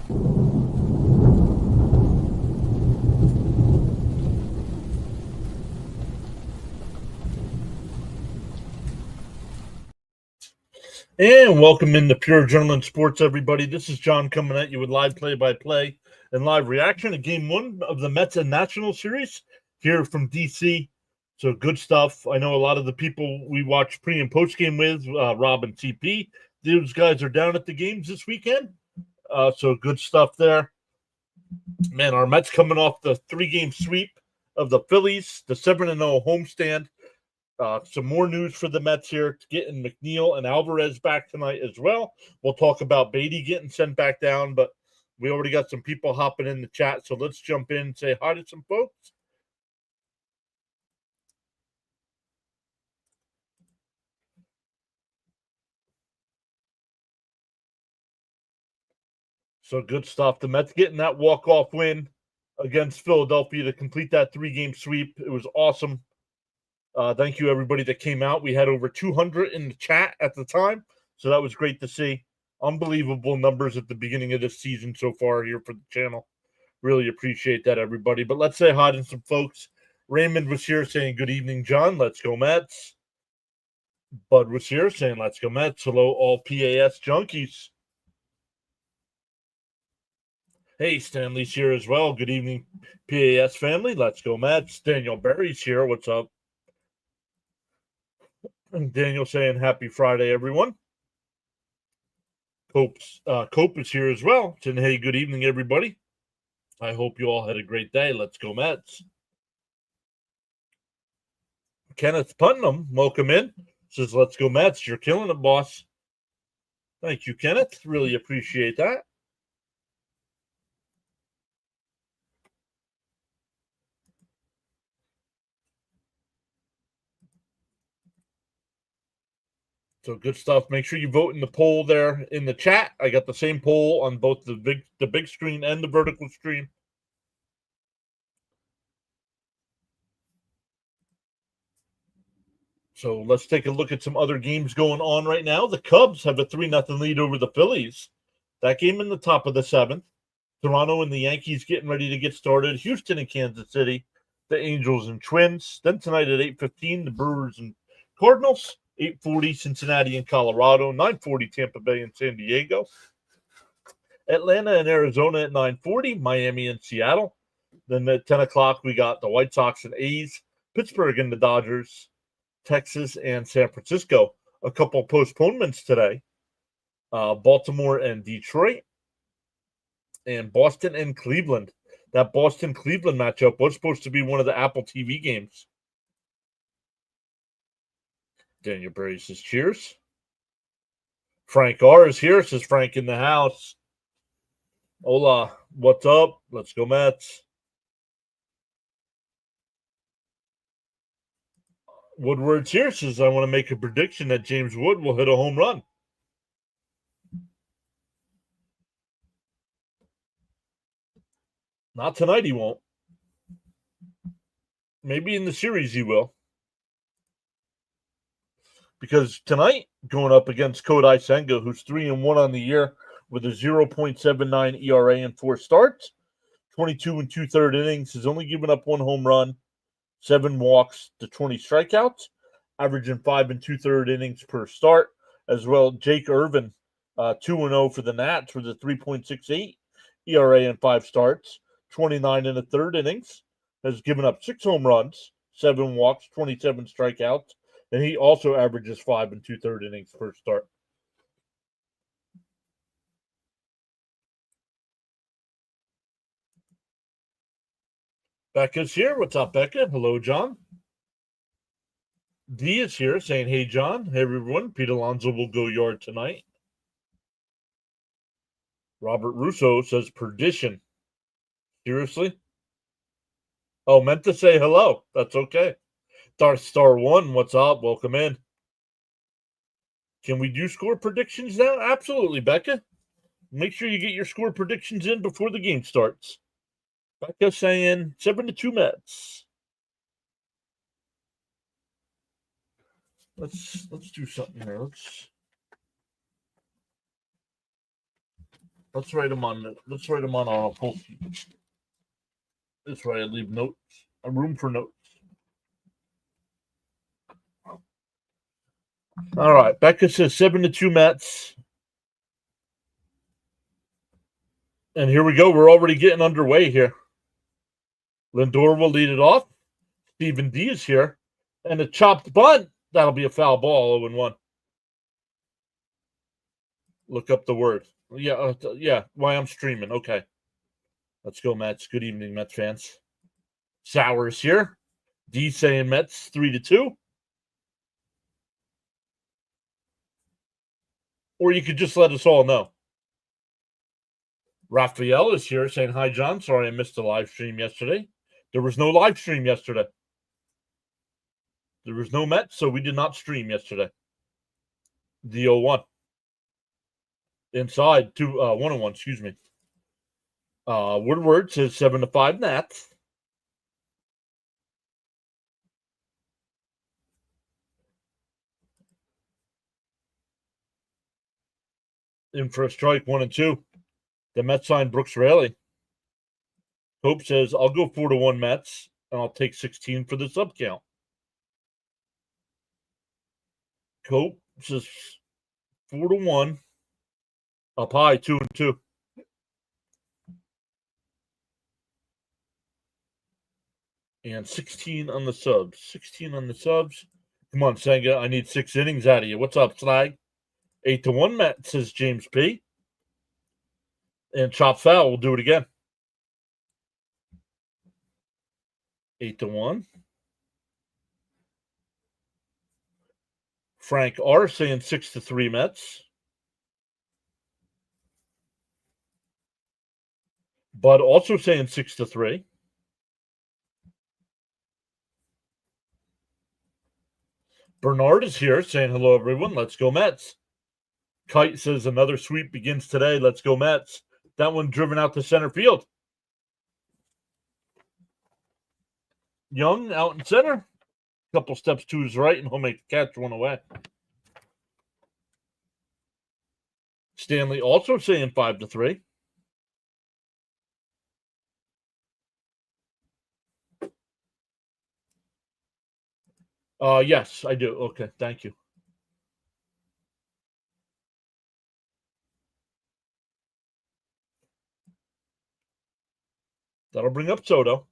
And welcome into Pure Adrenaline Sports, everybody. This is John coming at you with live play-by-play and live reaction to Game 1 of the Mets and Nationals series here from D.C. So good stuff. I know a lot of the people we watch pre- and post-game with, Rob and TP, those guys are down at the games this weekend. So good stuff there. Man, our Mets coming off the 3-game sweep of the Phillies, the 7-0 homestand. Some more news for the Mets here, getting McNeil and Alvarez back tonight as well. We'll talk about Beatty getting sent back down, but we already got some people hopping in the chat, so let's jump in and say hi to some folks. So good stuff. The Mets getting that walk-off win against Philadelphia to complete that 3-game sweep. It was awesome. Thank you, everybody that came out. We had over 200 in the chat at the time, so that was great to see. Unbelievable numbers at the beginning of this season so far here for the channel. Really appreciate that, everybody. But let's say hi to some folks. Raymond was here saying, good evening, John. Let's go, Mets. Bud was here saying, let's go, Mets. Hello, all PAS junkies. Hey, Stanley's here as well. Good evening, PAS family. Let's go, Mets. Daniel Berry's here. What's up? And Daniel saying, happy Friday, everyone. Cope is here as well. Saying, hey, good evening, everybody. I hope you all had a great day. Let's go, Mets. Kenneth Putnam, welcome in. Says, let's go, Mets. You're killing it, boss. Thank you, Kenneth. Really appreciate that. So good stuff. Make sure you vote in the poll there in the chat. I got the same poll on both the big screen and the vertical screen. So let's take a look at some other games going on right now. The Cubs have a 3-0 lead over the Phillies. That game in the top of the 7th. Toronto and the Yankees getting ready to get started. Houston and Kansas City. The Angels and Twins. Then tonight at 8:15, the Brewers and Cardinals. 8:40, Cincinnati and Colorado. 9:40, Tampa Bay and San Diego. Atlanta and Arizona at 9:40, Miami and Seattle. Then at 10 o'clock, we got the White Sox and A's, Pittsburgh and the Dodgers, Texas and San Francisco. A couple postponements today. Baltimore and Detroit, and Boston and Cleveland. That Boston-Cleveland matchup was supposed to be one of the Apple TV games. Daniel Berry says, cheers. Frank R is here, says Frank in the house. Hola, what's up? Let's go, Mets. Woodward's here, says, I want to make a prediction that James Wood will hit a home run. Not tonight, he won't. Maybe in the series he will. Because tonight, going up against Kodai Senga, who's 3-1 on the year with a 0.79 ERA and 4 starts, 22 and 2/3 innings, has only given up 1 home run, 7 walks to 20 strikeouts, averaging 5 and 2/3 innings per start. As well, Jake Irvin, 2-0 for the Nats with a 3.68 ERA and 5 starts, 29 and a third innings, has given up 6 home runs, 7 walks, 27 strikeouts, and he also averages 5 and 2/3 innings per start. Becca's here. What's up, Becca? Hello, John. D is here saying, hey, John. Hey, everyone. Pete Alonso will go yard tonight. Robert Russo says, perdition. Seriously? Oh, meant to say hello. That's okay. Darth Star 1, what's up? Welcome in. Can we do score predictions now? Absolutely, Becca. Make sure you get your score predictions in before the game starts. Becca saying 7-2 Mets. Let's do something here. Let's write them on. Let's write them on our full sheet. This way, I leave notes. A room for notes. All right. Becca says 7-2 Mets. And here we go. We're already getting underway here. Lindor will lead it off. Stephen D is here. And a chopped bunt. That'll be a foul ball, 0-1. Look up the word. Yeah. Why I'm streaming. Okay. Let's go, Mets. Good evening, Mets fans. Sowers here. D saying Mets 3-2. Or you could just let us all know. Raphael is here saying, hi, John. Sorry I missed the live stream yesterday. There was no live stream yesterday. There was no Mets, so we did not stream yesterday. The 0-1. Inside, 1-1, excuse me. Woodward says 7-5 Nats. In for a strike, 1-2. The Mets signed Brooks Raley. Hope says, I'll go 4-1 Mets, and I'll take 16 for the sub count. Cope says 4-1. Up high, 2-2. And 16 on the subs. 16 on the subs. Come on, Senga. I need 6 innings out of you. What's up, Slag? 8-1 Mets, says James P. And chop foul. We'll do it again. 8-1. Frank R saying 6-3 Mets. Bud also saying 6-3. Bernard is here saying hello, everyone. Let's go Mets. Kite says another sweep begins today. Let's go Mets. That one driven out to center field. Young out in center. Couple steps to his right, and he'll make the catch, one away. Stanley also saying 5-3. Yes, I do. Okay, thank you. That'll bring up Soto.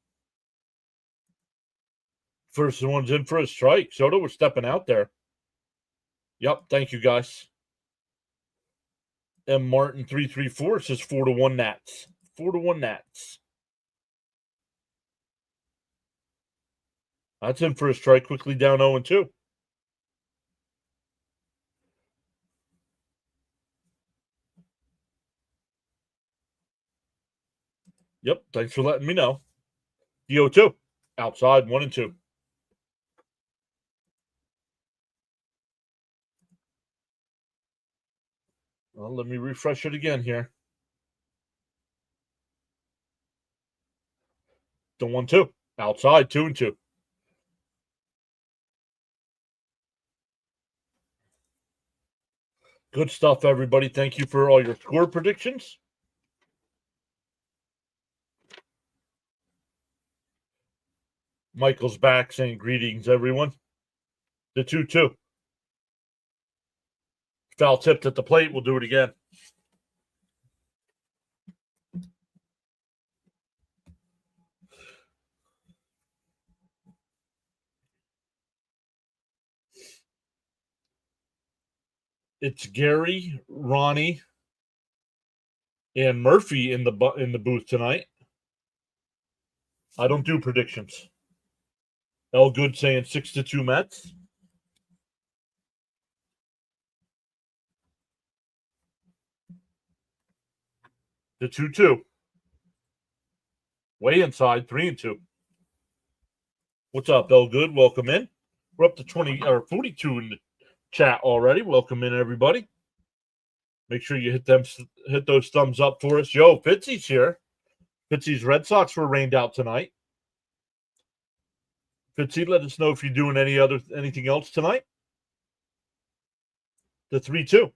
First one's in for a strike. Soto was stepping out there. Yep, thank you, guys. M. Martin 334 says 4-1 Nats. 4-1 Nats. That's in for a strike. Quickly down 0-2. Yep, thanks for letting me know. The 0-2. Outside, 1-2. Well, let me refresh it again here. The 1-2. Outside, 2-2. Good stuff, everybody. Thank you for all your score predictions. Michael's back saying greetings, everyone. The 2-2. Foul tipped at the plate. We'll do it again. It's Gary, Ronnie, and Murphy in the booth tonight. I don't do predictions. L. Good saying 6-2 Mets. The 2-2. Way inside, 3-2. What's up, L. Good? Welcome in. We're up to 20 or 42 in the chat already. Welcome in, everybody. Make sure you hit those thumbs up for us. Yo, Fitzy's here. Fitzy's Red Sox were rained out tonight. Fitzy, let us know if you're doing anything else tonight. The 3-2.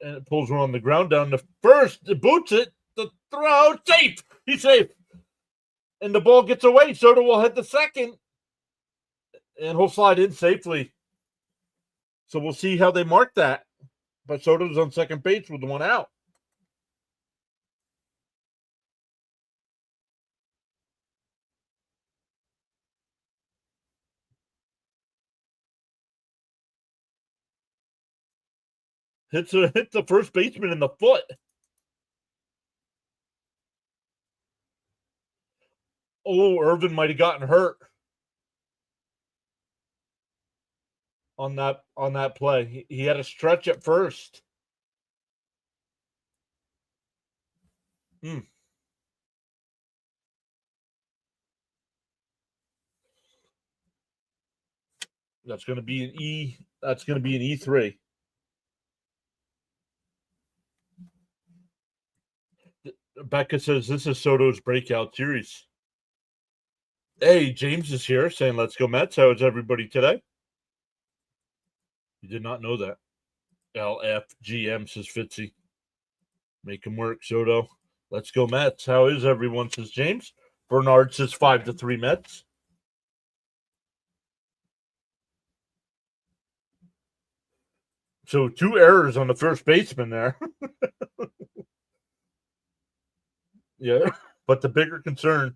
And it pulls one on the ground down to first. It boots it. The throw. Safe. He's safe. And the ball gets away. Soto will hit the second. And he'll slide in safely. So we'll see how they mark that. But Soto's on second base with one out. Hit the first baseman in the foot. Oh, Irvin might have gotten hurt on that play. He had a stretch at first. That's going to be an E. That's going to be an E3. Becca says this is Soto's breakout series. Hey, James is here saying, let's go Mets. How is everybody today? You did not know that. LFGM says Fitzy. Make him work, Soto. Let's go Mets. How is everyone, says James. Bernard says 5-3 Mets. So 2 errors on the first baseman there. Yeah. But the bigger concern,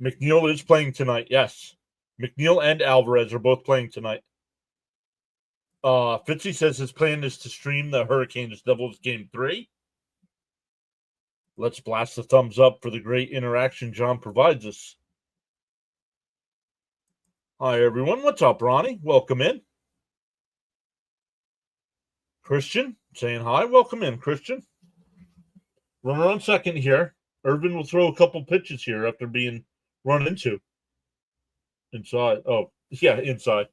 McNeil is playing tonight. Yes. McNeil and Alvarez are both playing tonight. Fitzy says his plan is to stream the Hurricanes Devils Game 3. Let's blast the thumbs up for the great interaction John provides us. Hi, everyone. What's up, Ronnie? Welcome in. Christian saying hi. Welcome in, Christian. Runner on second here. Irvin will throw a couple pitches here after being run into. Inside. Oh, yeah, inside.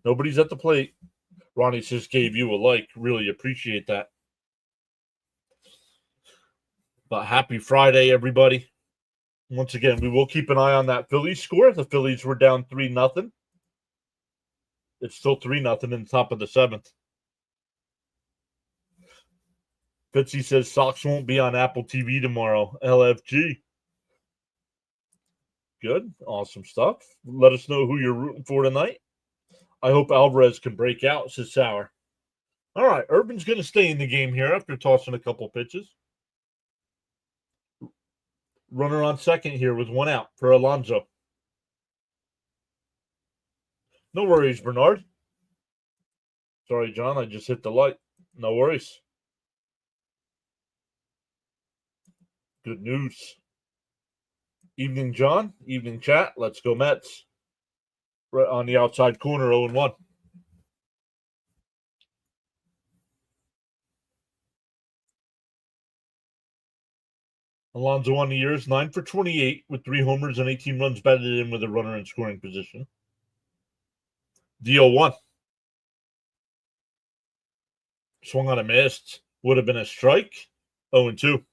Nobody's at the plate. Ronnie just gave you a like. Really appreciate that. But happy Friday, everybody. Once again, we will keep an eye on that Phillies score. The Phillies were down 3-0. It's still 3-0 in the top of the 7th. Fitzy says Sox won't be on Apple TV tomorrow. LFG. Good. Awesome stuff. Let us know who you're rooting for tonight. I hope Alvarez can break out, says Sauer. All right. Urban's going to stay in the game here after tossing a couple pitches. Runner on second here with one out for Alonso. No worries, Bernard. Sorry, John. I just hit the light. No worries. Good news. Evening, John. Evening, chat. Let's go Mets. Right on the outside corner, 0-1. Alonso on the years, 9 for 28 with 3 homers and 18 runs batted in with a runner in scoring position. The 0-1. Swung on a miss. Would have been a strike. 0-2.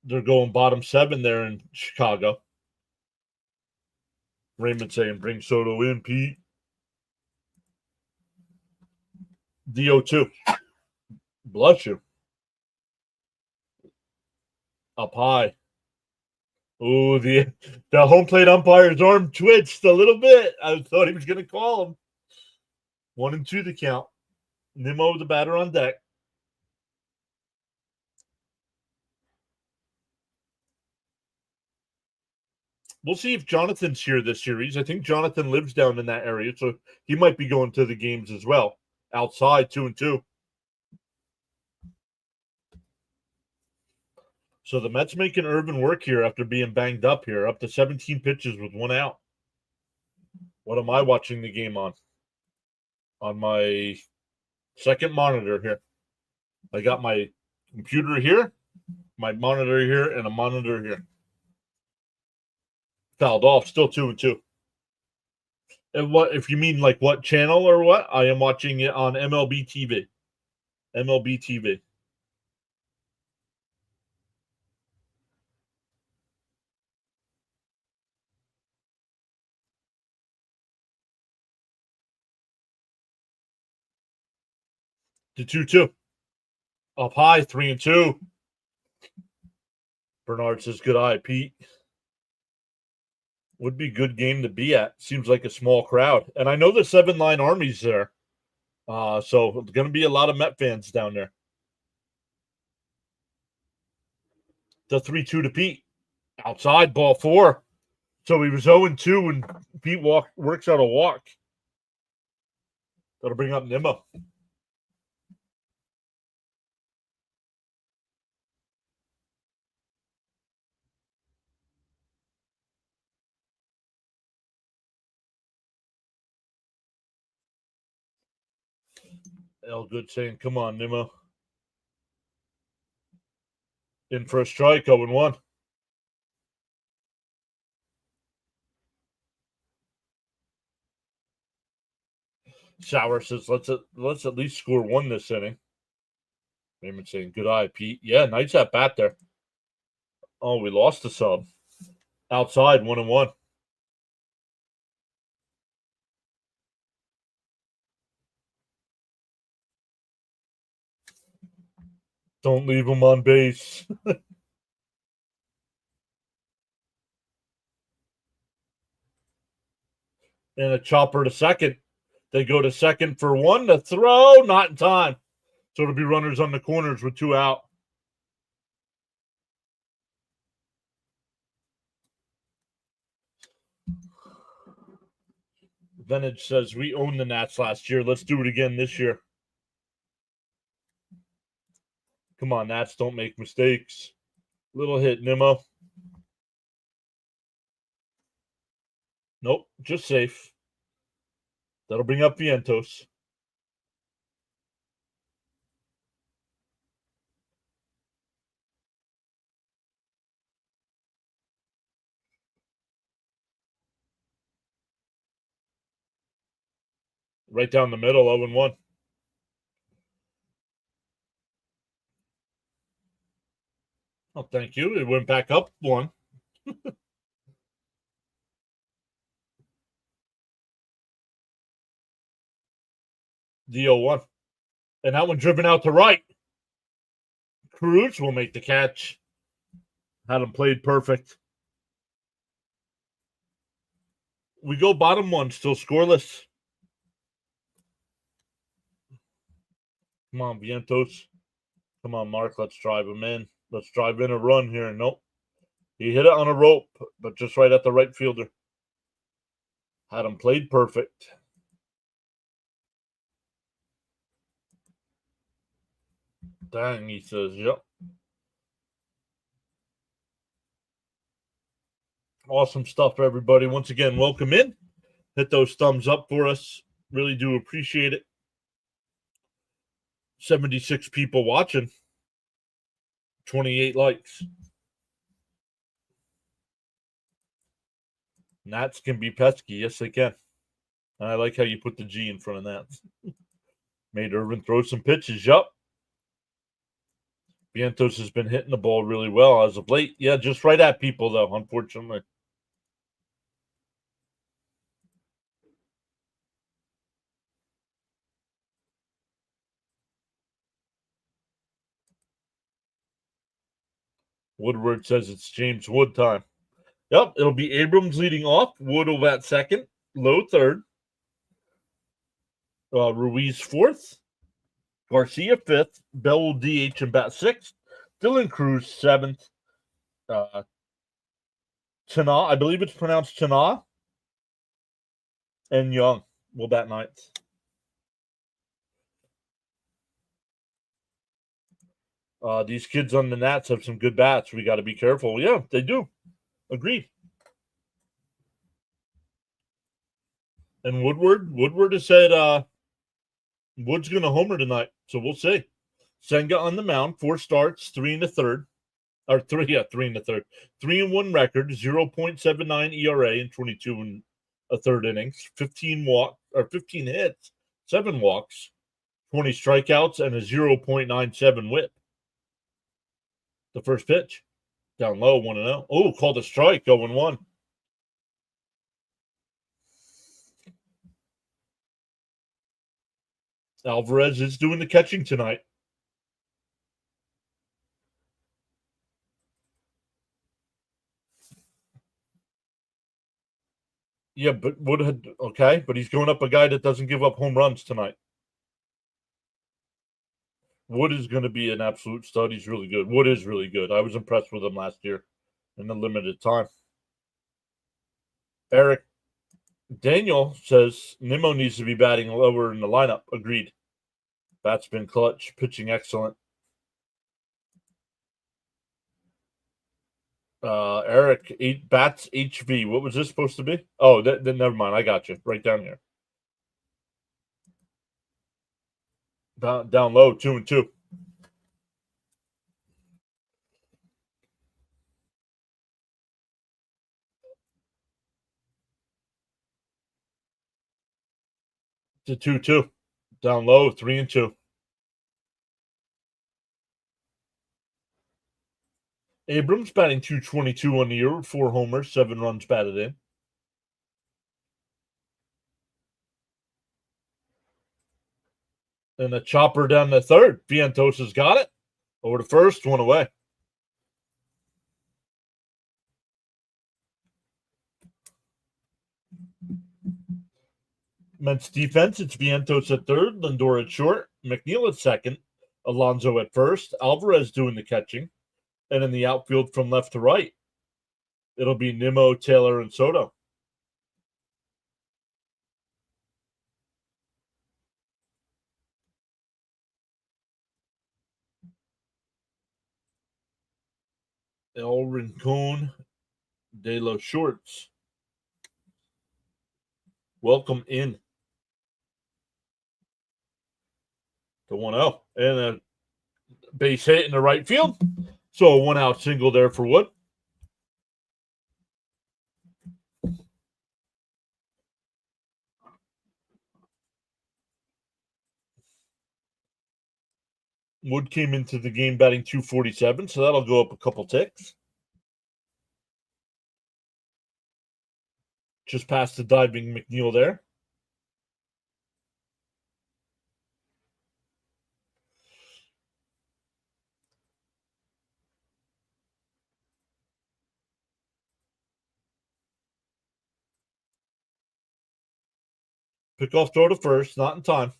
They're going bottom 7 there in Chicago. Raymond saying, bring Soto in, Pete. The 0-2. Bless you. Up high. Oh, the home plate umpire's arm twitched a little bit. I thought he was going to call him. 1-2 the count. Nimmo, the batter on deck. We'll see if Jonathan's here this series. I think Jonathan lives down in that area, so he might be going to the games as well. Outside, 2-2. So the Mets making Irvin work here after being banged up here, up to 17 pitches with one out. What am I watching the game on? On my second monitor here. I got my computer here, my monitor here, and a monitor here. Fouled off, still 2-2. And what, if you mean like what channel or what? I am watching it on MLB TV. MLB TV. The 2-2. Up high, 3-2. Bernard says, good eye, Pete. Would be a good game to be at. Seems like a small crowd. And I know the 7-line Army's there. So there's going to be a lot of Met fans down there. The 3-2 to Pete. Outside, ball 4. So he was 0-2 and Pete works out a walk. That'll bring up Nimmo. Good saying, come on, Nimmo. In for a strike, 0-1. Sauer says, let's at least score 1 this inning. Raymond saying, good eye, Pete. Yeah, nice at bat there. Oh, we lost the sub. Outside, 1-1. Don't leave him on base. And a chopper to second. They go to second for 1 to throw. Not in time. So it'll be runners on the corners with 2 out. Vintage says, we owned the Nats last year. Let's do it again this year. Come on, Nats, don't make mistakes. Little hit, Nimmo. Nope, just safe. That'll bring up Vientos. Right down the middle, 0-1. Oh, thank you. It went back up 1. The 0-1. And that one driven out to right. Cruz will make the catch. Had him played perfect. We go bottom 1, still scoreless. Come on, Vientos. Come on, Mark. Let's drive him in. Let's drive in a run here. Nope. He hit it on a rope, but just right at the right fielder. Had him played perfect. Dang, he says, yep. Awesome stuff, everybody. Once again, welcome in. Hit those thumbs up for us. Really do appreciate it. 76 people watching. 28 likes. Nats can be pesky. Yes, they can. And I like how you put the G in front of Nats. Made Irvin throw some pitches. Yup. Vientos has been hitting the ball really well as of late. Yeah, just right at people, though, unfortunately. Woodward says it's James Wood time. Yep, it'll be Abrams leading off. Wood will bat second. Lowe third. Ruiz fourth. Garcia fifth. Bell will DH and bat sixth. Dylan Cruz seventh. Tana, I believe it's pronounced Tana. And Young will bat ninth. These kids on the Nats have some good bats. We got to be careful. Yeah, they do. Agreed. And Woodward has said Wood's going to homer tonight, so we'll see. Senga on the mound, 4 starts, 3 1/3. Or 3 1/3. 3-1 record, 0.79 ERA in 22 1/3 innings, 15 hits, 7 walks, 20 strikeouts, and a 0.97 whip. The first pitch. Down low, 1-0. Oh, called a strike, 0-1. Alvarez is doing the catching tonight. Yeah, but but he's going up a guy that doesn't give up home runs tonight. Wood is going to be an absolute stud. He's really good. Wood is really good. I was impressed with him last year in the limited time. Eric Daniel says Nimmo needs to be batting lower in the lineup. Agreed. Bat's been clutch, pitching excellent. Eric, Bats HV. What was this supposed to be? Oh, then never mind. I got you. Right down here. Down low, 2-2. To 2-2. Down low, 3-2. Abrams batting 222 on the year with 4 homers, 7 runs batted in. And a chopper down the third. Vientos has got it. Over the first, one away. Mets defense, it's Vientos at third, Lindor at short, McNeil at second, Alonso at first, Alvarez doing the catching, and in the outfield from left to right, it'll be Nimmo, Taylor, and Soto. El Rincon de los Shorts. Welcome in to 1-0. And a base hit in the right field. So a 1-out single there for Wood. Wood came into the game batting 247, so that'll go up a couple ticks. Just past the diving McNeil there. Pickoff throw to first, not in time.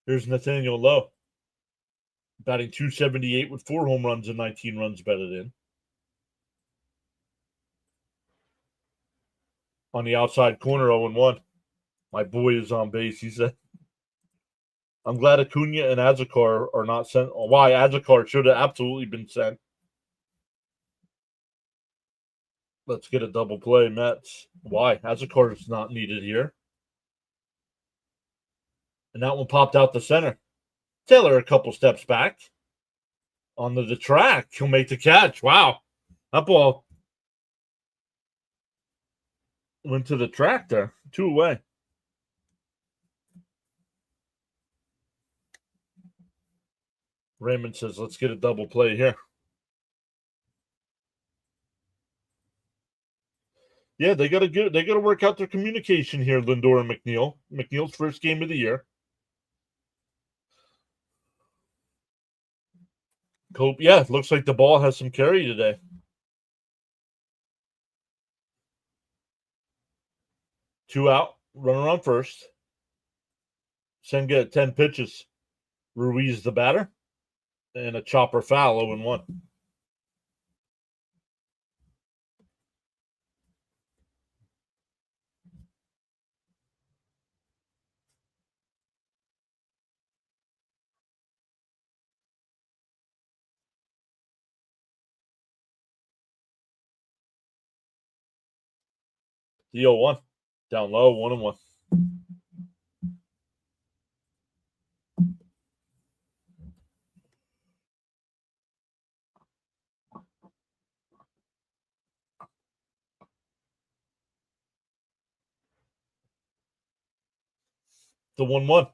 Here's Nathaniel Lowe, batting 278 with 4 home runs and 19 runs batted in. On the outside corner, 0-1. My boy is on base, he said. I'm glad Acuna and Azekar are not sent. Why? Azekar should have absolutely been sent. Let's get a double play, Mets. Why? Azekar is not needed here. And that one popped out the center. Taylor a couple steps back. Onto the track. He'll make the catch. Wow. That ball went to the track there. 2 away. Raymond says, let's get a double play here. Yeah, they gotta work out their communication here, Lindor and McNeil. McNeil's first game of the year. Cope, yeah, it looks like the ball has some carry today. Two out, runner on first. Senga at 10 pitches. Ruiz the batter. And a chopper foul, 0-1. The 0-1. Down low, 1-1. The 1-1.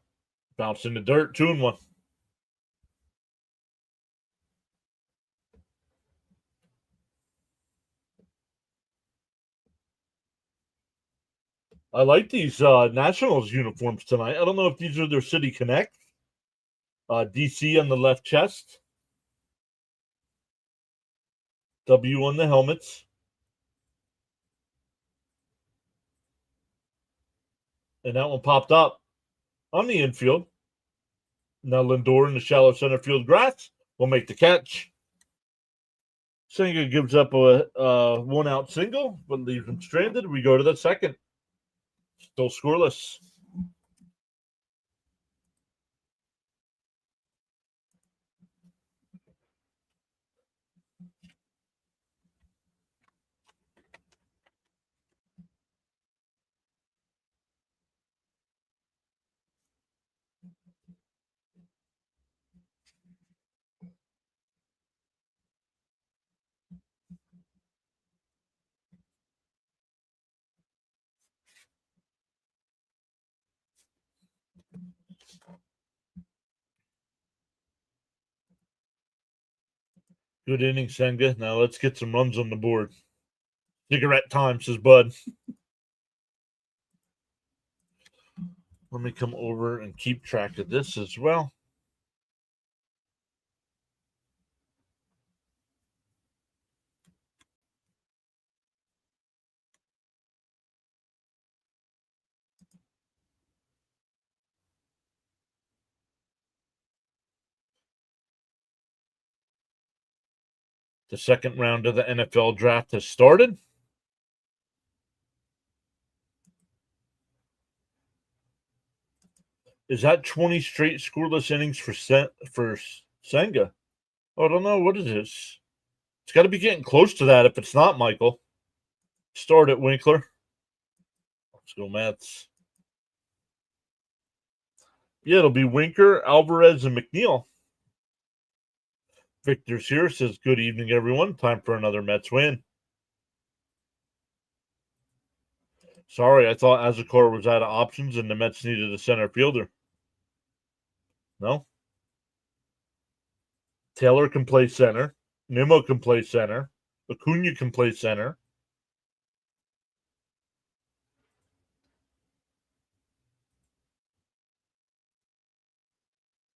Bounce in the dirt, 2-1. I like these Nationals uniforms tonight. I don't know if these are their City Connect. DC on the left chest. W on the helmets. And that one popped up on the infield. Now Lindor in the shallow center field grass will make the catch. Senga gives up a one-out single, but leaves him stranded. We go to the second. Still scoreless. Good inning, Senga. Now let's get some runs on the board. Cigarette time, says Bud. Let me come over and keep track of this as well. The second round of the NFL draft has started. Is that 20 straight scoreless innings for Senga? Oh, I don't know what it is. It's got to be getting close to that if it's not, Michael. Start it, Winkler. Let's go, Mets. Yeah, it'll be Winker, Alvarez, and McNeil. Victor's here, says, good evening, everyone. Time for another Mets win. Sorry, I thought Azakar was out of options and the Mets needed a center fielder. No. Taylor can play center. Nimmo can play center. Acuna can play center.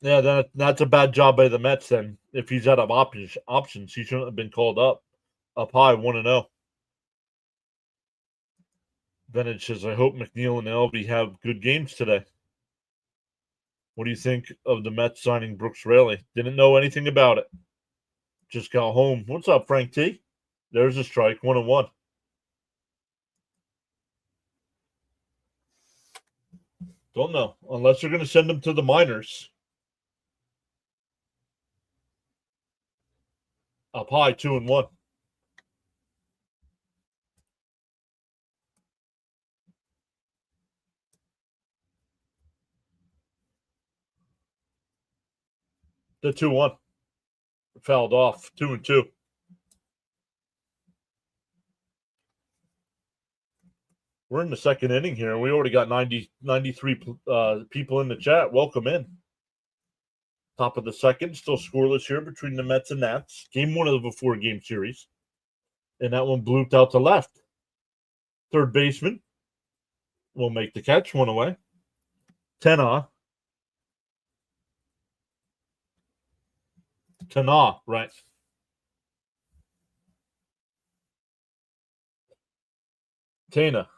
Yeah, that's a bad job by the Mets then. If he's out of options, he shouldn't have been called up high, 1-0. Vintage says, I hope McNeil and Elvey have good games today. What do you think of the Mets signing Brooks Raley? Didn't know anything about it. Just got home. What's up, Frank T? There's a strike, 1-1. Don't know. Unless they're going to send him to the minors. Up high, 2-1. The 2-1. Fouled off, 2-2. We're in the second inning here, and we already got 93 people in the chat. Welcome in. Top of the second, still scoreless here between the Mets and Nats. Game one of the four-game series. And that one blooped out to left. Third baseman will make the catch, one away. Tana, right. Tana.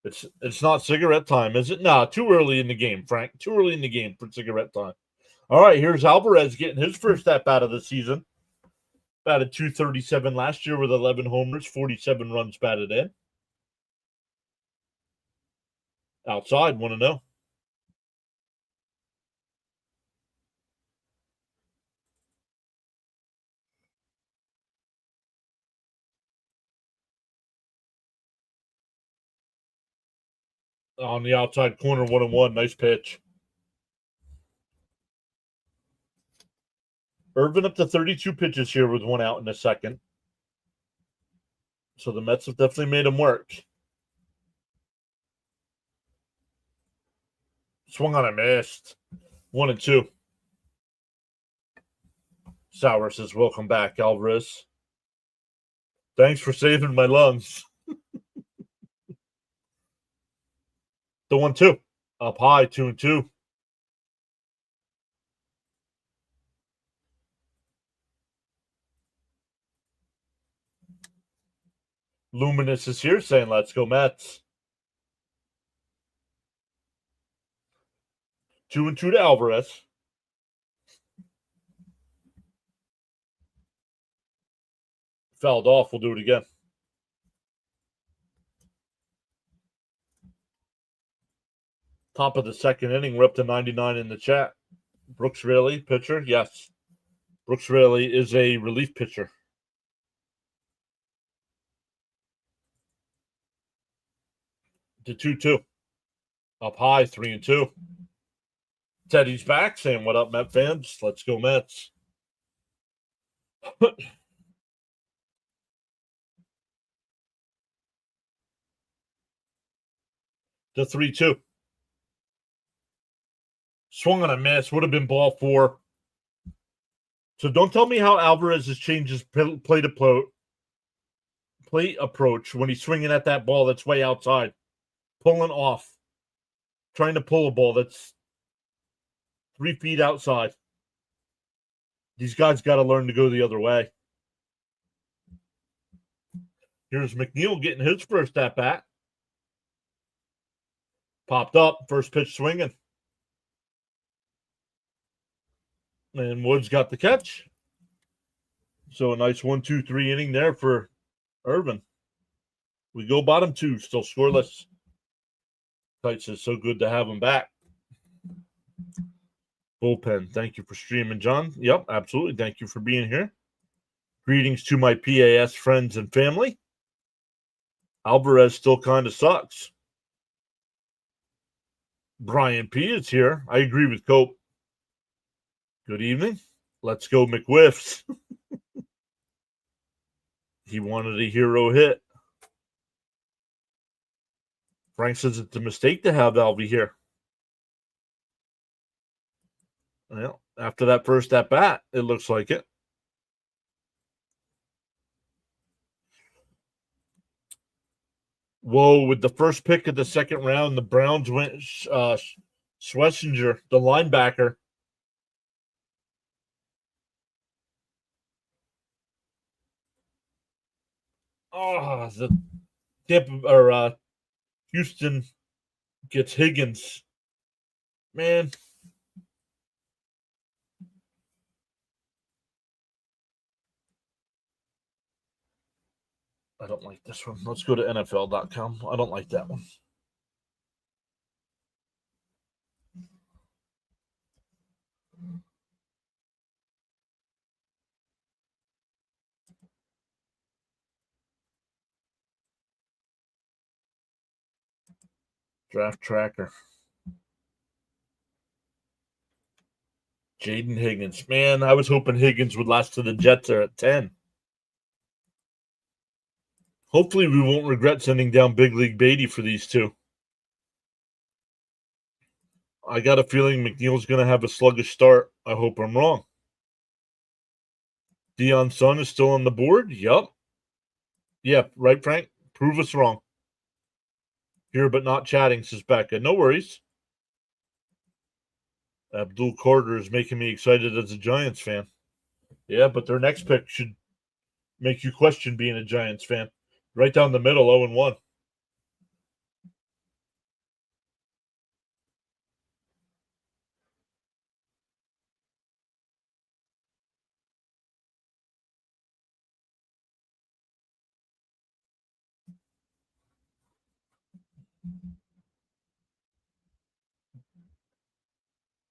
It's not cigarette time, is it? No, too early in the game, Frank. Too early in the game for cigarette time. All right, here's Alvarez getting his first at bat of the season. Batted .237 last year with 11 homers, 47 runs batted in. Outside, 1-0. On the outside corner, 1-1. Nice pitch. Irvin up to 32 pitches here with one out in the second. So the Mets have definitely made him work. Swung on a missed. 1-2. Sauer says, welcome back, Alvarez. Thanks for saving my lungs. The 1-2. Up high, 2-2. Luminous is here saying, let's go Mets. 2-2 to Alvarez. Fouled off. We'll do it again. Top of the second inning. We're up to 99 in the chat. Brooks Raley, pitcher. Yes. Brooks Raley is a relief pitcher. To 2-2. Up high, 3-2. Teddy's back saying, what up, Met fans? Let's go Mets. To 3-2. Swung on a miss. Would have been ball 4. So don't tell me how Alvarez has changed his plate approach when he's swinging at that ball that's way outside. Pulling off. Trying to pull a ball that's 3 feet outside. These guys got to learn to go the other way. Here's McNeil getting his first at-bat. Popped up. First pitch swinging. And Woods got the catch. So a nice 1-2-3 inning there for Irvin. We go bottom 2, still scoreless. Tights is so good to have him back. Bullpen, thank you for streaming, John. Yep, absolutely. Thank you for being here. Greetings to my PAS friends and family. Alvarez still kind of sucks. Brian P. is here. I agree with Cope. Good evening. Let's go McWhiffs. He wanted a hero hit. Frank says it's a mistake to have Alvy here. Well, after that first at bat, it looks like it. Whoa, with the first pick of the second round, the Browns went Schlesinger, the linebacker. Oh, the Houston gets Higgins. Man. I don't like this one. Let's go to NFL.com. I don't like that one. Draft tracker. Jaden Higgins. Man, I was hoping Higgins would last to the Jets are at 10. Hopefully we won't regret sending down Big League Beatty for these two. I got a feeling McNeil's going to have a sluggish start. I hope I'm wrong. Deion Sun is still on the board? Yup. Yeah, right, Frank? Prove us wrong. Here but not chatting, says Becca. No worries. Abdul Carter is making me excited as a Giants fan. Yeah, but their next pick should make you question being a Giants fan. Right down the middle, 0-1.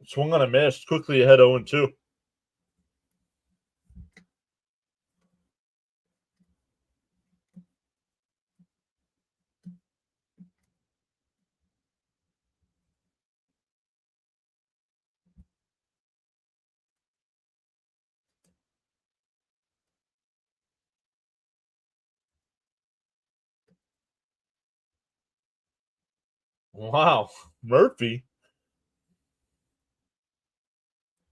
Swung on a miss, quickly ahead 0-2. Wow. Murphy.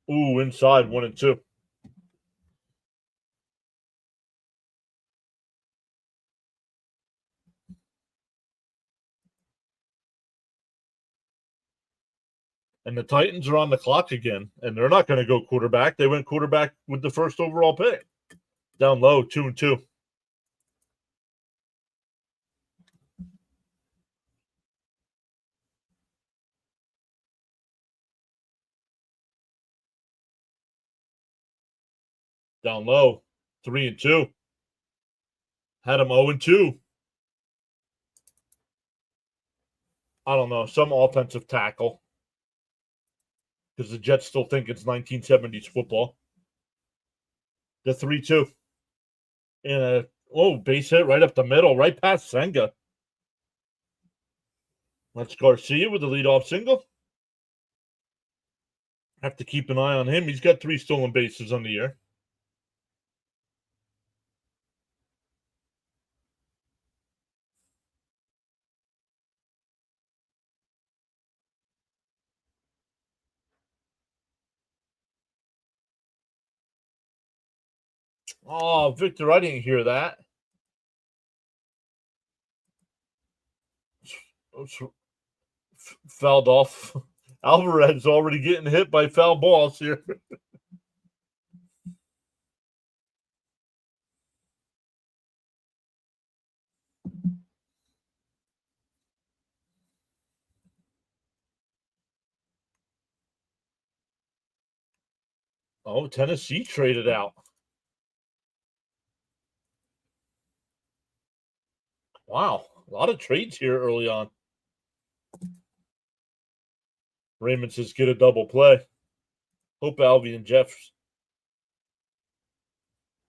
Ooh, inside 1-2. And the Titans are on the clock again, and they're not going to go quarterback. They went quarterback with the first overall pick. Down low, 2-2. Down low, 3-2. Had him 0-2. I don't know, some offensive tackle. Because the Jets still think it's 1970s football. The 3-2. And base hit right up the middle, right past Senga. That's Garcia with the leadoff single. Have to keep an eye on him. He's got 3 stolen bases on the year. Oh, Victor, I didn't hear that. Fouled off. Alvarez already getting hit by foul balls here. Oh, Tennessee traded out. Wow, a lot of trades here early on. Raymond says, get a double play. Hope Albie and Jeff's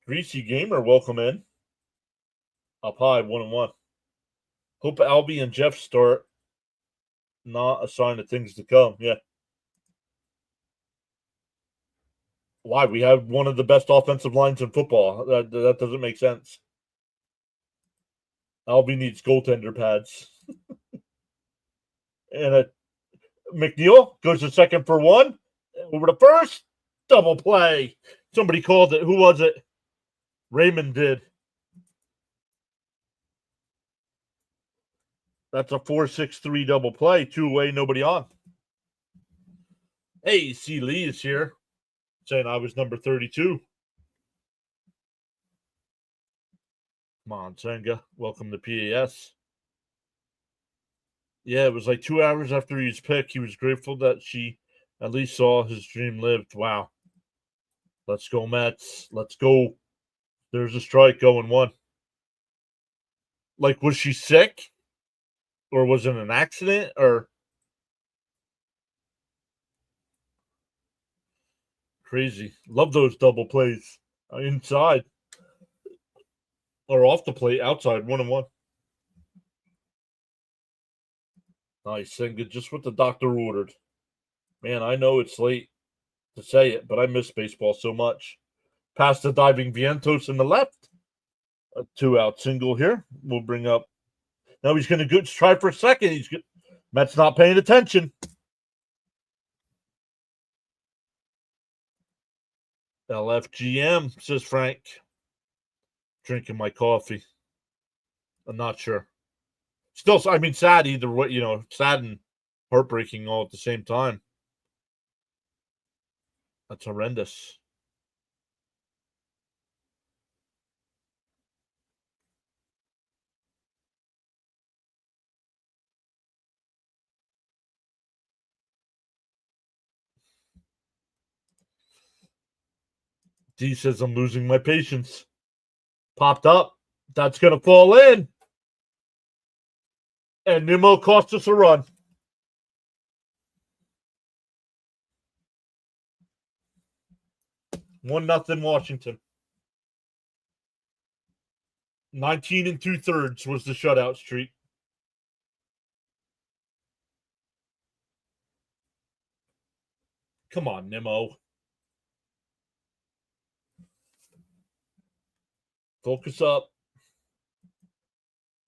Greasy Gamer, welcome in. Up high, 1-1. Hope Albie and Jeff start. Not a sign of things to come. Yeah. Why? We have one of the best offensive lines in football. That doesn't make sense. Albie needs goaltender pads. And McNeil goes to second for 1. Over to first. Double play. Somebody called it. Who was it? Raymond did. That's a 4-6-3 double play. 2 away, nobody on. Hey, C. Lee is here. Saying I was number 32. Come on, Senga. Welcome to PAS. Yeah, it was like 2 hours after his pick. He was grateful that she at least saw his dream lived. Wow. Let's go, Mets. Let's go. There's a strike, 0-1. Like, was she sick? Or was it an accident? Or crazy. Love those double plays. Inside. Or off the plate, outside, 1-1. Nice, Senga, just what the doctor ordered. Man, I know it's late to say it, but I miss baseball so much. Past the diving Vientos in the left. A 2-out single here. We'll bring up. Now he's going to try for a second. Mets not paying attention. LFGM, says Frank. Drinking my coffee. I'm not sure. Still, I mean, sad either way, sad and heartbreaking all at the same time. That's horrendous. D says I'm losing my patience. Popped up. That's going to fall in. And Nimmo cost us a run. 1-0 Washington. 19 2/3 was the shutout streak. Come on, Nimmo. Focus up.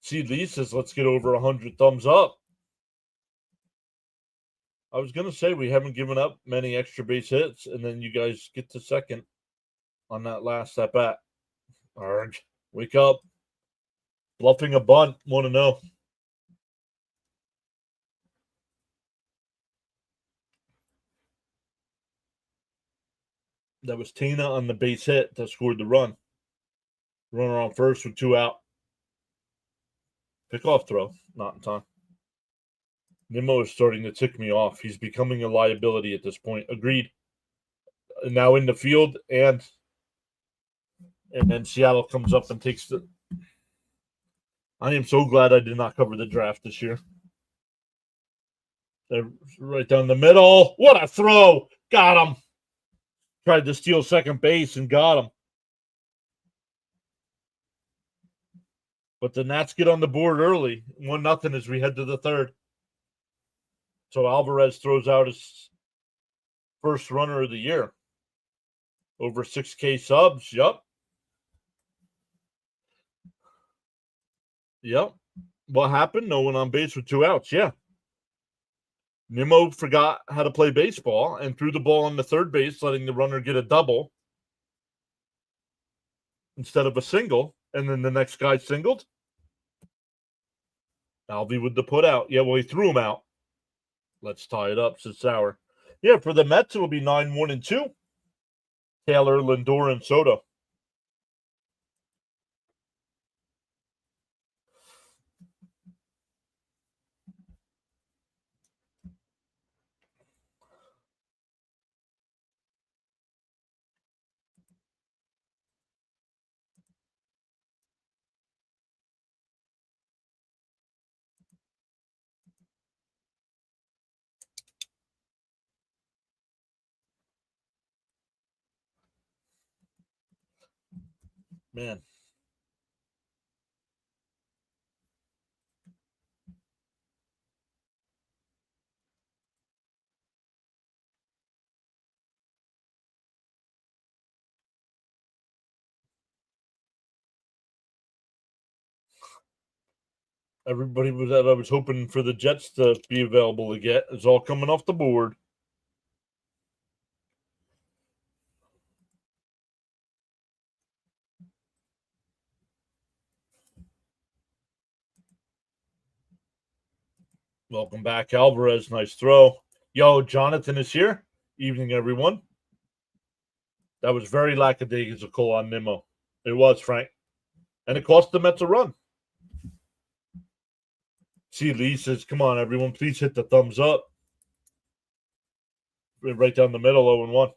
See, Lee says, let's get over 100 thumbs up. I was going to say we haven't given up many extra base hits, and then you guys get to second on that last at bat. Arg, wake up. Bluffing a bunt, want to know. That was Tina on the base hit that scored the run. Runner on first with 2 out. Pickoff throw, not in time. Nimmo is starting to tick me off. He's becoming a liability at this point. Agreed. Now in the field, and then Seattle comes up and takes the. I am so glad I did not cover the draft this year. They're right down the middle. What a throw! Got him. Tried to steal second base and got him. But the Nats get on the board early, 1-0 as we head to the third. So Alvarez throws out his first runner of the year. Over 6K subs. Yep. What happened? No one on base with 2 outs. Yeah. Nimmo forgot how to play baseball and threw the ball on the third base, letting the runner get a double instead of a single. And then the next guy singled. Alvy with the put out. Yeah, well, he threw him out. Let's tie it up, says Sauer. Yeah, for the Mets, it'll be 9-1-2. Taylor, Lindor, and Soto. Man. Everybody that I was hoping for the Jets to be available to get is all coming off the board. Welcome back, Alvarez. Nice throw. Yo, Jonathan is here. Evening, everyone. That was very lackadaisical on Nimmo. It was, Frank. And it cost the Mets a run. See, Lee says, come on, everyone, please hit the thumbs up. Right down the middle, 0-1.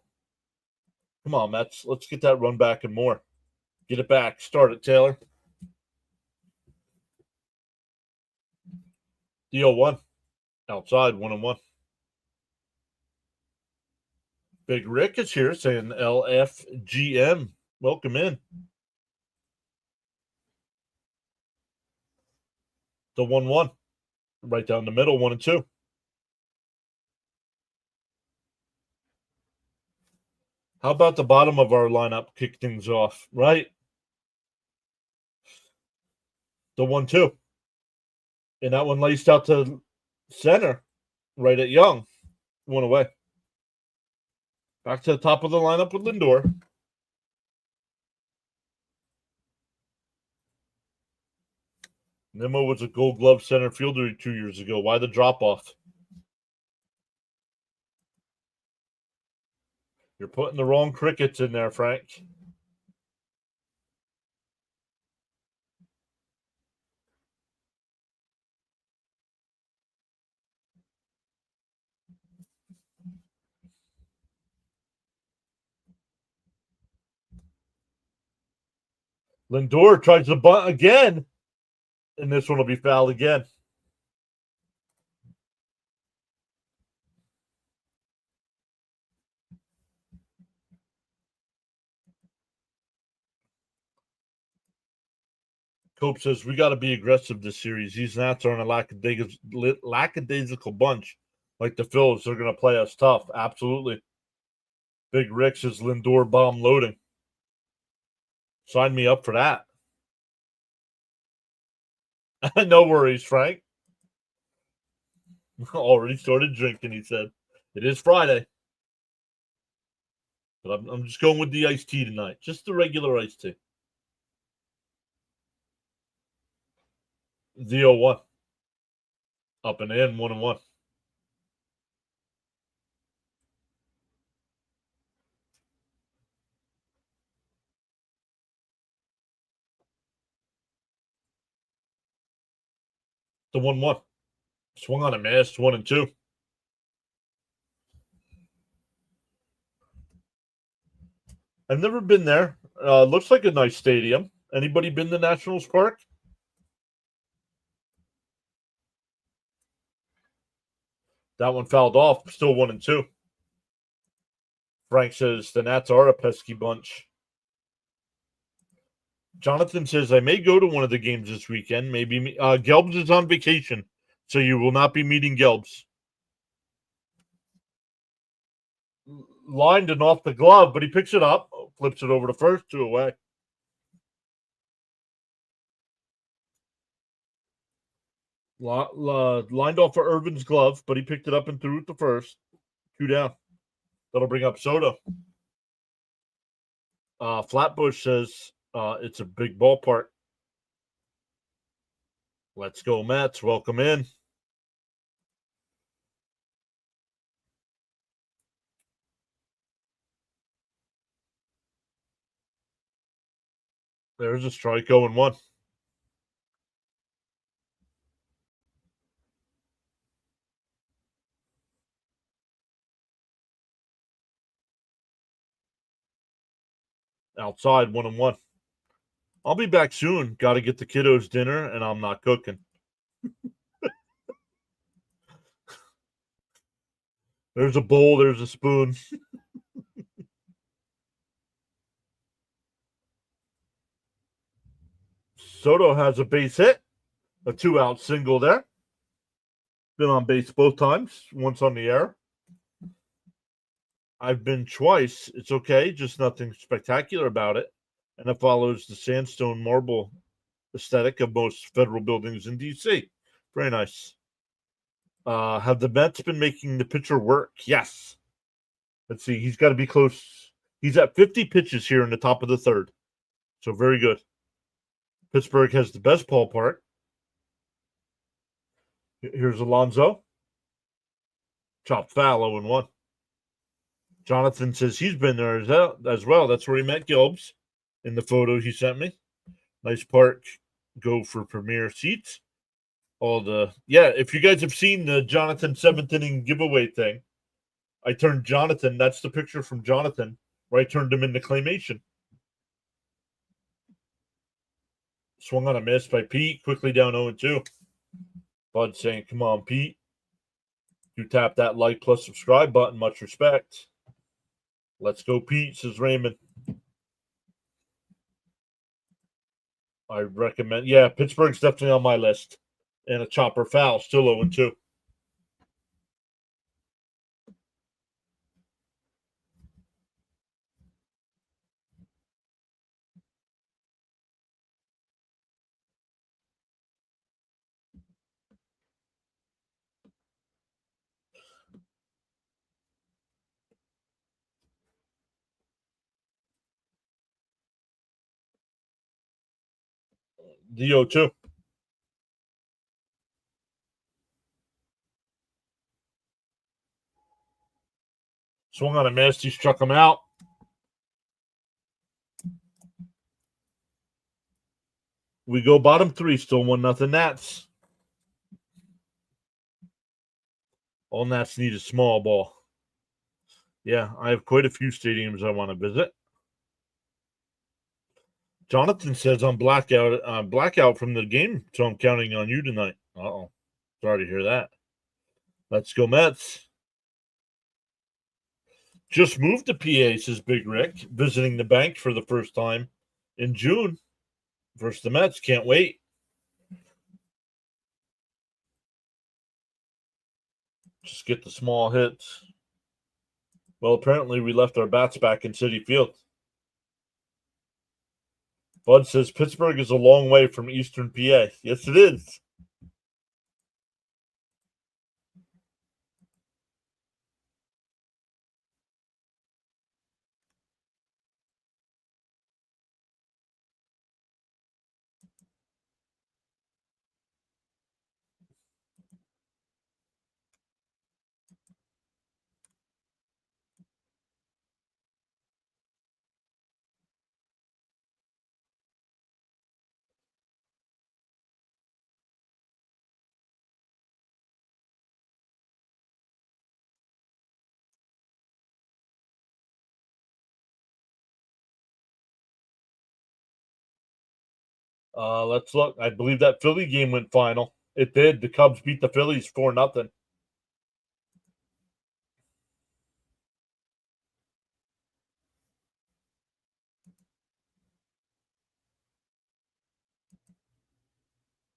Come on, Mets. Let's get that run back and more. Get it back. Start it, Taylor. The 0-1. Outside, 1-1. Big Rick is here saying LFGM. Welcome in. The 1-1. Right down the middle, 1-2. How about the bottom of our lineup kick things off, right? The 1-2. And that one laced out to center, right at Young. One away. Back to the top of the lineup with Lindor. Nimmo was a Gold Glove center fielder 2 years ago. Why the drop off? You're putting the wrong crickets in there, Frank. Lindor tries to bunt again, and this one will be fouled again. Cope says, we got to be aggressive this series. These Nats aren't a lackadaisical bunch like the Phils. They're going to play us tough. Absolutely. Big Rick says Lindor bomb loading. Sign me up for that. No worries, Frank. Already started drinking, he said. It is Friday. But I'm just going with the iced tea tonight. Just the regular iced tea. The 0-1. Up and in, 1-1. The 1-1. Swung on a miss, 1-2. I've never been there. Looks like a nice stadium. Anybody been to Nationals Park? That one fouled off. Still 1-2. Frank says the Nats are a pesky bunch. Jonathan says I may go to one of the games this weekend. Maybe Gelbs is on vacation, so you will not be meeting Gelbs. Lined and off the glove, but he picks it up, flips it over to first, 2 away. Lined off for Irvin's glove, but he picked it up and threw it to first. 2 down. That'll bring up Soto. Flatbush says it's a big ballpark. Let's go, Mets. Welcome in. There's a strike, 0-1. Outside, 1-1. I'll be back soon. Got to get the kiddos dinner, and I'm not cooking. There's a bowl. There's a spoon. Soto has a base hit. A 2-out single there. Been on base both times. Once on the air. I've been twice. It's okay. Just nothing spectacular about it. And it follows the sandstone marble aesthetic of most federal buildings in D.C. Very nice. Have the Mets been making the pitcher work? Yes. Let's see. He's got to be close. He's at 50 pitches here in the top of the third. So very good. Pittsburgh has the best ballpark. Here's Alonso. Chopped foul, 0-1. Jonathan says he's been there as well. That's where he met Gilbs in the photo he sent me. Nice park. Go for premier seats. If you guys have seen the Jonathan 7th inning giveaway thing, I turned Jonathan. That's the picture from Jonathan where I turned him into claymation. Swung on a miss by Pete. Quickly down 0-2. Bud saying, come on, Pete. You tap that like plus subscribe button. Much respect. Let's go, Pete, says Raymond. I recommend. Yeah, Pittsburgh's definitely on my list. And a chopper foul. Still 0-2. The 0-2. Swung on a miss. He struck him out. We go bottom 3. Still 1-0 Nats. All Nats need a small ball. Yeah, I have quite a few stadiums I want to visit. Jonathan says I'm blackout from the game, so I'm counting on you tonight. Uh-oh. Sorry to hear that. Let's go Mets. Just moved to PA, says Big Rick, visiting the bank for the first time in June. Versus the Mets. Can't wait. Just get the small hits. Well, apparently we left our bats back in Citi Field. Bud says Pittsburgh is a long way from Eastern PA. Yes, it is. Let's look. I believe that Philly game went final. It did. The Cubs beat the Phillies 4-0.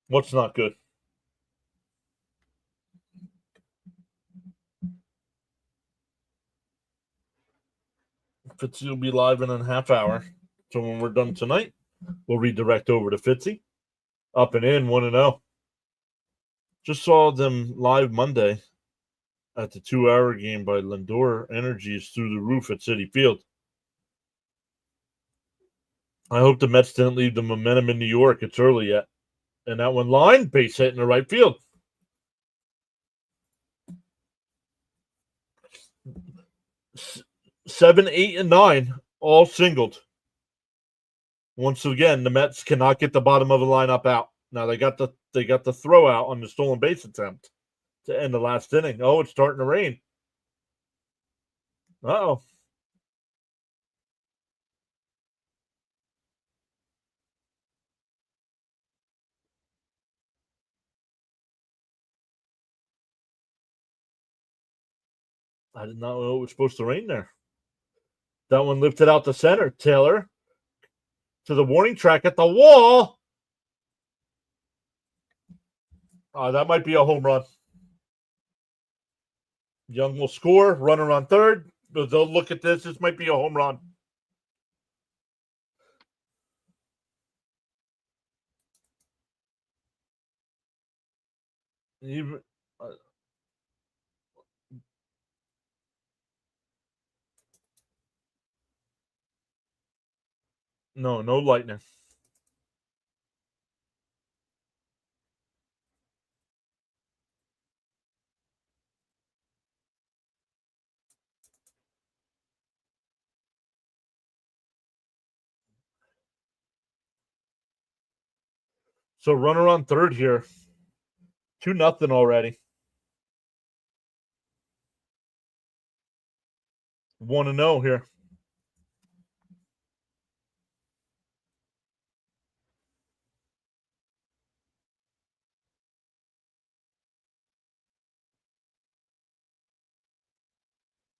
What's not good? Fitzy will be live in a half hour. So when we're done tonight, we'll redirect over to Fitzy. Up and in, 1-0. Just saw them live Monday at the 2-hour game by Lindor. Energy is through the roof at Citi Field. I hope the Mets didn't leave the momentum in New York. It's early yet. And that one line, base hit in the right field. 7, 8, and 9 all singled. Once again, the Mets cannot get the bottom of the lineup out. Now they got the throw out on the stolen base attempt to end the last inning. Oh, it's starting to rain. Uh-oh. I did not know it was supposed to rain there. That one lifted out the center. Taylor to the warning track at the wall. That might be a home run. Young will score. Runner on third. They'll look at this. This might be a home run. Even, no lightning. So runner on third here. 2-0 already. 1-0 here.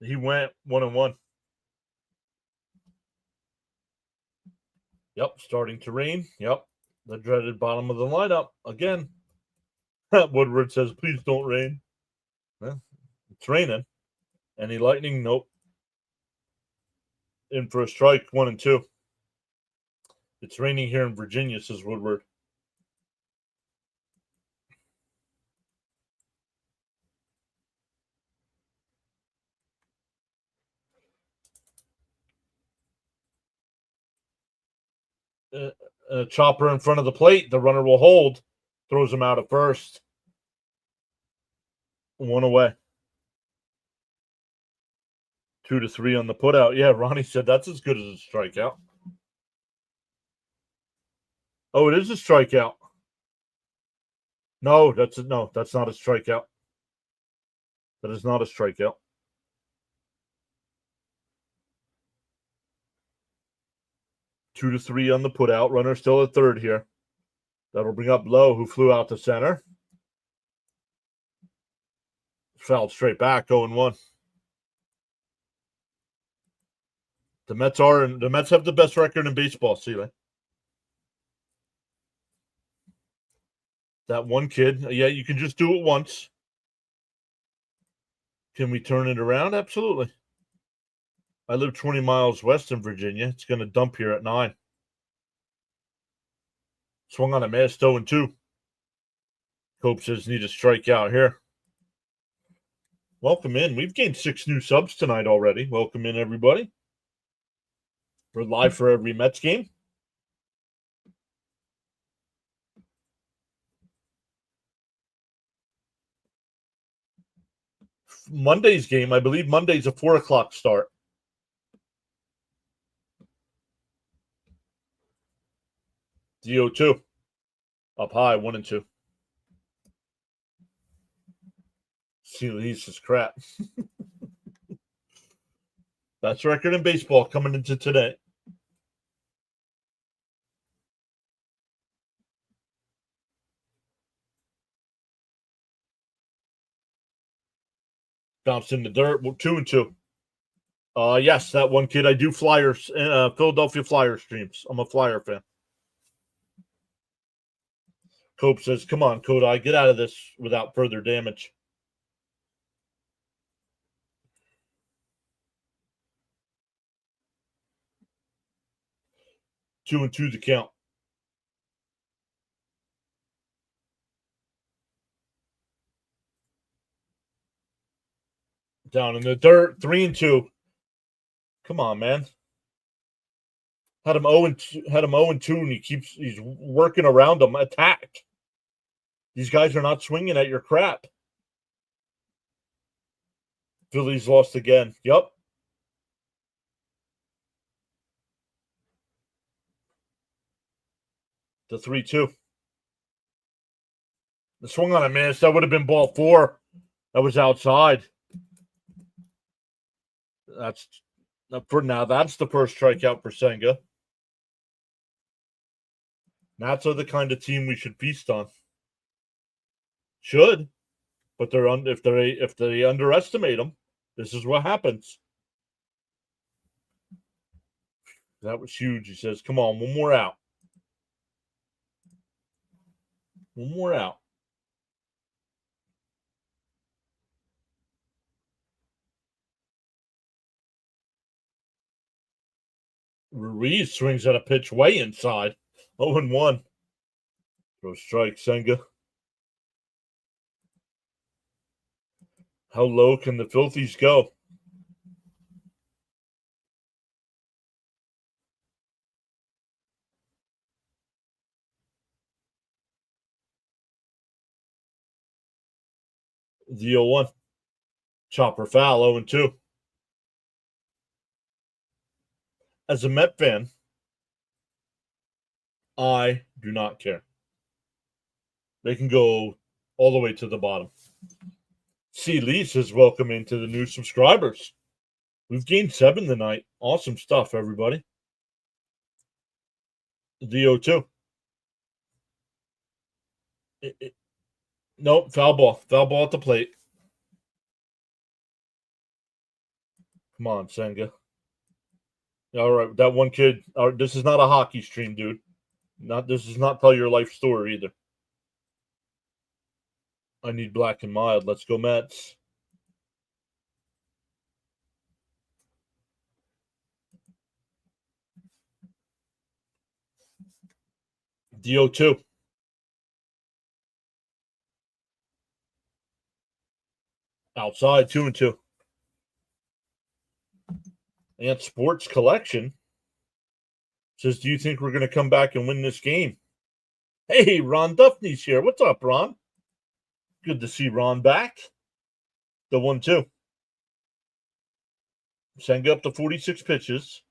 He went 1-1. Yep, starting to rain. Yep, the dreaded bottom of the lineup again. Woodward says, "Please don't rain." It's raining. Any lightning? Nope. In for a strike, 1-2. It's raining here in Virginia, says Woodward. A chopper in front of the plate. The runner will hold. Throws him out at first. 1 away. 2-3 on the putout. Yeah, Ronnie said that's as good as a strikeout. Oh, it is a strikeout. No, that's not a strikeout. That is not a strikeout. 2-3 on the putout. Runner still at third here. That'll bring up Lowe, who flew out to center. Fouled straight back, 0-1. The Mets have the best record in baseball, Seeley. That one kid, yeah, you can just do it once. Can we turn it around? Absolutely. I live 20 miles west in Virginia. It's going to dump here at 9. Swung on a miss, 0-2. Cope says need a strikeout here. Welcome in. We've gained 6 new subs tonight already. Welcome in, everybody. We're live for every Mets game. Monday's game, I believe Monday's a 4 o'clock start. DO2. Up high, 1-2. He's just crap. Best record in baseball coming into today. Bounced in the dirt. 2-2. Yes, that one kid. I do Flyers, Philadelphia Flyers streams. I'm a Flyer fan. Cope says, "Come on, Kodai, get out of this without further damage." 2-2 the count. Down in the dirt. 3-2. Come on, man. Had him 0-2, and he's working around him. Attack. These guys are not swinging at your crap. Phillies lost again. Yep. The 3-2. The swing on a miss. That would have been ball 4. That was outside. That's for now. That's the first strikeout for Senga. Nats are the kind of team we should feast on. Should, but if they underestimate them, this is what happens. That was huge. He says, "Come on, one more out. One more out." Ruiz swings at a pitch way inside. 0-1. Throw strike, Senga. How low can the Filthies go? The 0-1. Chopper foul, 0-2. As a Met fan, I do not care. They can go all the way to the bottom. C. Lee says, "Welcome into the new subscribers. We've gained 7 tonight. Awesome stuff, everybody." The 0-2. Nope, foul ball. Foul ball at the plate. Come on, Senga. All right, that one kid. This is not a hockey stream, dude. This is not tell your life story either. I need black and mild. Let's go, Mets. The 0-2. Outside, 2-2. And Sports Collection says, "Do you think we're going to come back and win this game?" Hey, Ron Duffney's here. What's up, Ron? Good to see Ron back. The 1-2. Senga up to 46 pitches.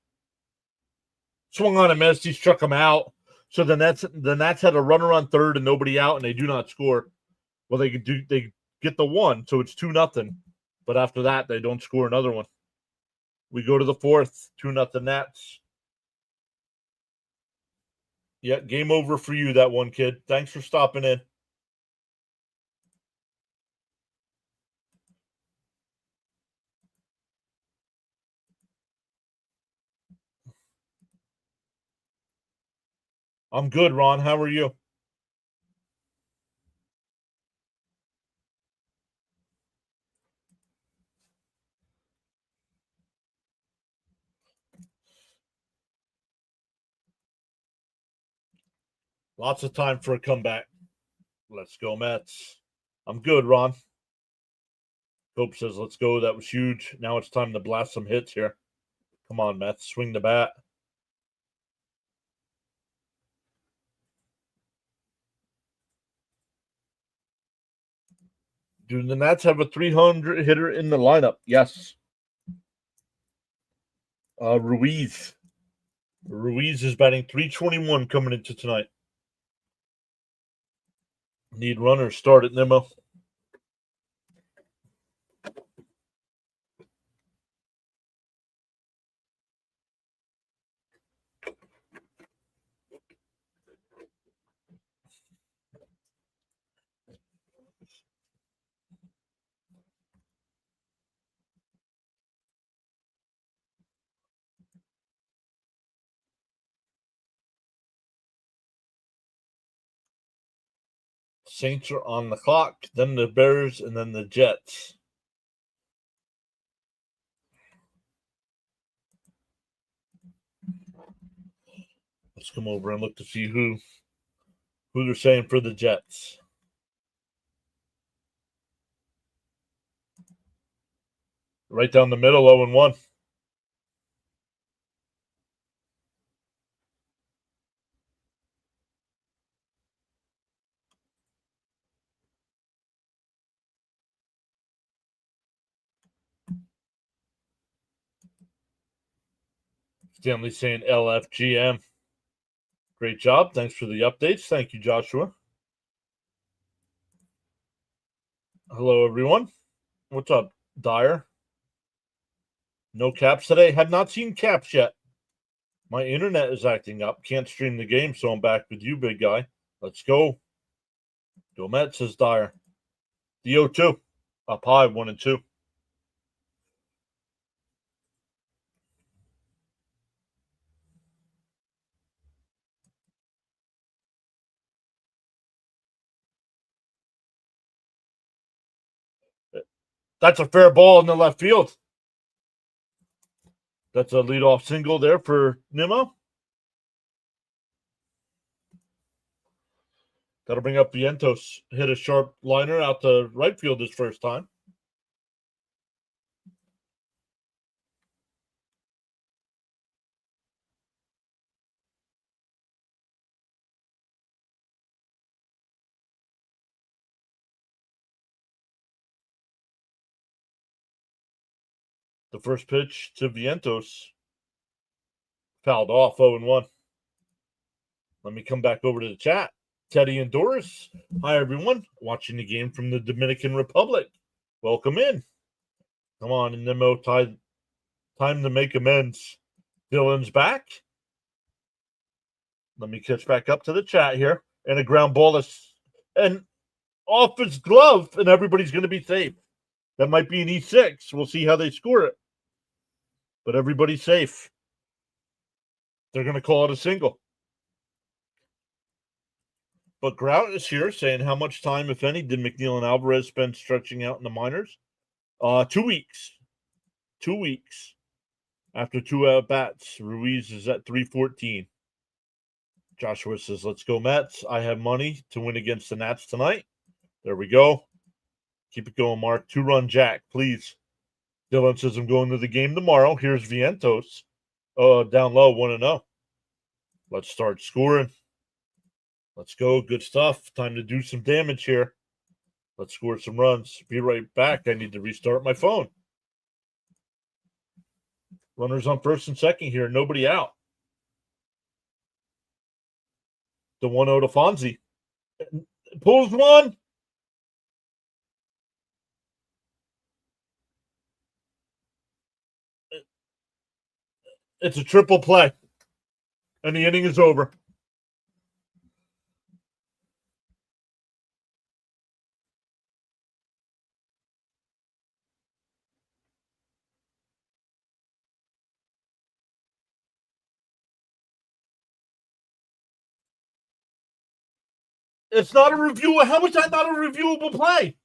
Swung on a miss. He struck him out. So the Nats had a runner on third and nobody out, and they do not score. Well, they get the 1, so it's 2-0. But after that, they don't score another one. We go to the 4th, 2-0 Nats. Yeah, game over for you, that one kid. Thanks for stopping in. I'm good, Ron. How are you? Lots of time for a comeback. Let's go, Mets. I'm good, Ron. Hope says, "Let's go." That was huge. Now it's time to blast some hits here. Come on, Mets. Swing the bat. Do the Nats have a 300 hitter in the lineup? Yes. Ruiz. Ruiz is batting 321 coming into tonight. Need runners. Start at Nemo. Saints are on the clock, then the Bears, and then the Jets. Let's come over and look to see who they're saying for the Jets. Right down the middle, 0-1. Stanley saying LFGM. Great job. Thanks for the updates. Thank you, Joshua. Hello, everyone. What's up, Dyer? No caps today. Have not seen caps yet. My internet is acting up. Can't stream the game, so I'm back with you, big guy. Let's go. Go Mets, says Dyer. The 0-2. Up high, 1-2. That's a fair ball in the left field. That's a leadoff single there for Nimmo. That'll bring up Vientos. Hit a sharp liner out to right field his first time. The first pitch to Vientos fouled off, 0-1. Let me come back over to the chat. Teddy and Doris. Hi, everyone. Watching the game from the Dominican Republic. Welcome in. Come on, Nimmo. Time to make amends. Dylan's back. Let me catch back up to the chat here. And a ground ball and off his glove, and everybody's going to be safe. That might be an E6. We'll see how they score it. But everybody's safe. They're going to call it a single. But Grout is here saying how much time, if any, did McNeil and Alvarez spend stretching out in the minors? 2 weeks. 2 weeks. After 2 at-bats, Ruiz is at 314. Joshua says, let's go Mets. I have money to win against the Nats tonight. There we go. Keep it going, Mark. 2-run jack, please. Dylan says, I'm going to the game tomorrow. Here's Vientos. Down low, 1-0. Let's start scoring. Let's go. Good stuff. Time to do some damage here. Let's score some runs. Be right back. I need to restart my phone. Runners on first and second here. Nobody out. The 1-0 to Fonzie. Pulls one. It's a triple play. And the inning is over. It's not a review. How is that not a reviewable play?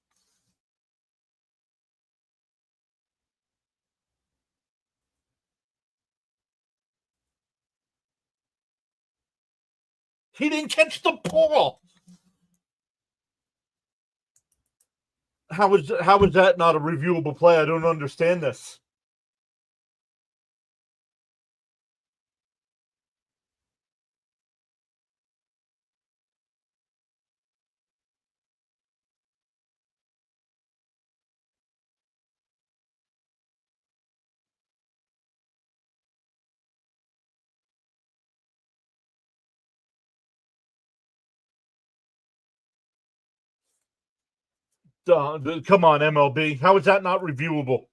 He didn't catch the ball. How is that not a reviewable play? I don't understand this. Come on, MLB. How is that not reviewable?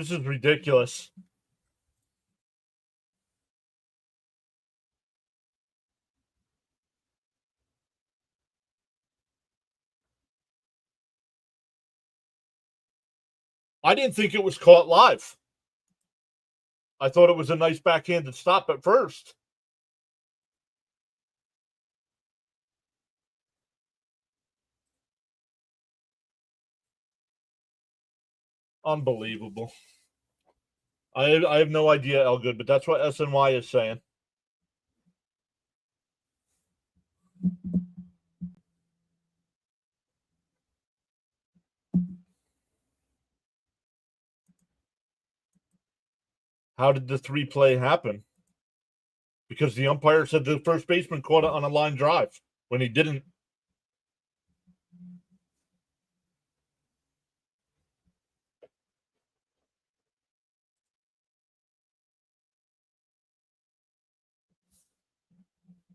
This is ridiculous. I didn't think it was caught live. I thought it was a nice backhanded stop at first. Unbelievable. I have no idea, Elgood, but that's what SNY is saying. How did the 3-play happen? Because the umpire said the first baseman caught it on a line drive when he didn't.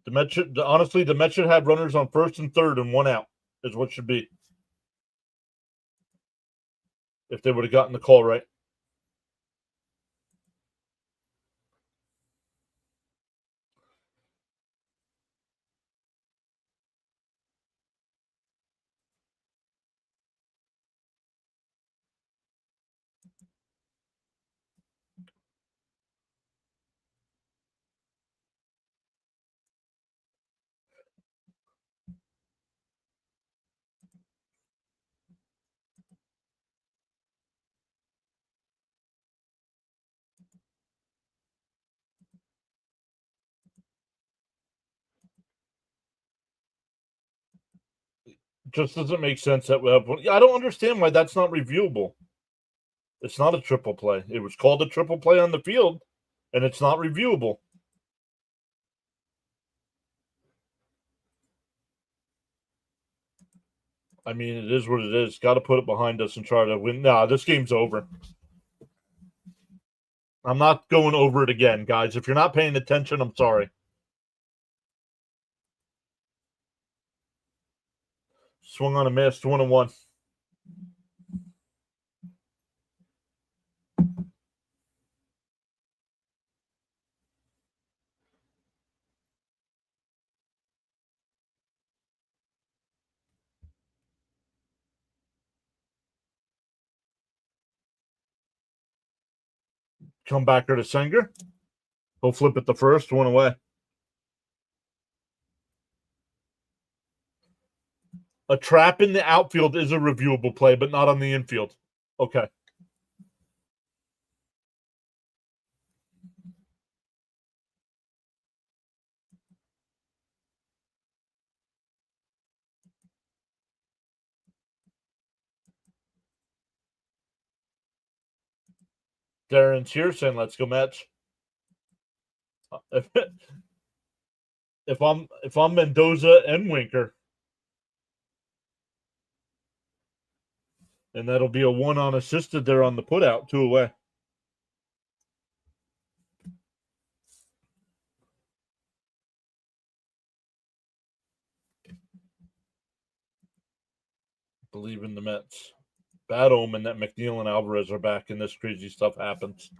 The Mets should, honestly, the Mets should have runners on first and third and 1 out is what should be. If they would have gotten the call right. Just doesn't make sense that I don't understand why that's not reviewable. It's not a triple play. It was called a triple play on the field, and it's not reviewable. I mean, it is what it is. Got to put it behind us and try to win. Nah, this game's over. I'm not going over it again, guys. If you're not paying attention, I'm sorry. Swung on a miss, 1-1. Come back to Singer. He'll flip it the first, 1 away. A trap in the outfield is a reviewable play, but not on the infield. Okay. Darren's here saying, "Let's go Mets." If I'm Mendoza and Winker, and that'll be a 1 unassisted there on the putout, 2 away. Believe in the Mets. Bad omen that McNeil and Alvarez are back and this crazy stuff happens.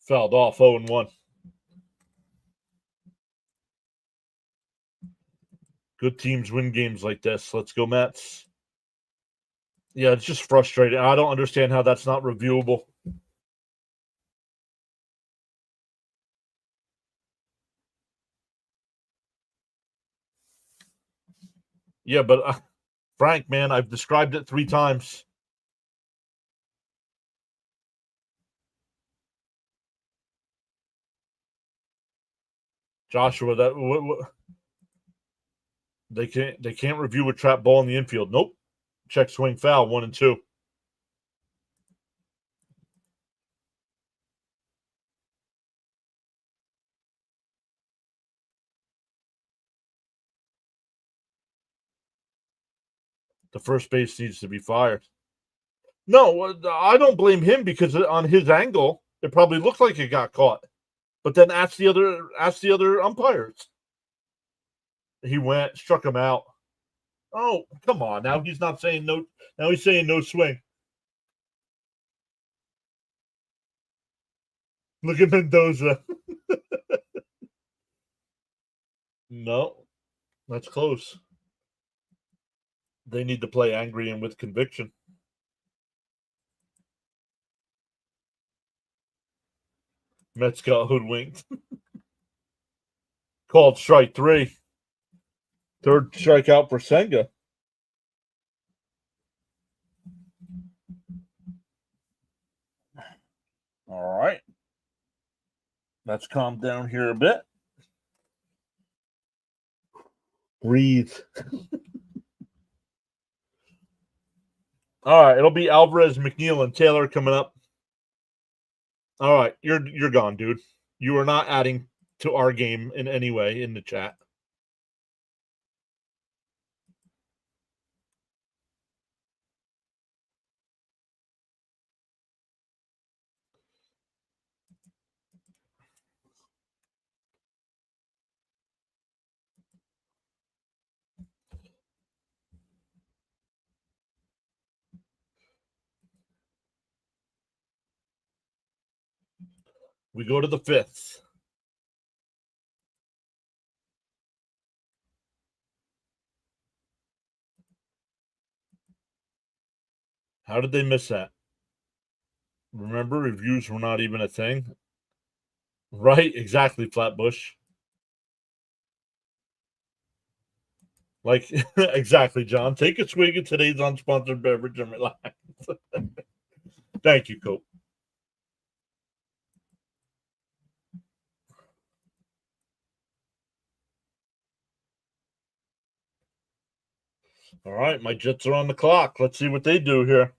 Fouled off, 0-1. Good teams win games like this. Let's go Mets. Yeah, it's just frustrating. I don't understand how that's not reviewable. Yeah, but Frank, man, I've described it 3 times. Joshua, they can't review a trap ball in the infield. Nope. Check swing foul, 1 and 2. The first base needs to be fired. No, I don't blame him because on his angle, It probably looked like it got caught. But then ask the other umpires. He went, struck him out. Oh, come on. Now he's not saying no. Now he's saying no swing. Look at Mendoza. No, that's close. They need to play angry and with conviction. Mets got hoodwinked. Called strike 3. Third strikeout for Senga. All right. Let's calm down here a bit. Breathe. All right, it'll be Alvarez, McNeil, and Taylor coming up. All right, you're gone, dude. You are not adding to our game in any way in the chat. We go to the 5th. How did they miss that? Remember, reviews were not even a thing. Right, exactly, Flatbush. Like, exactly, John. Take a swig of today's unsponsored beverage and relax. Thank you, Cope. All right, my Jets are on the clock. Let's see what they do here.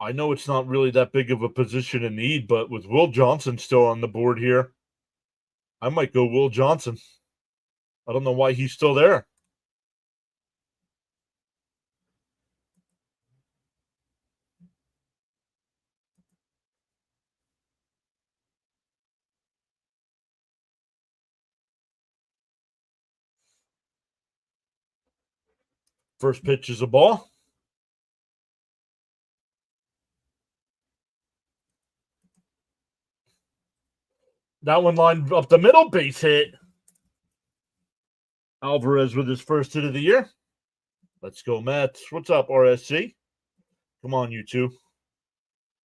I know it's not really that big of a position in need, but with Will Johnson still on the board here, I might go Will Johnson. I don't know why he's still there. First pitch is a ball. That one lined up the middle, base hit. Alvarez with his first hit of the year. Let's go, Mets. What's up, RSC? Come on, you two.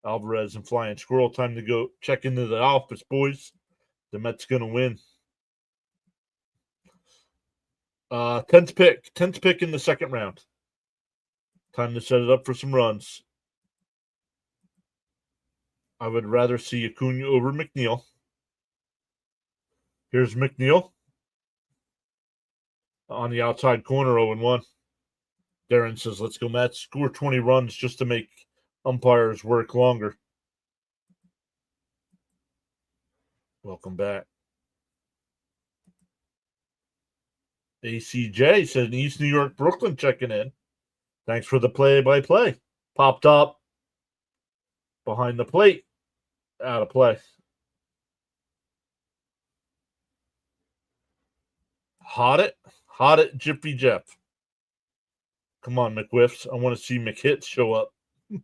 Alvarez and Flying Squirrel. Time to go check into the office, boys. The Mets going to win. 10th pick. 10th pick in the second round. Time to set it up for some runs. I would rather see Acuna over McNeil. Here's McNeil. On the outside corner, 0-1. Darren says, let's go, Mets. Score 20 runs just to make umpires work longer. Welcome back. ACJ said East New York, Brooklyn checking in. Thanks for the play-by-play. Popped up behind the plate. Out of play. Hot it, Jiffy Jeff. Come on, McWhiffs. I want to see McHits show up. The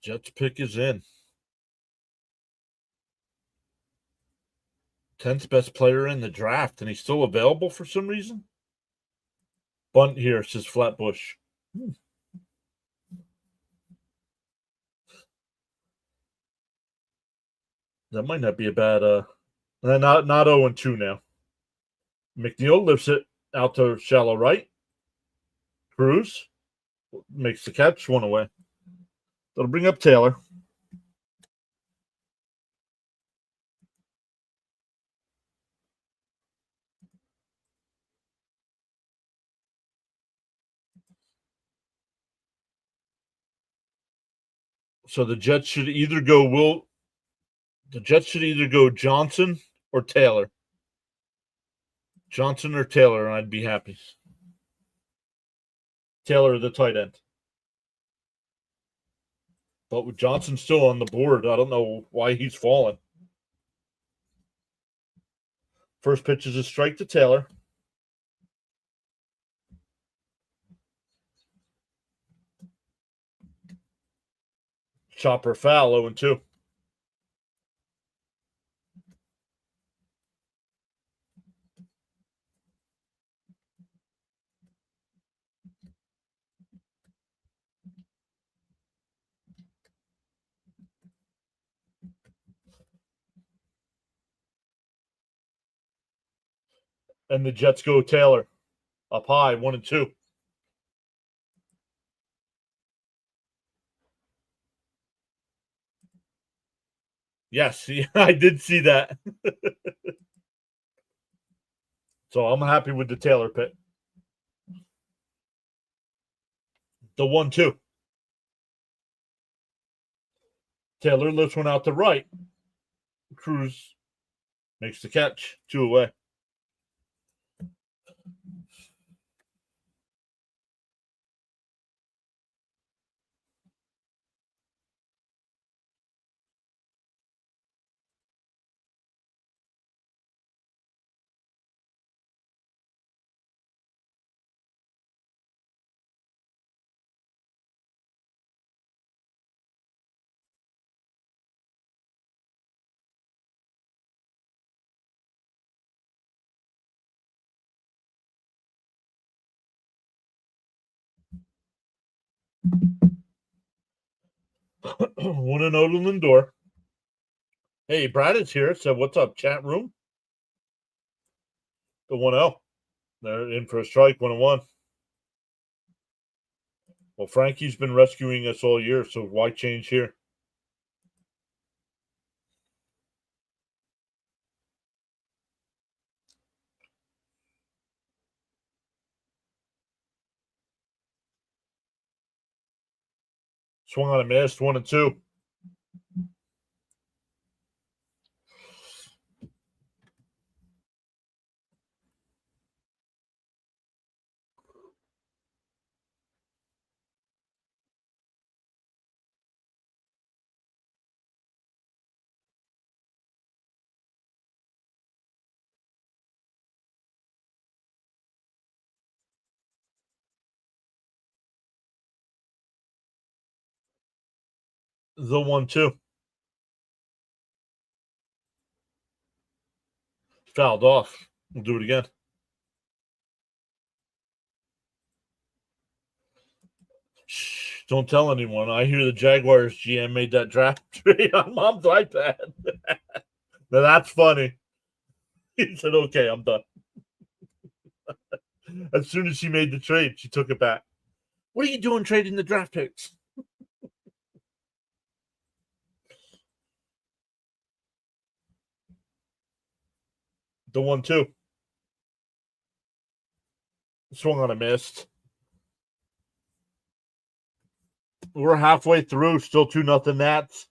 Jets pick is in. 10th best player in the draft, and he's still available for some reason. Bunt here, says Flatbush. That might not be a bad not 0-2 now. McNeil lifts it out to shallow right. Cruz makes the catch, one away. That'll bring up Taylor. So the Jets should either go Johnson or Taylor. Johnson or Taylor, and I'd be happy. Taylor, the tight end. But with Johnson still on the board, I don't know why he's fallen. First pitch is a strike to Taylor. Chopper foul, 0-2. And the Jets go Taylor. Up high, 1-2. Yes, I did see that. So I'm happy with the Taylor pick. The 1-2. Taylor lifts one out to right. Cruz makes the catch. 2 away. One and out Lindor. Hey, Brad is here. So what's up, chat room? The 1-0. They're in for a strike, 1-1. Well, Frankie's been rescuing us all year, so why change here? Swung on a miss, 1-2. The 1-2. Fouled off. We'll do it again. Shh, don't tell anyone. I hear the Jaguars GM made that draft trade on Mom's iPad. Now that's funny. He said, okay, I'm done. As soon as she made the trade, she took it back. What are you doing trading the draft picks? The 1-2. Swung on a missed. We're halfway through, still 2-0 Nats.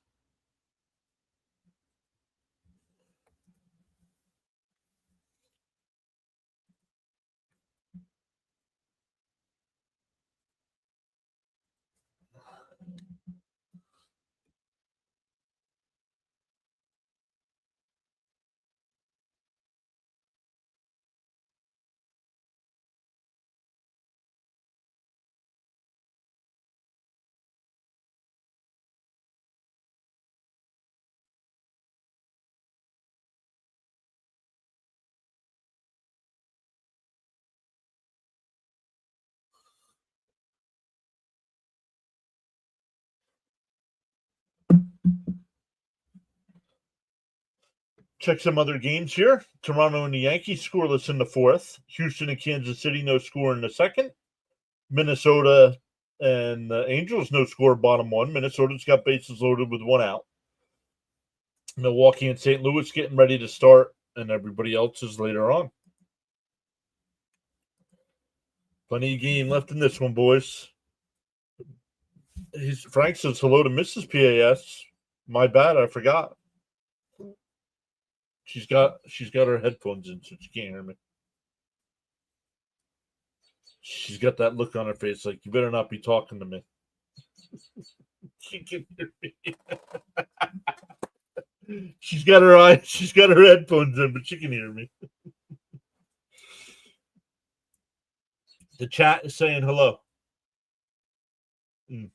Check some other games here. Toronto and the Yankees scoreless in the fourth. Houston and Kansas City, no score in the second. Minnesota and the Angels, no score, bottom one. Minnesota's got bases loaded with 1 out. Milwaukee and St. Louis getting ready to start, and everybody else is later on. Plenty of game left in this one, boys. Frank says hello to Mrs. PAS. My bad, I forgot. She's got her headphones in, so she can't hear me. She's got that look on her face like you better not be talking to me. She can hear me. She's got her headphones in, but she can hear me. The chat is saying hello. Mm.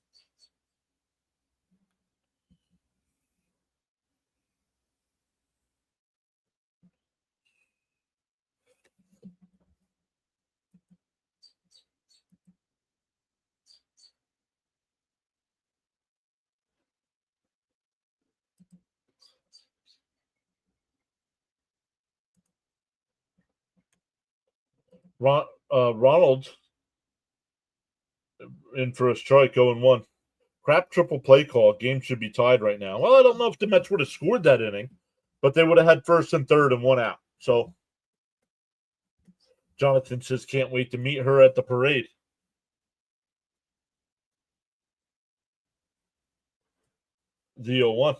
Ronald in for a strike, 0-1. Crap triple play call. Game should be tied right now. Well, I don't know if the Mets would have scored that inning, but they would have had first and third and one out. So Jonathan says can't wait to meet her at the parade. The 0-1.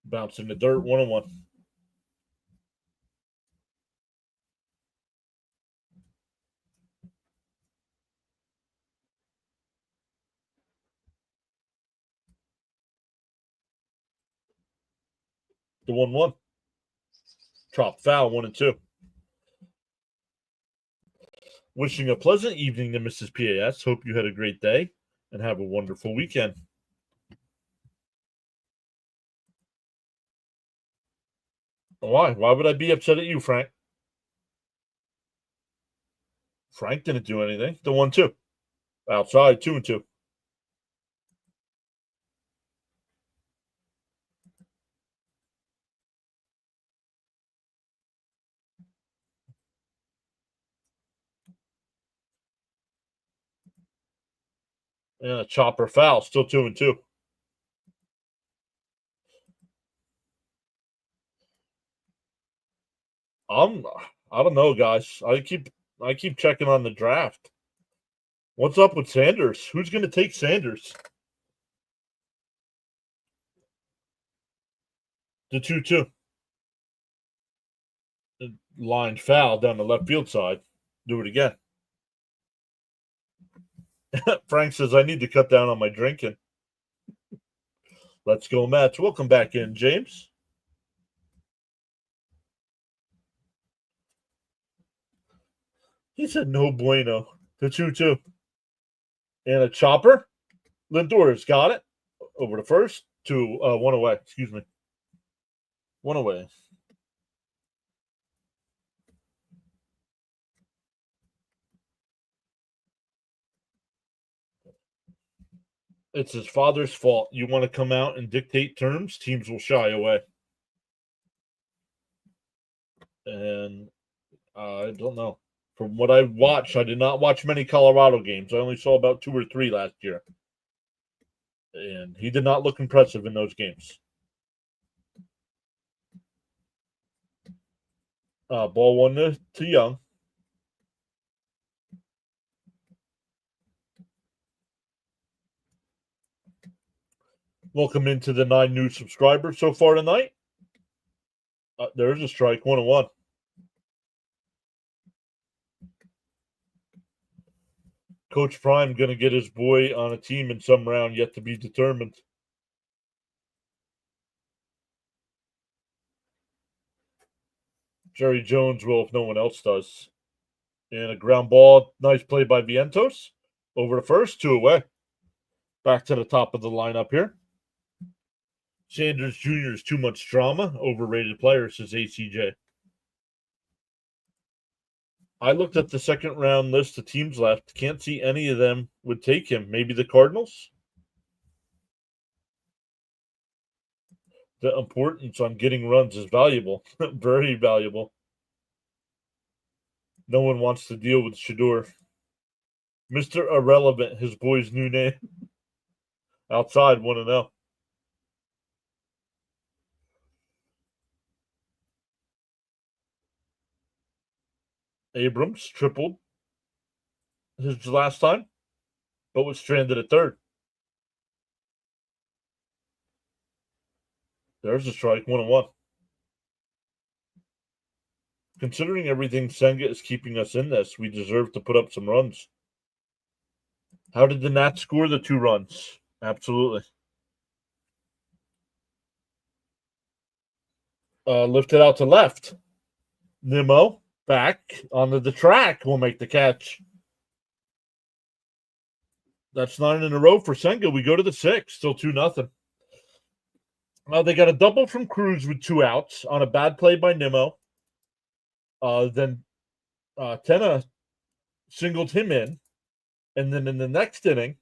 Bouncing the dirt, 1-1. The 1-1. Drop foul, 1-2. Wishing a pleasant evening to Mrs. PAS. Hope you had a great day and have a wonderful weekend. Why? Why would I be upset at you, Frank? Frank didn't do anything. The 1-2. Outside, 2-2. Yeah, chopper foul, still 2-2. I don't know, guys. I keep checking on the draft. What's up with Sanders? Who's going to take Sanders? The 2-2. Line foul down the left field side. Do it again. Frank says I need to cut down on my drinking. Let's go, Mets. Welcome back in, James. He said no bueno. The 2-2. And a chopper. Lindor's got it. Over to first. One away. Excuse me. One away. It's his father's fault. You want to come out and dictate terms, teams will shy away. And I don't know. From what I watched, I did not watch many Colorado games. I only saw about 2 or 3 last year. And he did not look impressive in those games. Ball 1 to Young. Welcome into the 9 new subscribers so far tonight. There's a strike, 1-1. Coach Prime going to get his boy on a team in some round yet to be determined. Jerry Jones will if no one else does. And a ground ball. Nice play by Vientos. Over to first, 2 away. Back to the top of the lineup here. Sanders Jr. is too much drama. Overrated player, says ACJ. I looked at the second round list of teams left. Can't see any of them would take him. Maybe the Cardinals? The importance on getting runs is valuable. Very valuable. No one wants to deal with Shador. Mr. Irrelevant, his boy's new name. Outside, 1-0. Abrams tripled his last time, but was stranded at third. There's a strike, 1-1. Considering everything Senga is keeping us in this, we deserve to put up some runs. How did the Nats score the 2 runs? Absolutely. Lifted out to left. Nimmo back onto the track will make the catch. That's 9 in a row for Senga. We go to the 6th, still 2-0. They got a double from Cruz with 2 outs on a bad play by Nimmo. Then Tenna singled him in. And then in the next inning,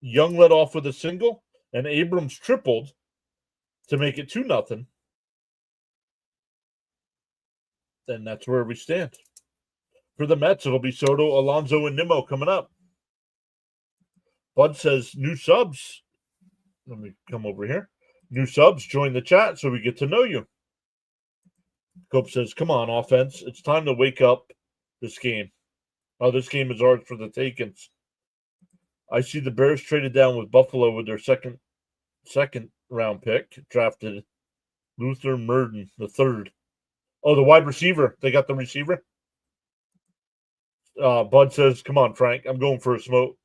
Young led off with a single, and Abrams tripled to make it 2-0. And that's where we stand. For the Mets, it'll be Soto, Alonso, and Nimmo coming up. Bud says, new subs. Let me come over here. New subs, join the chat so we get to know you. Cope says, come on, offense. It's time to wake up this game. Oh, this game is ours for the takings. I see the Bears traded down with Buffalo with their second round pick, drafted Luther Murden, the 3rd. Oh, the wide receiver. They got the receiver. Bud says, come on, Frank. I'm going for a smoke.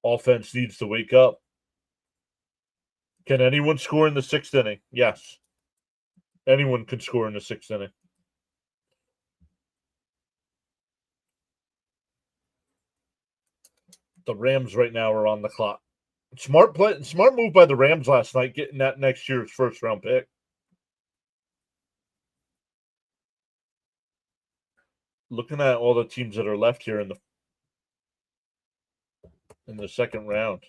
Offense needs to wake up. Can anyone score in the 6th inning? Yes. Anyone can score in the 6th inning. The Rams right now are on the clock. Smart move by the Rams last night, getting that next year's 1st round pick. Looking at all the teams that are left here in the 2nd round.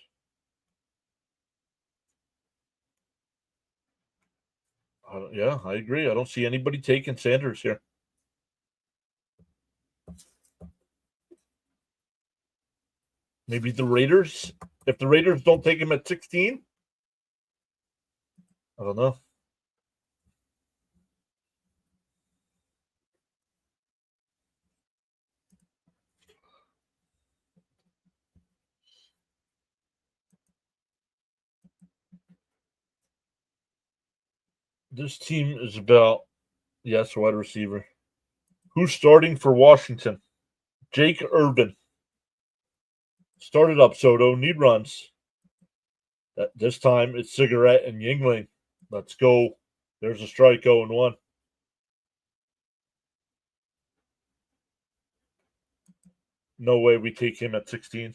Yeah, I agree. I don't see anybody taking Sanders here. Maybe the Raiders. If the Raiders don't take him at 16, I don't know. This team is about, yes, wide receiver. Who's starting for Washington? Jake Urban. Started up Soto, need runs. This time it's Cigarette and Yingling. Let's go. There's a strike, 0-1. No way we take him at 16.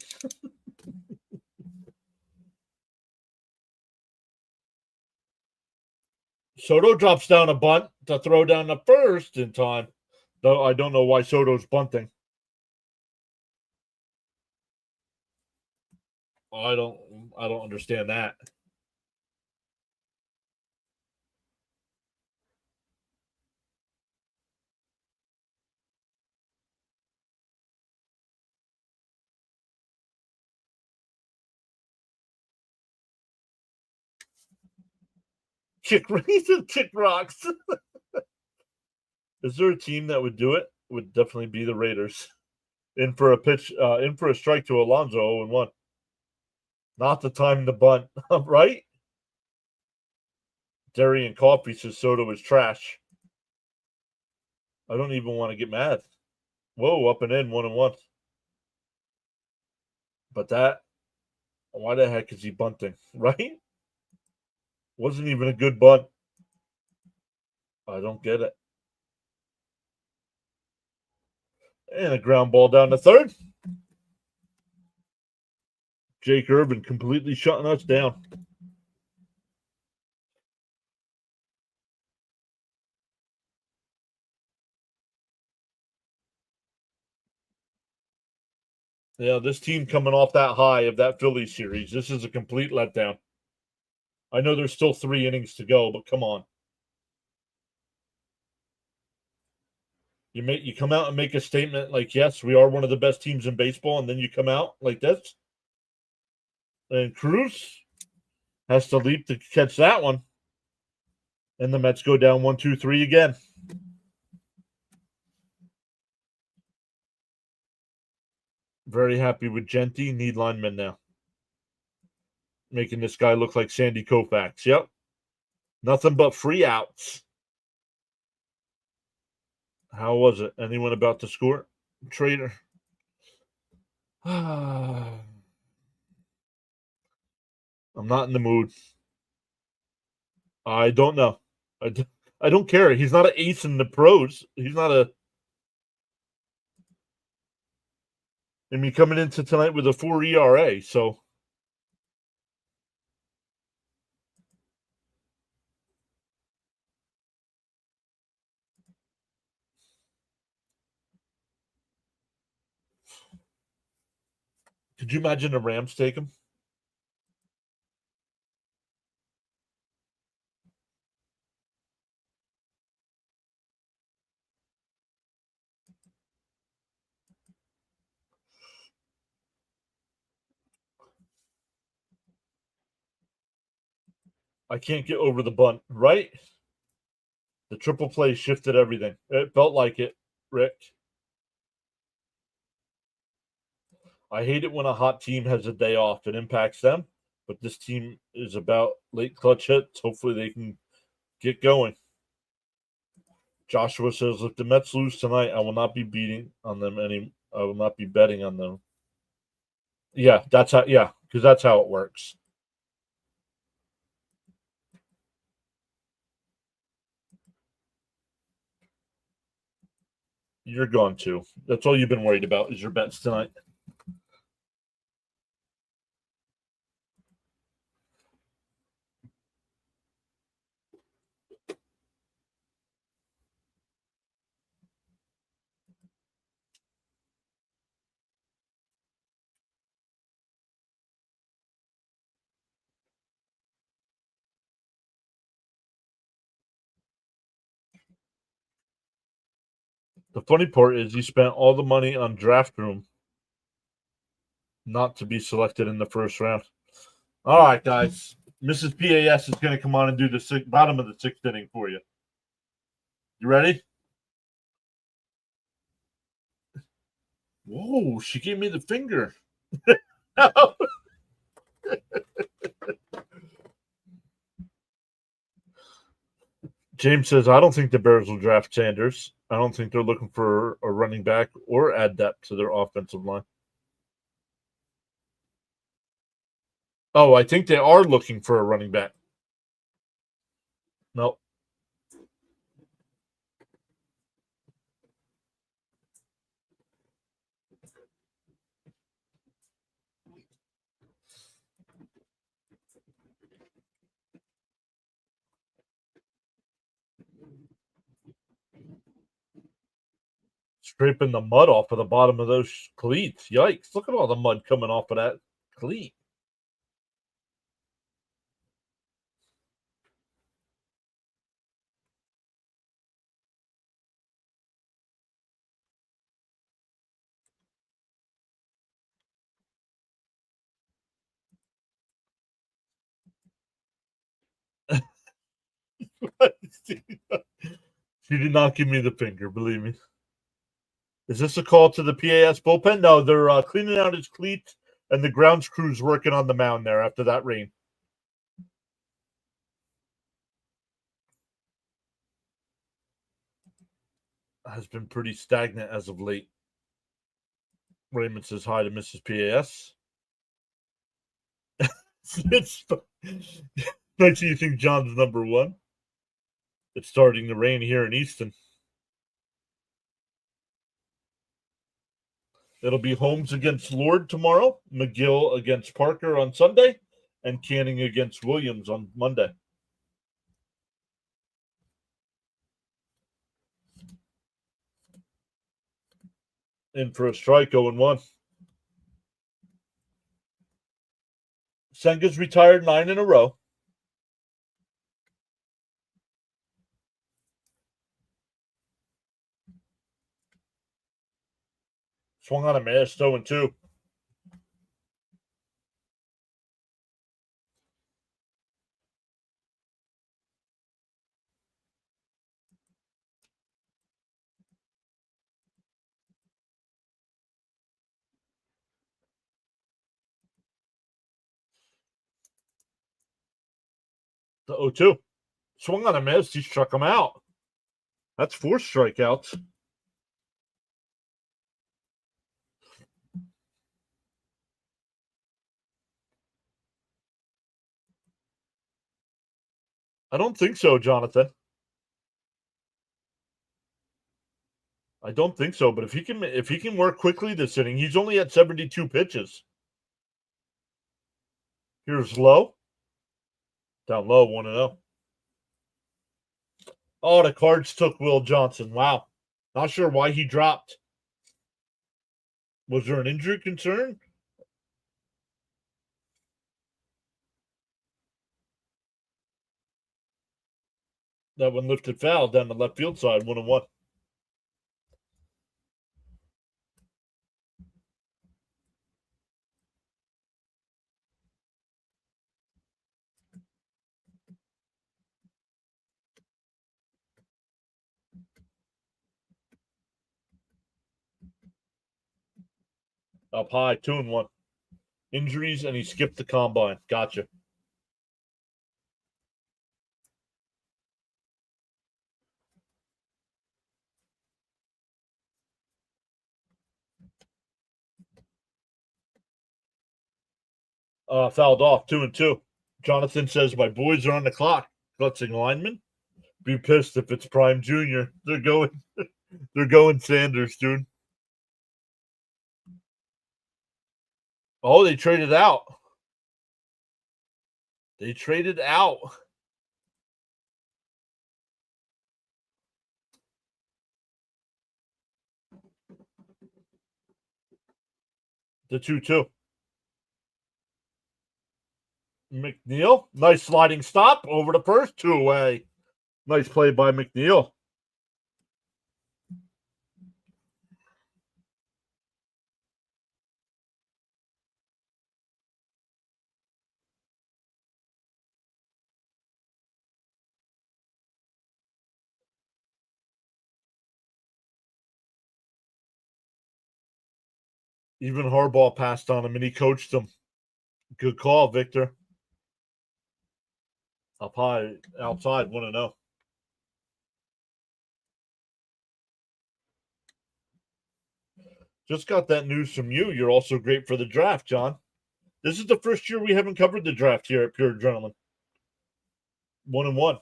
Soto drops down a bunt to throw down the 1st in time. Though I don't know why Soto's bunting. I don't understand that. Kick rocks. Is there a team that would do it? Would definitely be the Raiders. In for a strike to Alonso, 0-1. Not the time to bunt, right? Dairy and Coffee says Soto is trash. I don't even want to get mad. Whoa, up and in, 1-1. But why the heck is he bunting, right? Wasn't even a good bunt. I don't get it. And a ground ball down to 3rd. Jake Urban completely shutting us down. Yeah, this team coming off that high of that Phillies series, this is a complete letdown. I know there's still 3 innings to go, but come on. You come out and make a statement like, yes, we are one of the best teams in baseball, and then you come out like this. And Cruz has to leap to catch that one. And the Mets go down 1-2-3 again. Very happy with Genti. Need linemen now. Making this guy look like Sandy Koufax. Yep. Nothing but free outs. How was it? Anyone about to score? Trader. I'm not in the mood. I don't know. I don't care. He's not an ace in the pros. He's not a. I mean, coming into tonight with a 4 ERA. So could you imagine the Rams take him? I can't get over the bunt. Right? The triple play shifted everything. It felt like it, Rick. I hate it when a hot team has a day off. It impacts them. But this team is about late clutch hits. Hopefully they can get going. Joshua says, if the Mets lose tonight, I will not be beating on them any. I will not be betting on them. Yeah, that's how. Yeah, because that's how it works. You're going to. That's all you've been worried about is your bets tonight. The funny part is you spent all the money on draft room not to be selected in the first round. All right, guys. Mrs. PAS is going to come on and do the bottom of the sixth inning for you. You ready? Whoa, she gave me the finger. James says, I don't think the Bears will draft Sanders. I don't think they're looking for a running back or add depth to their offensive line. Oh, I think they are looking for a running back. No. Scraping the mud off of the bottom of those cleats. Yikes. Look at all the mud coming off of that cleat. She did not give me the finger, believe me. Is this a call to the PAS bullpen? No, they're cleaning out his cleats, and the grounds crew's working on the mound there after that rain. Has been pretty stagnant as of late. Raymond says hi to Mrs. PAS. It's makes you think John's number one. It's starting to rain here in Easton. It'll be Holmes against Lord tomorrow, McGill against Parker on Sunday, and Canning against Williams on Monday. In for a strike, 0-1. Senga's retired 9 in a row. Swung on a miss, 0-2. The 0-2. Swung on a miss. He struck him out. That's 4 strikeouts. I don't think so, Jonathan. I don't think so. But if he can work quickly this inning, he's only at 72 pitches. Here's low. Down low, 1-0. Oh, the Cards took Will Johnson. Wow. Not sure why he dropped. Was there an injury concern? That one lifted foul down the left field side, 1-1. Up high, 2-1. Injuries, and he skipped the combine. Gotcha. Fouled off, 2-2. Jonathan says, my boys are on the clock. Clutching lineman. Be pissed if it's Prime Junior. They're going Sanders, dude. Oh, they traded out. They traded out. The 2-2. McNeil, nice sliding stop over the first, 2 away. Nice play by McNeil. Even Harbaugh passed on him and he coached him. Good call, Victor. Up high, outside, 1-0. Just got that news from you. You're also great for the draft, John. This is the first year we haven't covered the draft here at Pure Adrenaline. 1-1.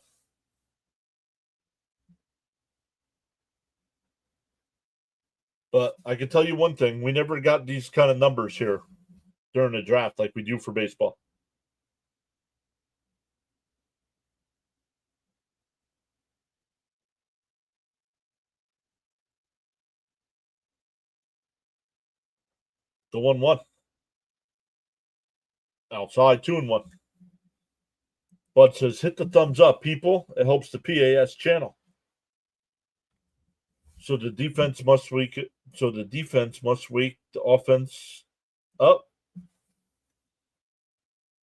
But I can tell you one thing: we never got these kind of numbers here during the draft like we do for baseball. The 1-1. Outside, 2-1. Bud says, hit the thumbs up, people. It helps the PAS channel. So the defense must wake the offense up.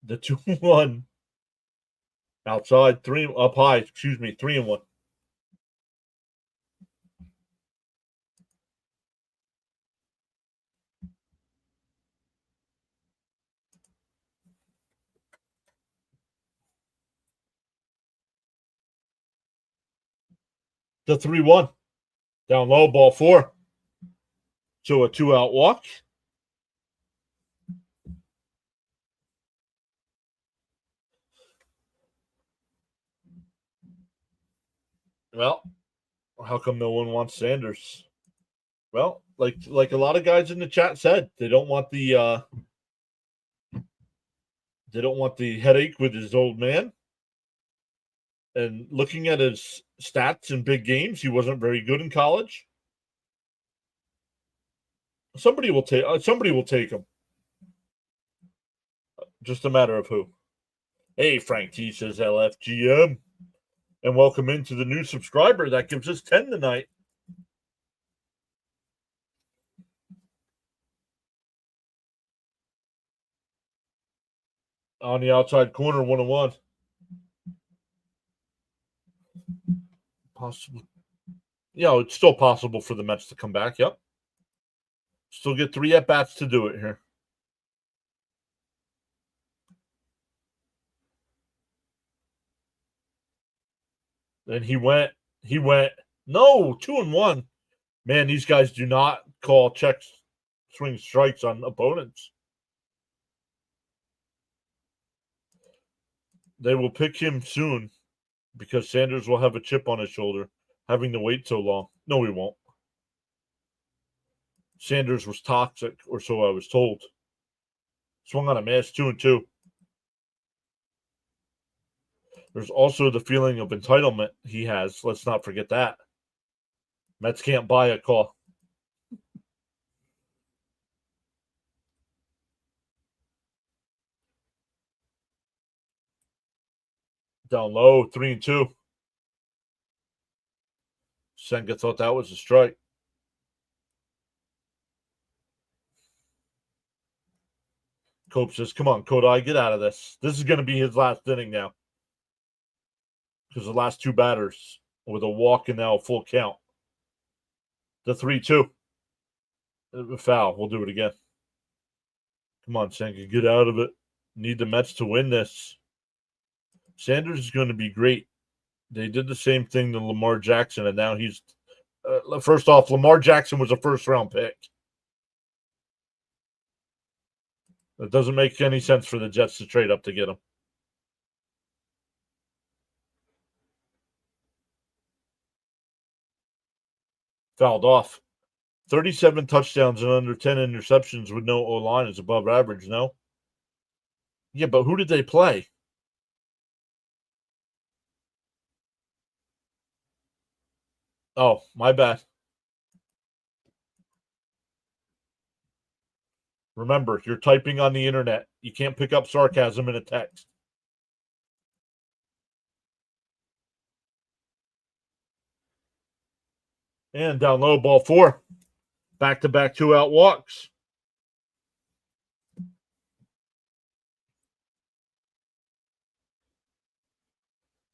The 2-1. Outside, 3 up high, 3-1. The 3-1. Down low, ball 4. So a 2-out walk. Well, how come no one wants Sanders? Well, like a lot of guys in the chat said, they don't want the headache with his old man. And looking at his stats in big games, he wasn't very good in college. Somebody will take him. Just a matter of who. Hey, Frank T says LFGM. And welcome into the new subscriber. That gives us 10 tonight. On the outside corner, 1-1. Possible. Yeah, it's still possible for the Mets to come back. Yep. Still get 3 at-bats to do it here. Then he went. No, 2-1. Man, these guys do not call check swing strikes on opponents. They will pick him soon because Sanders will have a chip on his shoulder, having to wait so long. No, he won't. Sanders was toxic, or so I was told. Swung on a miss, 2-2. There's also the feeling of entitlement he has. Let's not forget that. Mets can't buy a call. Down low, 3-2. Senga thought that was a strike. Cope says, come on, Kodai, get out of this. This is going to be his last inning now. Because the last two batters with a walk and now a full count. The 3-2. Foul. We'll do it again. Come on, Senga, get out of it. Need the Mets to win this. Sanders is going to be great. They did the same thing to Lamar Jackson, and now he's first off, Lamar Jackson was a first-round pick. It doesn't make any sense for the Jets to trade up to get him. Fouled off. 37 touchdowns and under 10 interceptions with no O-line is above average, no? Yeah, but who did they play? Oh, my bad. Remember, you're typing on the internet. You can't pick up sarcasm in a text. And down low, ball 4. Back-to-back 2-out walks.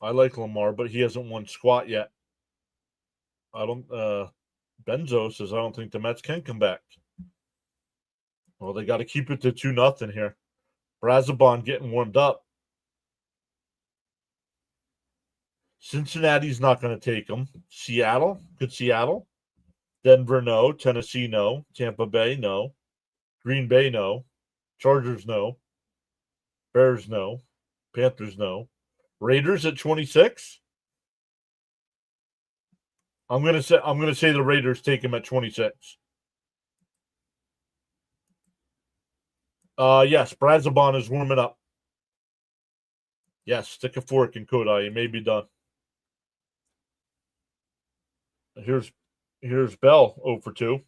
I like Lamar, but he hasn't won squat yet. Benzo says I don't think the Mets can come back. Well, they got to keep it to 2-0 here. Brazoban getting warmed up. Cincinnati's not going to take them. Seattle? Good Seattle. Denver, no. Tennessee, no. Tampa Bay, no. Green Bay, no. Chargers, no. Bears, no. Panthers, no. Raiders at 26. I'm gonna say the Raiders take him at 26. Yes, Brazoban is warming up. Yes, stick a fork in Kodai. He may be done. Here's Bell 0 for 2.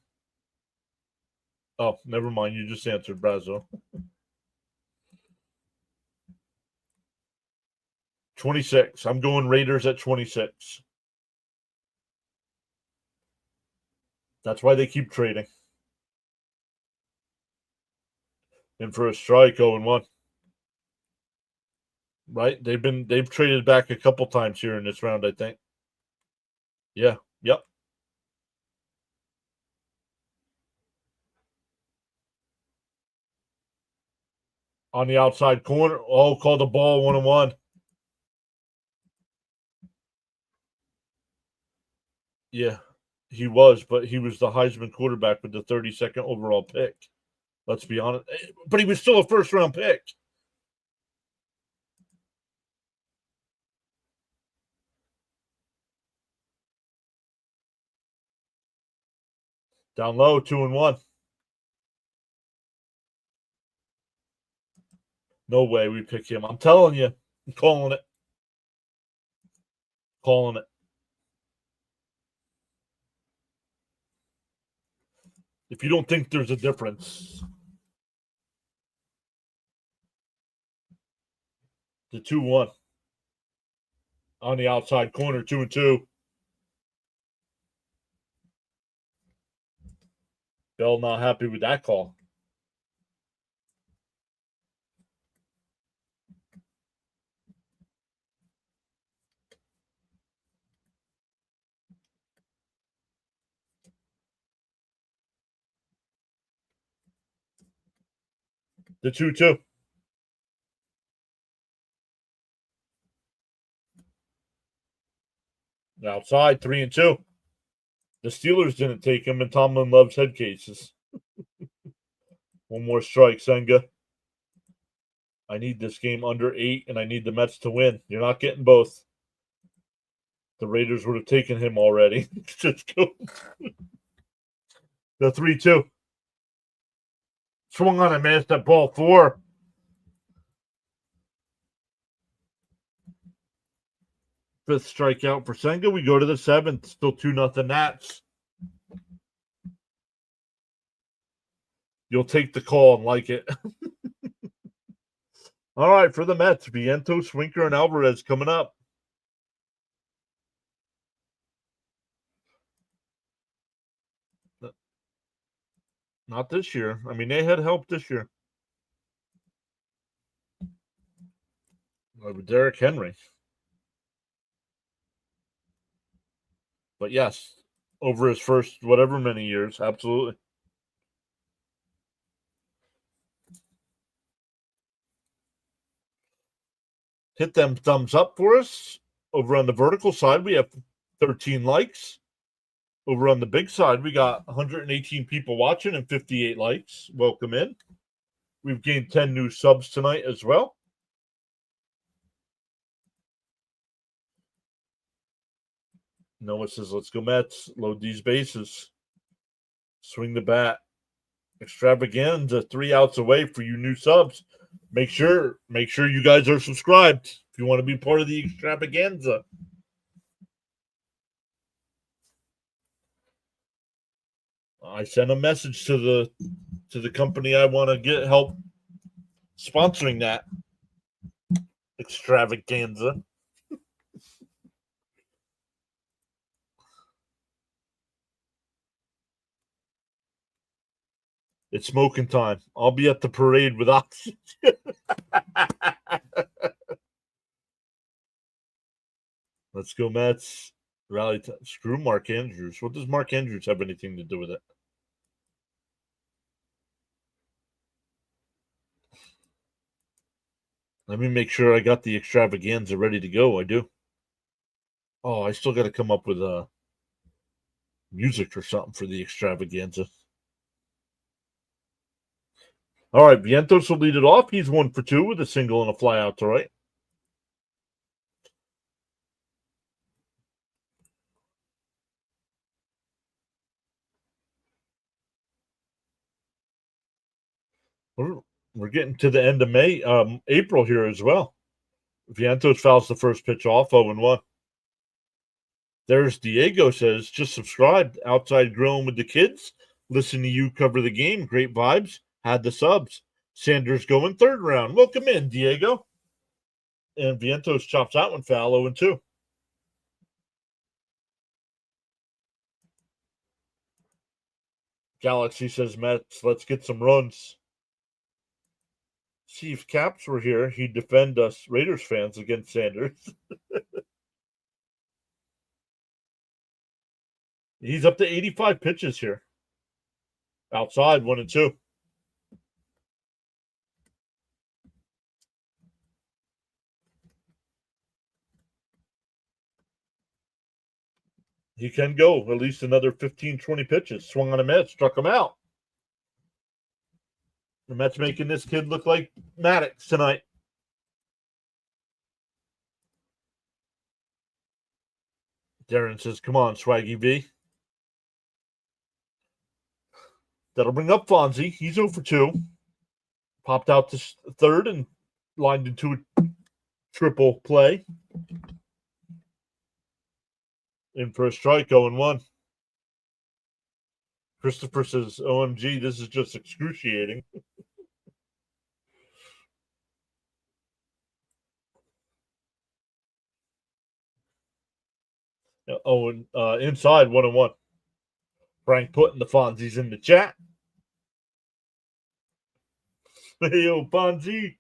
Oh, never mind. You just answered Brazo. 26. I'm going Raiders at 26. That's why they keep trading. And for a strike, 0-1. Right? They've traded back a couple times here in this round, I think. Yeah. Yep. On the outside corner. Oh, called the ball 1-1. Yeah, he was, but he was the Heisman quarterback with the 32nd overall pick. Let's be honest. But he was still a first-round pick. Down low, 2-1. No way we pick him. I'm telling you. I'm calling it. Calling it. If you don't think there's a difference. The 2-1. On the outside corner, 2-2. Bell not happy with that call. The 2-2. Outside, 3-2. The Steelers didn't take him, and Tomlin loves head cases. One more strike, Senga. I need this game under 8, and I need the Mets to win. You're not getting both. The Raiders would have taken him already. Just go. The 3-2. Swung on a miss at ball 4. Fifth strikeout for Senga. We go to the 7th. Still 2-0 Nats. You'll take the call and like it. All right, for the Mets, Vientos, Winker, and Alvarez coming up. Not this year. I mean, they had help this year. Derrick Henry. But yes, over his first whatever many years, absolutely. Hit them thumbs up for us. Over on the vertical side, we have 13 likes. Over on the big side, we got 118 people watching and 58 likes. Welcome in. We've gained 10 new subs tonight as well. Noah says, let's go Mets. Load these bases. Swing the bat. Extravaganza, 3 outs away for you new subs. Make sure you guys are subscribed if you want to be part of the extravaganza. I sent a message to the company I want to get help sponsoring that extravaganza. It's smoking time. I'll be at the parade with oxygen. Let's go Mets. Rally time. Screw Mark Andrews. What does Mark Andrews have anything to do with it? Let me make sure I got the extravaganza ready to go. I do. Oh, I still got to come up with music or something for the extravaganza. All right, Vientos will lead it off. He's 1 for 2 with a single and a fly out to right. We're getting to the end of April here as well. Vientos fouls the first pitch off, 0-1. There's Diego says, just subscribed. Outside grilling with the kids. Listen to you cover the game. Great vibes. Had the subs. Sanders going 3rd round. Welcome in, Diego. And Vientos chops that one foul, 0-2. Galaxy says, Mets, let's get some runs. See, if Caps were here, he'd defend us Raiders fans against Sanders. He's up to 85 pitches here. Outside, 1-2. He can go at least another 15, 20 pitches. Swung on a miss, struck him out. The Mets making this kid look like Maddox tonight. Darren says, come on, Swaggy V. That'll bring up Fonzie. He's 0 for 2. Popped out to 3rd and lined into a triple play. In for a strike, 0-1. Christopher says, OMG, this is just excruciating. And inside, 1-1. Frank putting the Fonzies in the chat. Hey, yo, Fonzie.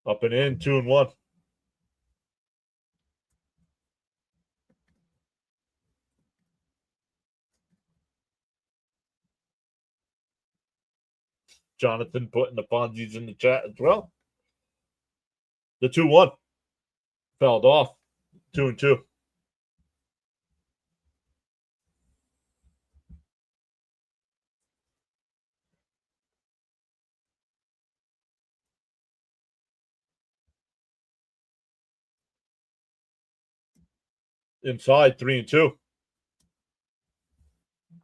Up and in, 2-1. Jonathan putting the Ponzi's in the chat as well. The 2-1 fouled off. 2-2. Inside 3-2.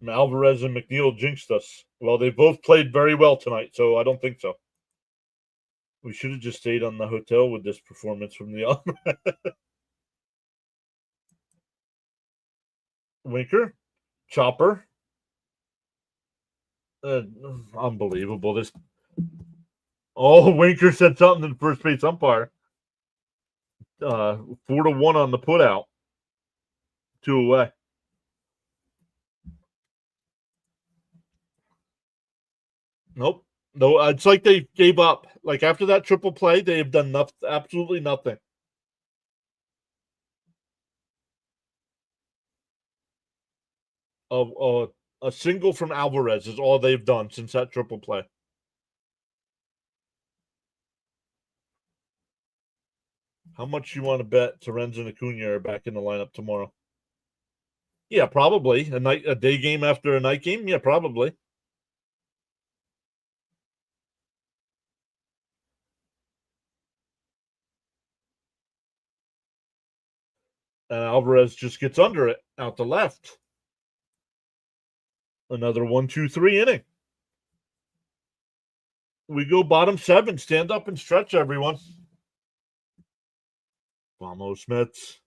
Alvarez and McNeil jinxed us. Well, they both played very well tonight, so I don't think so. We should have just stayed on the hotel with this performance from the other. Winker, Chopper. Unbelievable. This. Oh, Winker said something to the first base umpire. 4-1 on the putout. 2 away. Nope. No, it's like they gave up. Like after that triple play, they have done absolutely nothing. A single from Alvarez is all they've done since that triple play. How much you want to bet Torrens and Acuna are back in the lineup tomorrow? Yeah, probably. A day game after a night game? Yeah, probably. And Alvarez just gets under it out the left. Another 1-2-3 inning. We go bottom 7. Stand up and stretch, everyone. Vamos, Mets.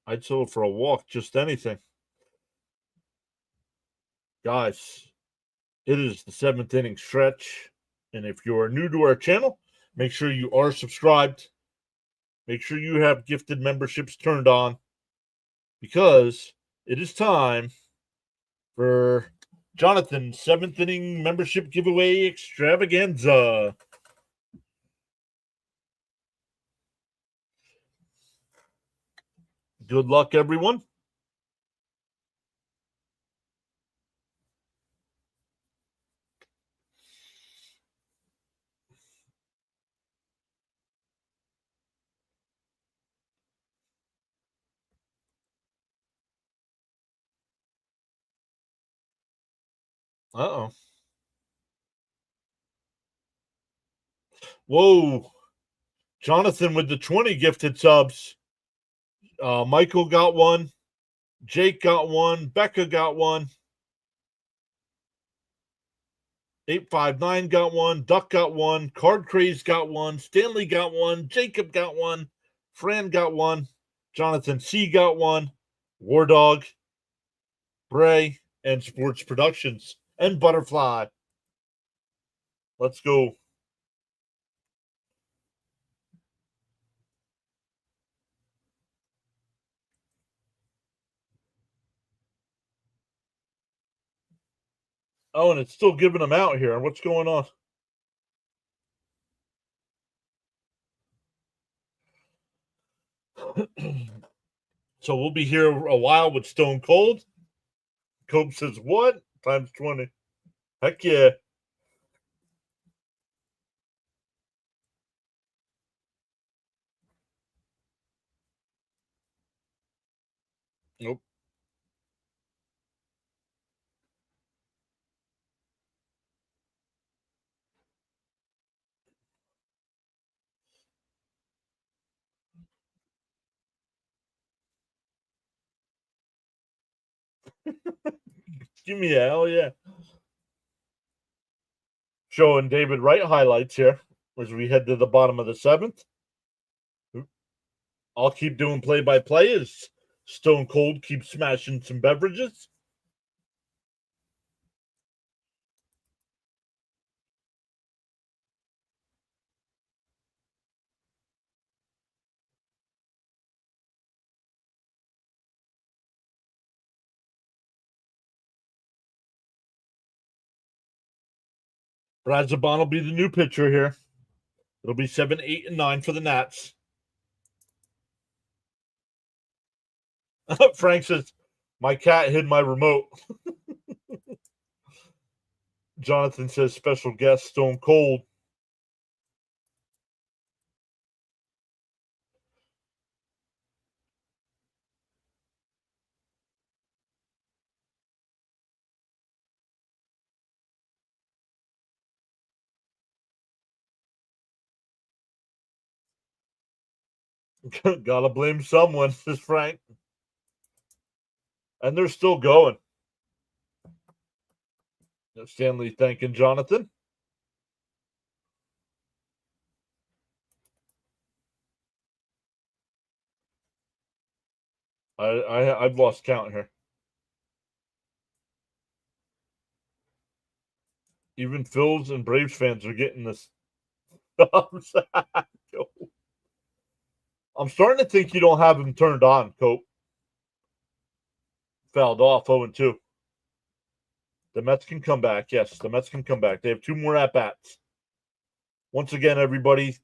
I'd settle for a walk, just anything. Guys, it is the 7th inning stretch. And if you are new to our channel, make sure you are subscribed. Make sure you have gifted memberships turned on, because it is time for Jonathan's 7th inning membership giveaway extravaganza. Good luck, everyone. Uh-oh. Whoa. Jonathan with the 20 gifted subs. Michael got one. Jake got one. Becca got one. 859 got one. Duck got one. Card Craze got one. Stanley got one. Jacob got one. Fran got one. Jonathan C got one. War Dog, Bray, and Sports Productions, and Butterfly. Let's go. Oh, and it's still giving them out here. What's going on? So we'll be here a while with Stone Cold. Cope says, what? Times 20. Heck yeah. Nope. Give me a hell yeah. Showing David Wright highlights here as we head to the bottom of the 7th. I'll keep doing play-by-play as Stone Cold keeps smashing some beverages. Brazabon will be the new pitcher here. It'll be 7, 8, and 9 for the Nats. Frank says, my cat hid my remote. Jonathan says special guest Stone Cold. Gotta blame someone, says Frank. And they're still going. Stanley thanking Jonathan. I've lost count here. Even Phils and Braves fans are getting this. I'm starting to think you don't have him turned on, Cope. Fouled off 0-2. The Mets can come back. Yes, the Mets can come back. They have 2 more at-bats. Once again, everybody,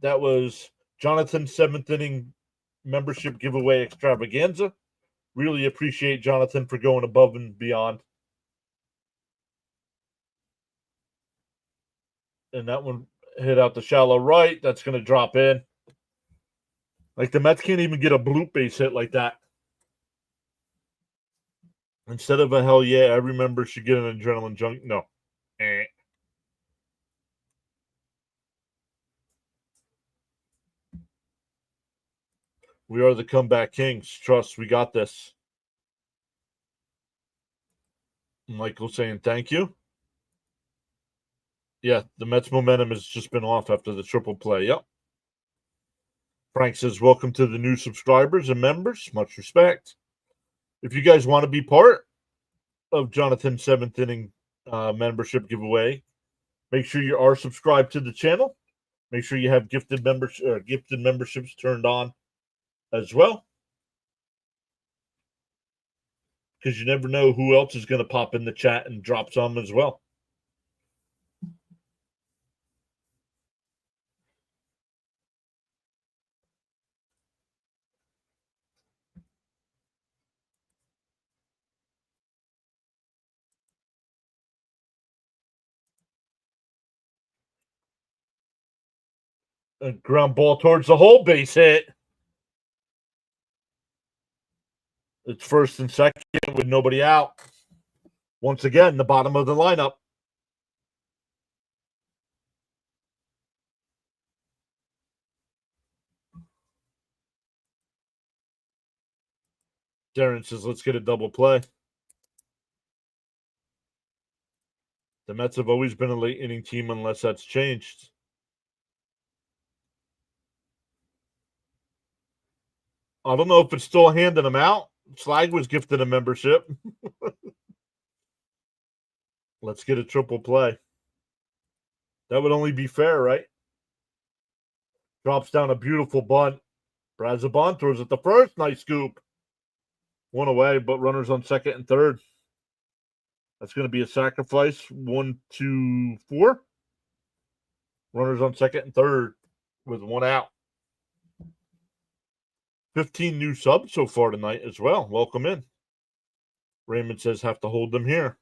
that was Jonathan's 7th inning membership giveaway extravaganza. Really appreciate Jonathan for going above and beyond. And that one hit out the shallow right. That's going to drop in. Like, the Mets can't even get a bloop base hit like that. Instead of a hell yeah, every member should get an adrenaline junk. No. We are the comeback kings. Trust, we got this. Michael saying thank you. Yeah, the Mets momentum has just been off after the triple play. Yep. Frank says, welcome to the new subscribers and members. Much respect. If you guys want to be part of Jonathan's 7th inning membership giveaway, make sure you are subscribed to the channel. Make sure you have gifted memberships turned on as well. Because you never know who else is going to pop in the chat and drop some as well. A ground ball towards the hole, base hit. It's first and second with nobody out. Once again, the bottom of the lineup. Darren says, let's get a double play. The Mets have always been a late inning team unless that's changed. I don't know if it's still handing them out. Slag was gifted a membership. Let's get a triple play. That would only be fair, right? Drops down a beautiful bunt. Brazabon throws it the first. Nice scoop. One away, but runners on second and third. That's going to be a sacrifice. 1, 2, 4. Runners on second and third with one out. 15 new subs so far tonight as well. Welcome in. Raymond says have to hold them here.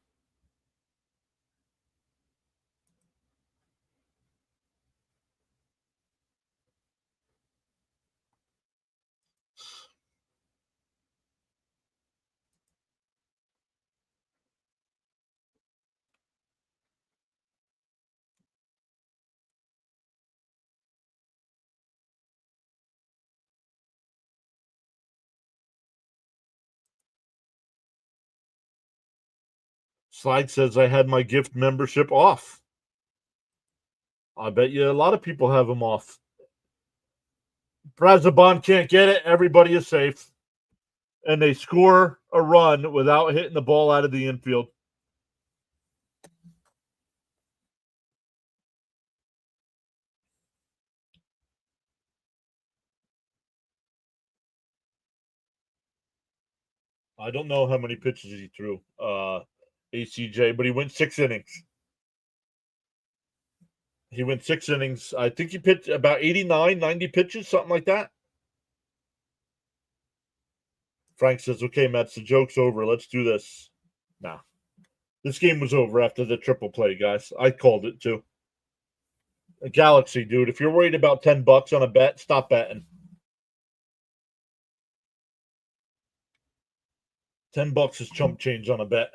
Slide says I had my gift membership off. I bet you a lot of people have them off. Brazabon can't get it. Everybody is safe. And they score a run without hitting the ball out of the infield. I don't know how many pitches he threw, ACJ, but he went 6 innings. He went 6 innings. I think he pitched about 89, 90 pitches, something like that. Frank says, okay, Mets, the joke's over. Let's do this. Nah. This game was over after the triple play, guys. I called it too. A Galaxy, dude. If you're worried about $10 on a bet, stop betting. $10 is chump change on a bet.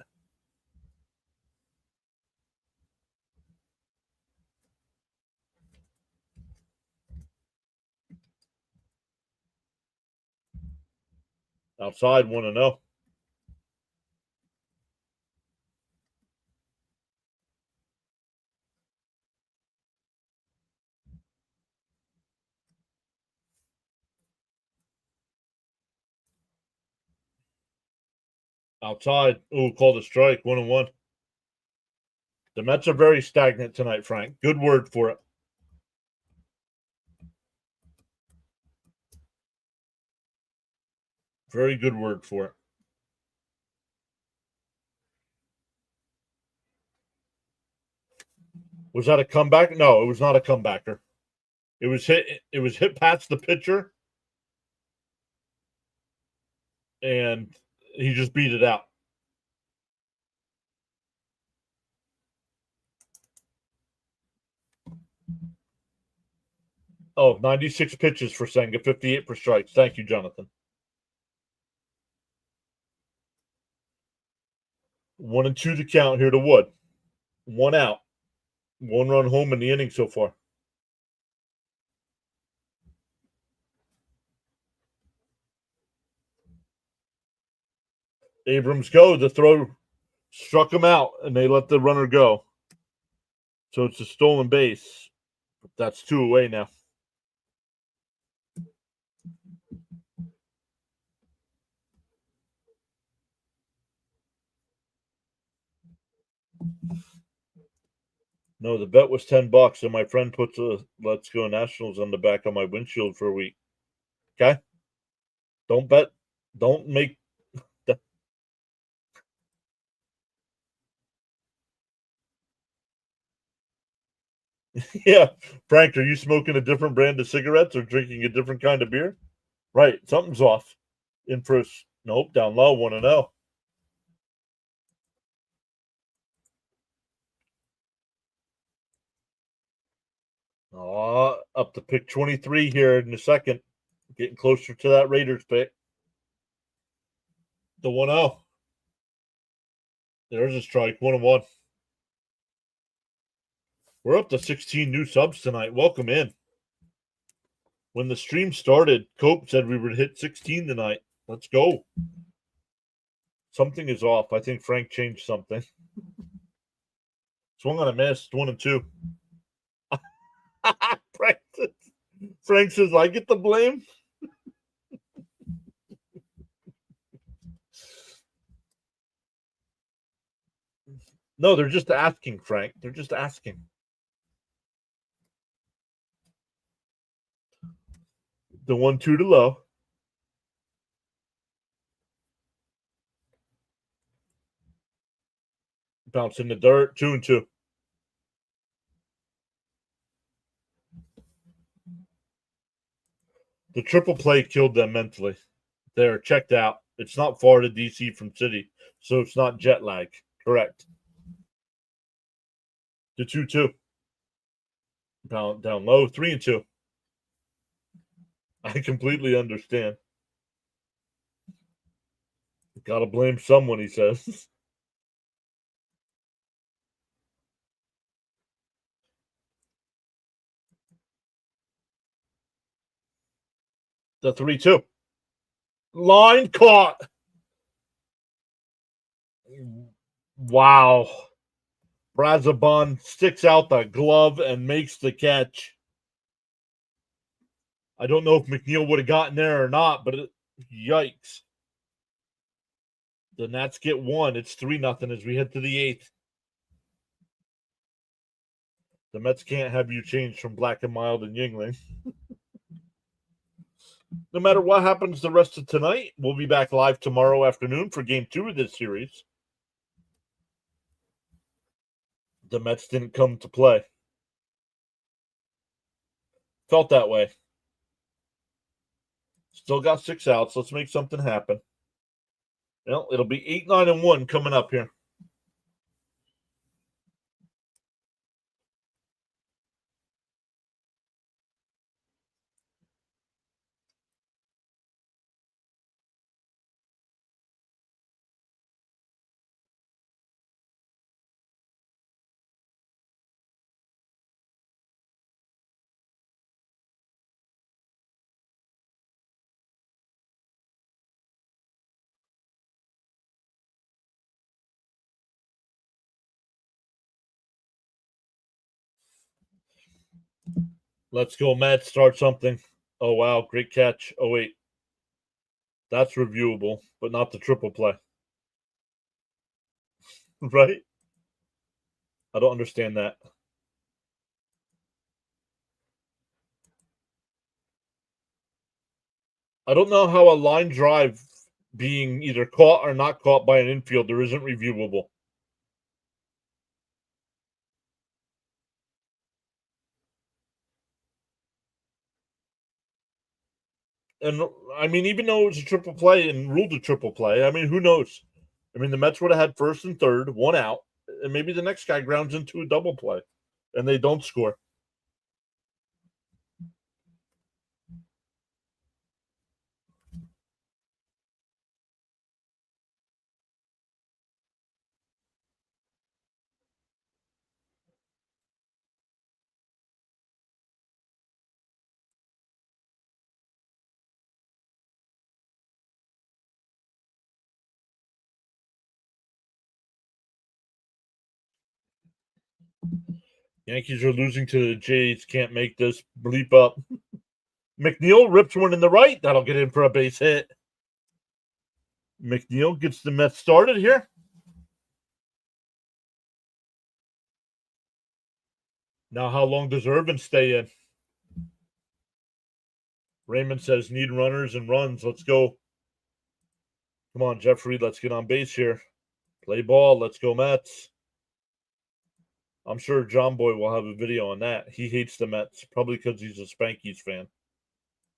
Outside, 1-0. Outside. Ooh, called a strike. 1-1. The Mets are very stagnant tonight, Frank. Good word for it. Very good word for it. Was that a comeback? No, it was not a comebacker. It was hit past the pitcher, and he just beat it out. Oh, 96 pitches for Senga, 58 for strikes. Thank you, Jonathan. 1-2 to count here to Wood. 1 out. 1 run home in the inning so far. Abrams go. The throw struck him out, and they let the runner go. So it's a stolen base. That's 2 away now. No, the bet was $10, and my friend puts a "Let's Go Nationals" on the back of my windshield for a week. Okay, don't bet. Don't make. Yeah, Frank, are you smoking a different brand of cigarettes or drinking a different kind of beer? Right, something's off. In first, nope, down low, 1-0. Up to pick 23 here in the second. Getting closer to that Raiders pick. The 1-0. There's a strike, 1-1. We're up to 16 new subs tonight. Welcome in. When the stream started, Cope said we would hit 16 tonight. Let's go. Something is off. I think Frank changed something. Swung on a miss, 1-2. Frank says, I get the blame. No, they're just asking, Frank. They're just asking. The 1-2 to low. Bounce in the dirt, 2-2. The triple play killed them mentally. They're checked out. It's not far to DC from City, so it's not jet lag. Correct. The 2-2. Down low, 3-2. I completely understand. Gotta blame someone, he says. The 3-2. Line caught. Wow. Brazabon sticks out the glove and makes the catch. I don't know if McNeil would have gotten there or not, but yikes. The Nats get 1. It's 3-0 as we head to the 8th. The Mets can't have you change from Black and Mild and Yingling. No matter what happens the rest of tonight, we'll be back live tomorrow afternoon for game 2 of this series. The Mets didn't come to play. Felt that way. Still got 6 outs. Let's make something happen. Well, it'll be 8, 9, and 1 coming up here. Let's go, Matt. Start something. Oh, wow. Great catch. Oh, wait. That's reviewable, but not the triple play. Right? I don't understand that. I don't know how a line drive being either caught or not caught by an infielder isn't reviewable. And I mean, even though it was a triple play and ruled a triple play, I mean, who knows? I mean, the Mets would have had first and third, one out, and maybe the next guy grounds into a double play, and they don't score. Yankees are losing to the Jays. Can't make this bleep up. McNeil rips one in the right. That'll get in for a base hit. McNeil gets the Mets started here. Now, how long does Irvin stay in? Raymond says, need runners and runs. Let's go. Come on, Jeffrey. Let's get on base here. Play ball. Let's go, Mets. I'm sure John Boy will have a video on that. He hates the Mets, probably because he's a Spankies fan.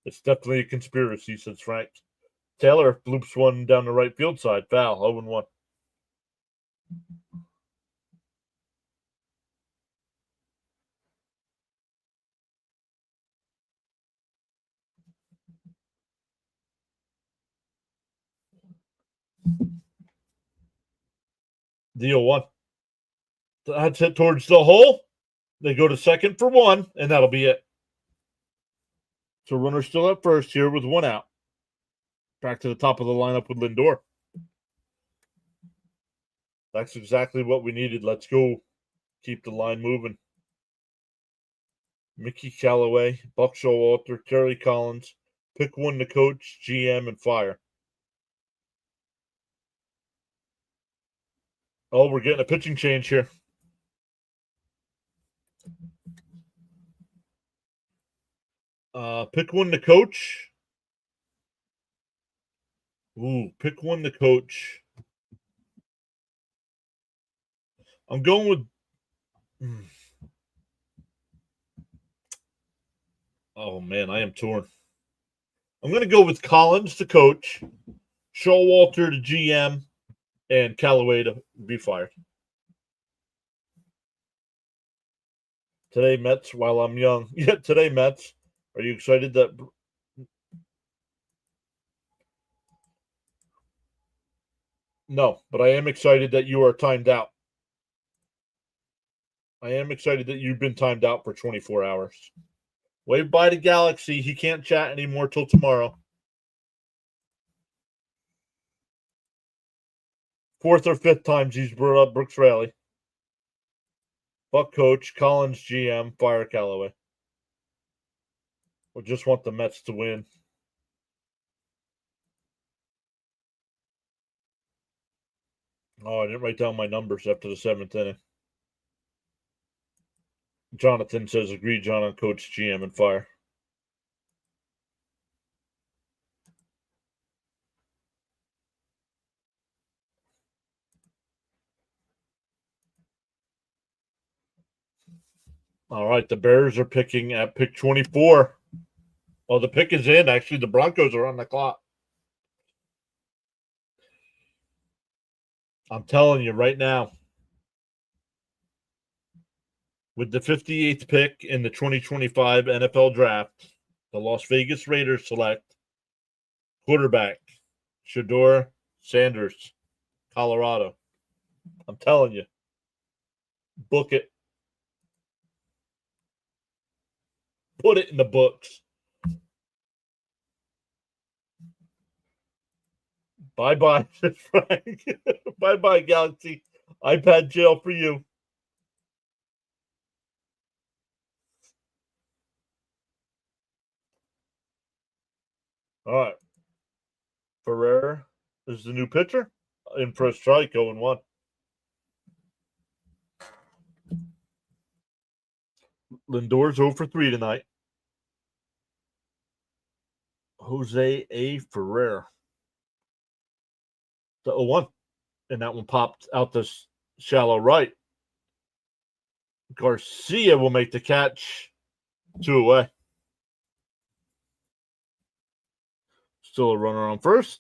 It's definitely a conspiracy, says Frank. Taylor bloops one down the right field side. Foul. 0-1. The 0-1. That's hit towards the hole. They go to second for one, and that'll be it. So runner's still at first here with one out. Back to the top of the lineup with Lindor. That's exactly what we needed. Let's go. Keep the line moving. Mickey Callaway, Buck Showalter, Terry Collins. Pick one to coach, GM, and fire. Oh, we're getting a pitching change here. Pick one to coach. Ooh, pick one to coach. I'm going with. Oh man, I am torn. I'm going to go with Collins to coach, Showalter to GM, and Callaway to be fired. Today, Mets, while I'm young. Yeah, today, Mets. Are you excited that. No, but I am excited that you are timed out. I am excited that you've been timed out for 24 hours. Wave bye to Galaxy. He can't chat anymore till tomorrow. Fourth or fifth times he's brought up Brooks Raley. Buck coach, Collins GM, fire Callaway. We just want the Mets to win. Oh, I didn't write down my numbers after the seventh inning. Jonathan says, agree, John, on coach, GM, and fire. All right, the Bears are picking at pick 24. Well, the pick is in. Actually, the Broncos are on the clock. I'm telling you right now, with the 58th pick in the 2025 NFL Draft, the Las Vegas Raiders select quarterback Shedeur Sanders, Colorado. I'm telling you, book it. Put it in the books. Bye-bye, Frank. Bye-bye, Galaxy. iPad jail for you. All right. Ferrer is the new pitcher. In for a strike, 0-1. Lindor's 0 for 3 tonight. Jose A. Ferrer. The 0-1. And that one popped out this shallow right. Garcia will make the catch. 2 away. Still a runner on first.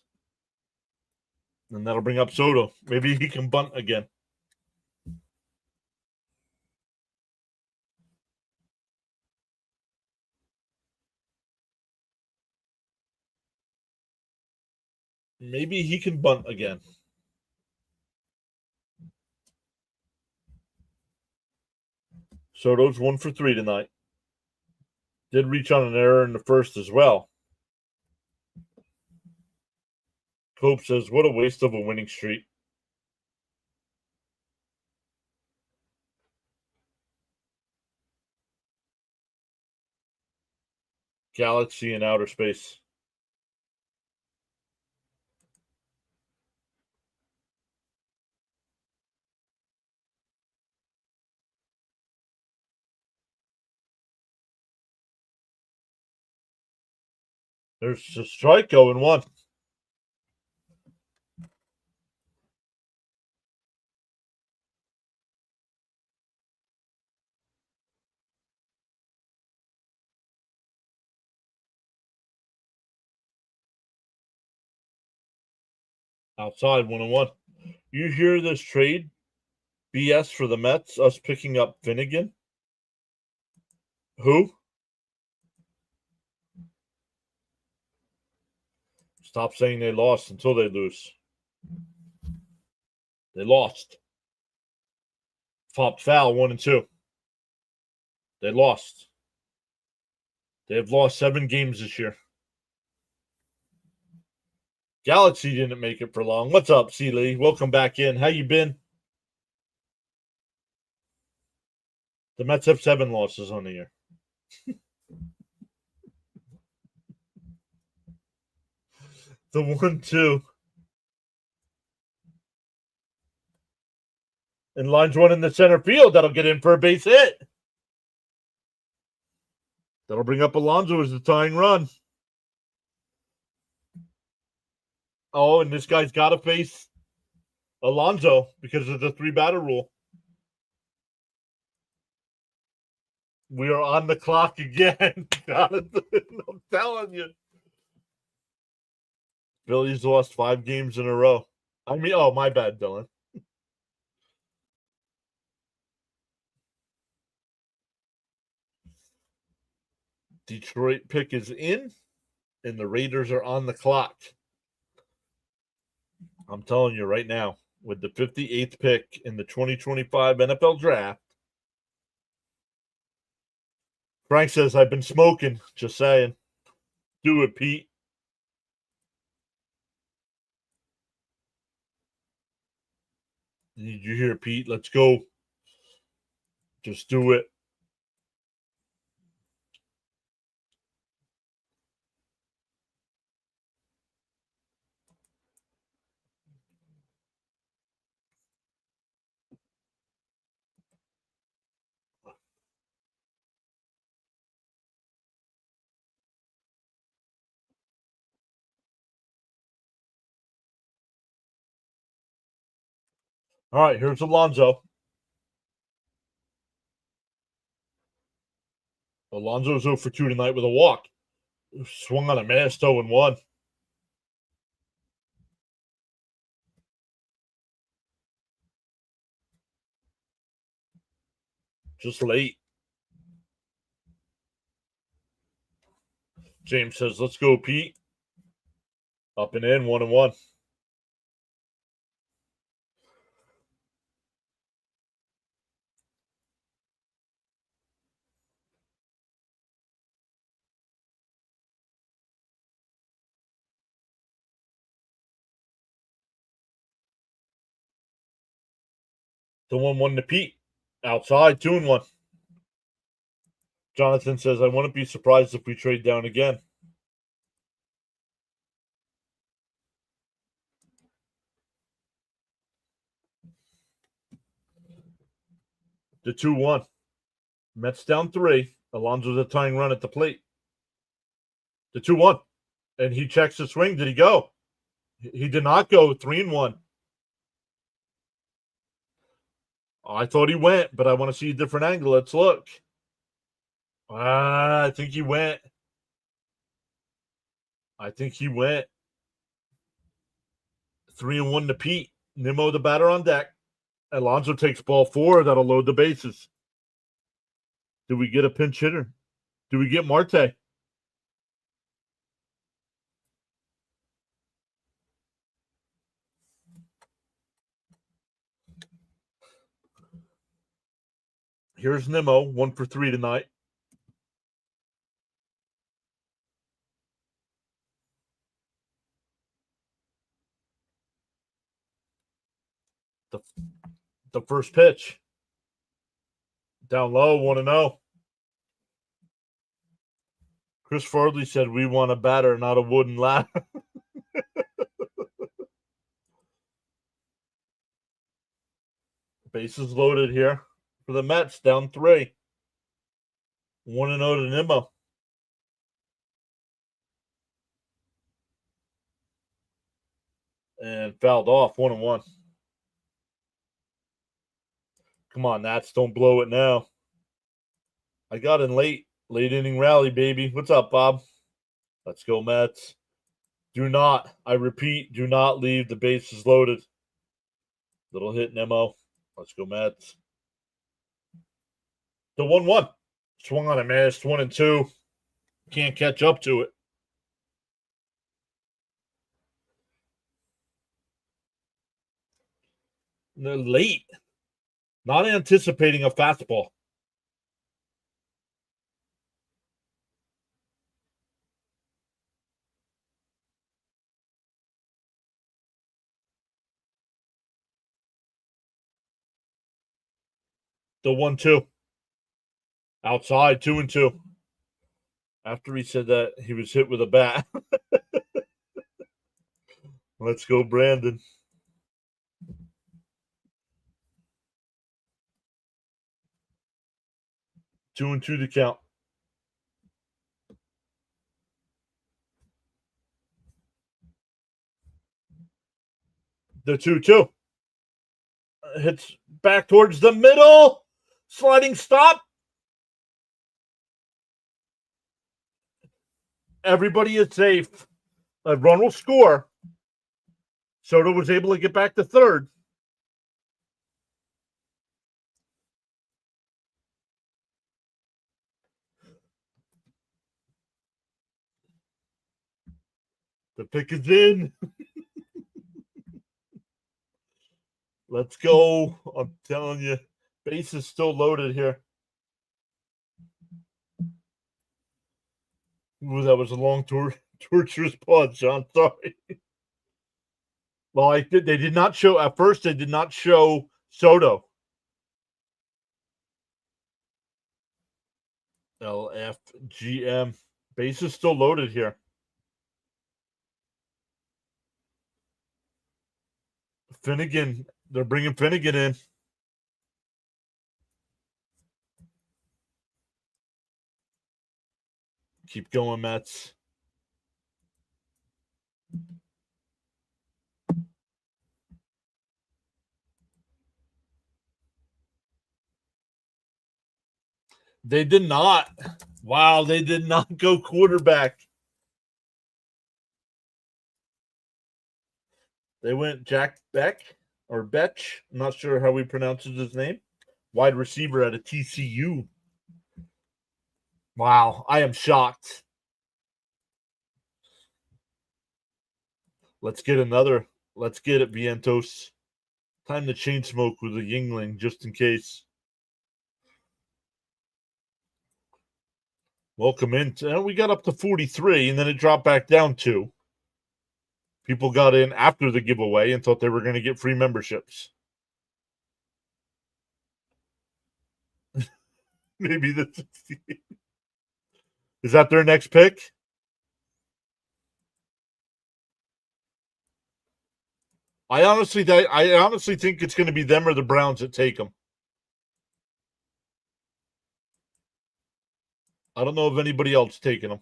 And that'll bring up Soto. Maybe he can bunt again. Maybe he can bunt again. Soto's 1 for 3 tonight. Did reach on an error in the first as well. Cope says, what a waste of a winning streak. Galaxy in outer space. There's a strike, 0-1. Outside, 1-1. You hear this trade BS for the Mets, us picking up Finnegan? Who? Stop saying they lost until they lose. They lost. Popped foul, 1-2. They lost. They have lost 7 games this year. Galaxy didn't make it for long. What's up, C. Lee? Welcome back in. How you been? The Mets have 7 losses on the year. The 1-2. And lines one in the center field. That'll get in for a base hit. That'll bring up Alonso as the tying run. Oh, and this guy's got to face Alonso because of the 3-batter rule. We are on the clock again. I'm telling you. Phillies lost 5 games in a row. I mean, oh, my bad, Dylan. Detroit pick is in, and the Raiders are on the clock. I'm telling you right now, with the 58th pick in the 2025 NFL Draft, Frank says, I've been smoking. Just saying. Do it, Pete. Did you hear, Pete? Let's go. Just do it. All right, here's Alonso. Alonso's 0 for 2 tonight with a walk. Swung on a miss, 0-1. Just late. James says, let's go, Pete. Up and in, 1-1. The 1-1 to Pete. Outside, 2-1. Jonathan says, I wouldn't be surprised if we trade down again. The 2-1. Mets down 3. Alonso's a tying run at the plate. The 2-1. And he checks the swing. Did he go? He did not go. 3-1. I thought he went, but I want to see a different angle. Let's look. I think he went. I think he went. 3-1 to Pete. Nimmo the batter on deck. Alonso takes ball 4. That'll load the bases. Do we get a pinch hitter? Do we get Marte? Here's Nimmo, 1 for 3 tonight. The first pitch. Down low, 1-0. Chris Farley said we want a batter, not a wooden ladder. Bases loaded here for the Mets, down 3. 1-0 to Nimmo. And fouled off, 1-1. Come on, Nats, don't blow it now. I got in late inning rally, baby. What's up, Bob? Let's go, Mets. Do not, I repeat, do not leave the bases loaded. Little hit, Nimmo. Let's go, Mets. The 1-1. Swung on a missed, 1-2. Can't catch up to it. They're late. Not anticipating a fastball. The 1-2. Outside, 2-2. After he said that, he was hit with a bat. Let's go, Brandon. Two and two to count. The 2-2. Hits back towards the middle. Sliding stop. Everybody is safe. A run will score. Soto was able to get back to third. The pick is in. Let's go. I'm telling you, base is still loaded here. Ooh, that was a long torturous pause, John. Sorry. Well, they did not show, at first, they did not show Soto. LFGM. Base is still loaded here. Finnegan. They're bringing Finnegan in. Keep going, Mets. They did not. Wow, they did not go quarterback. They went Jack Beck or Betch. I'm not sure how he pronounces his name. Wide receiver at a TCU. Wow, I am shocked. Let's get another. Let's get it, Vientos. Time to chain smoke with a Yingling just in case. Welcome in. We got up to 43, and then it dropped back down 2. People got in after the giveaway and thought they were going to get free memberships. Maybe this is that their next pick? I honestly think it's going to be them or the Browns that take them. I don't know of anybody else taking him.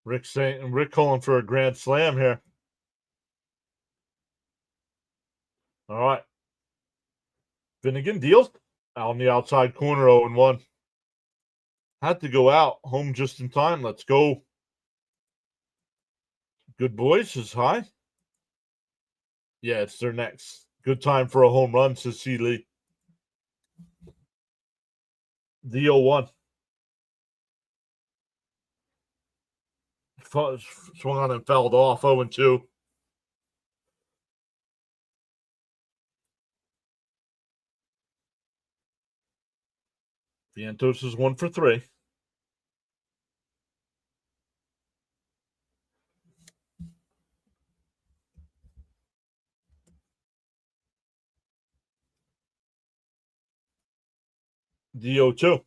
Rick calling for a grand slam here. All right. Finnegan deals out on the outside corner, 0-1. Had to go out. Home just in time. Let's go. Good boys is high. Yeah, it's their next. Good time for a home run, says C. Lee. The 0-1. Swung on and fouled off, 0-2. Vientos is 1 for 3. The 0-2.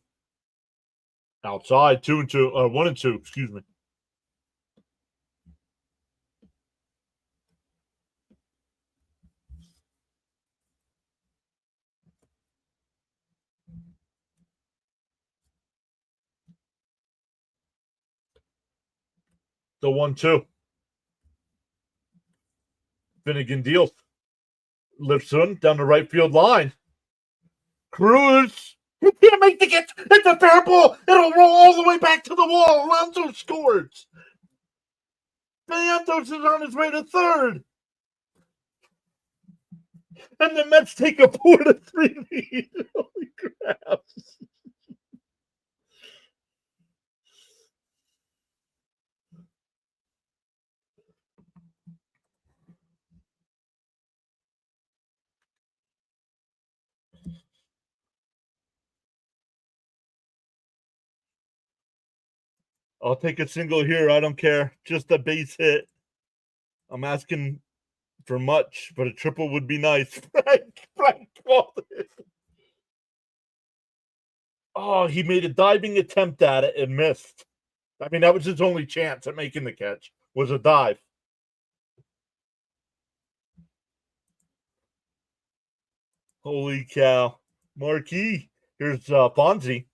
Outside, 2-2, 1-2, excuse me. The 1-2. Finnegan deals. Lifts in down the right field line. Cruz. He can't make the catch. It's a fair ball. It'll roll all the way back to the wall. Alonso scores. Vientos is on his way to third. And the Mets take a 4-3 lead. Holy crap. I'll take a single here. I don't care. Just a base hit. I'm asking for much, but a triple would be nice. Frank called it. Oh, he made a diving attempt at it and missed. I mean, that was his only chance at making the catch, was a dive. Holy cow. Marquee. Here's Fonzie.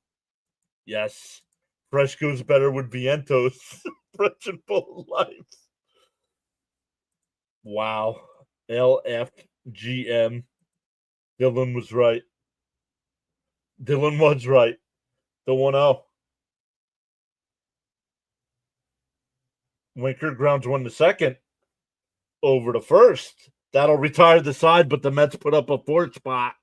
Yes. Fresh goes better with Vientos. Fresh and full of life. Wow. LFGM. Dylan was right. Dylan was right. The 1-0. Winker grounds one to second. Over to first. That'll retire the side, but the Mets put up a fourth spot.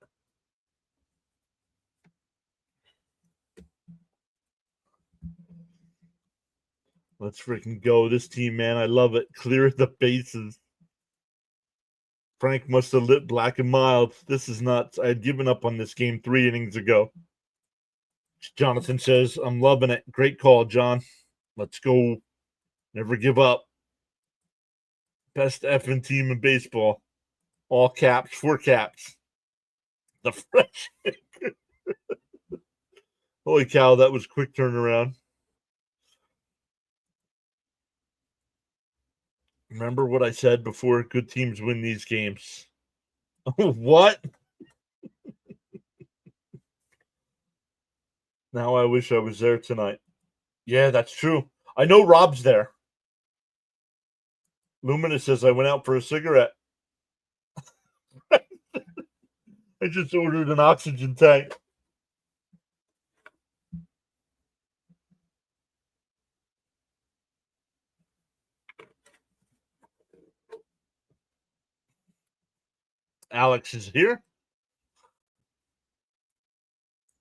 Let's freaking go. This team, man, I love it. Clear the bases. Frank must have lit black and mild. This is nuts. I had given up on this game 3 innings ago. Jonathan says, I'm loving it. Great call, John. Let's go. Never give up. Best effing team in baseball. All caps, 4 caps. The fresh. Holy cow, that was quick turnaround. Remember what I said before? Good teams win these games. What? Now I wish I was there tonight. Yeah, that's true. I know Rob's there. Luminous says I went out for a cigarette. I just ordered an oxygen tank. Alex is here.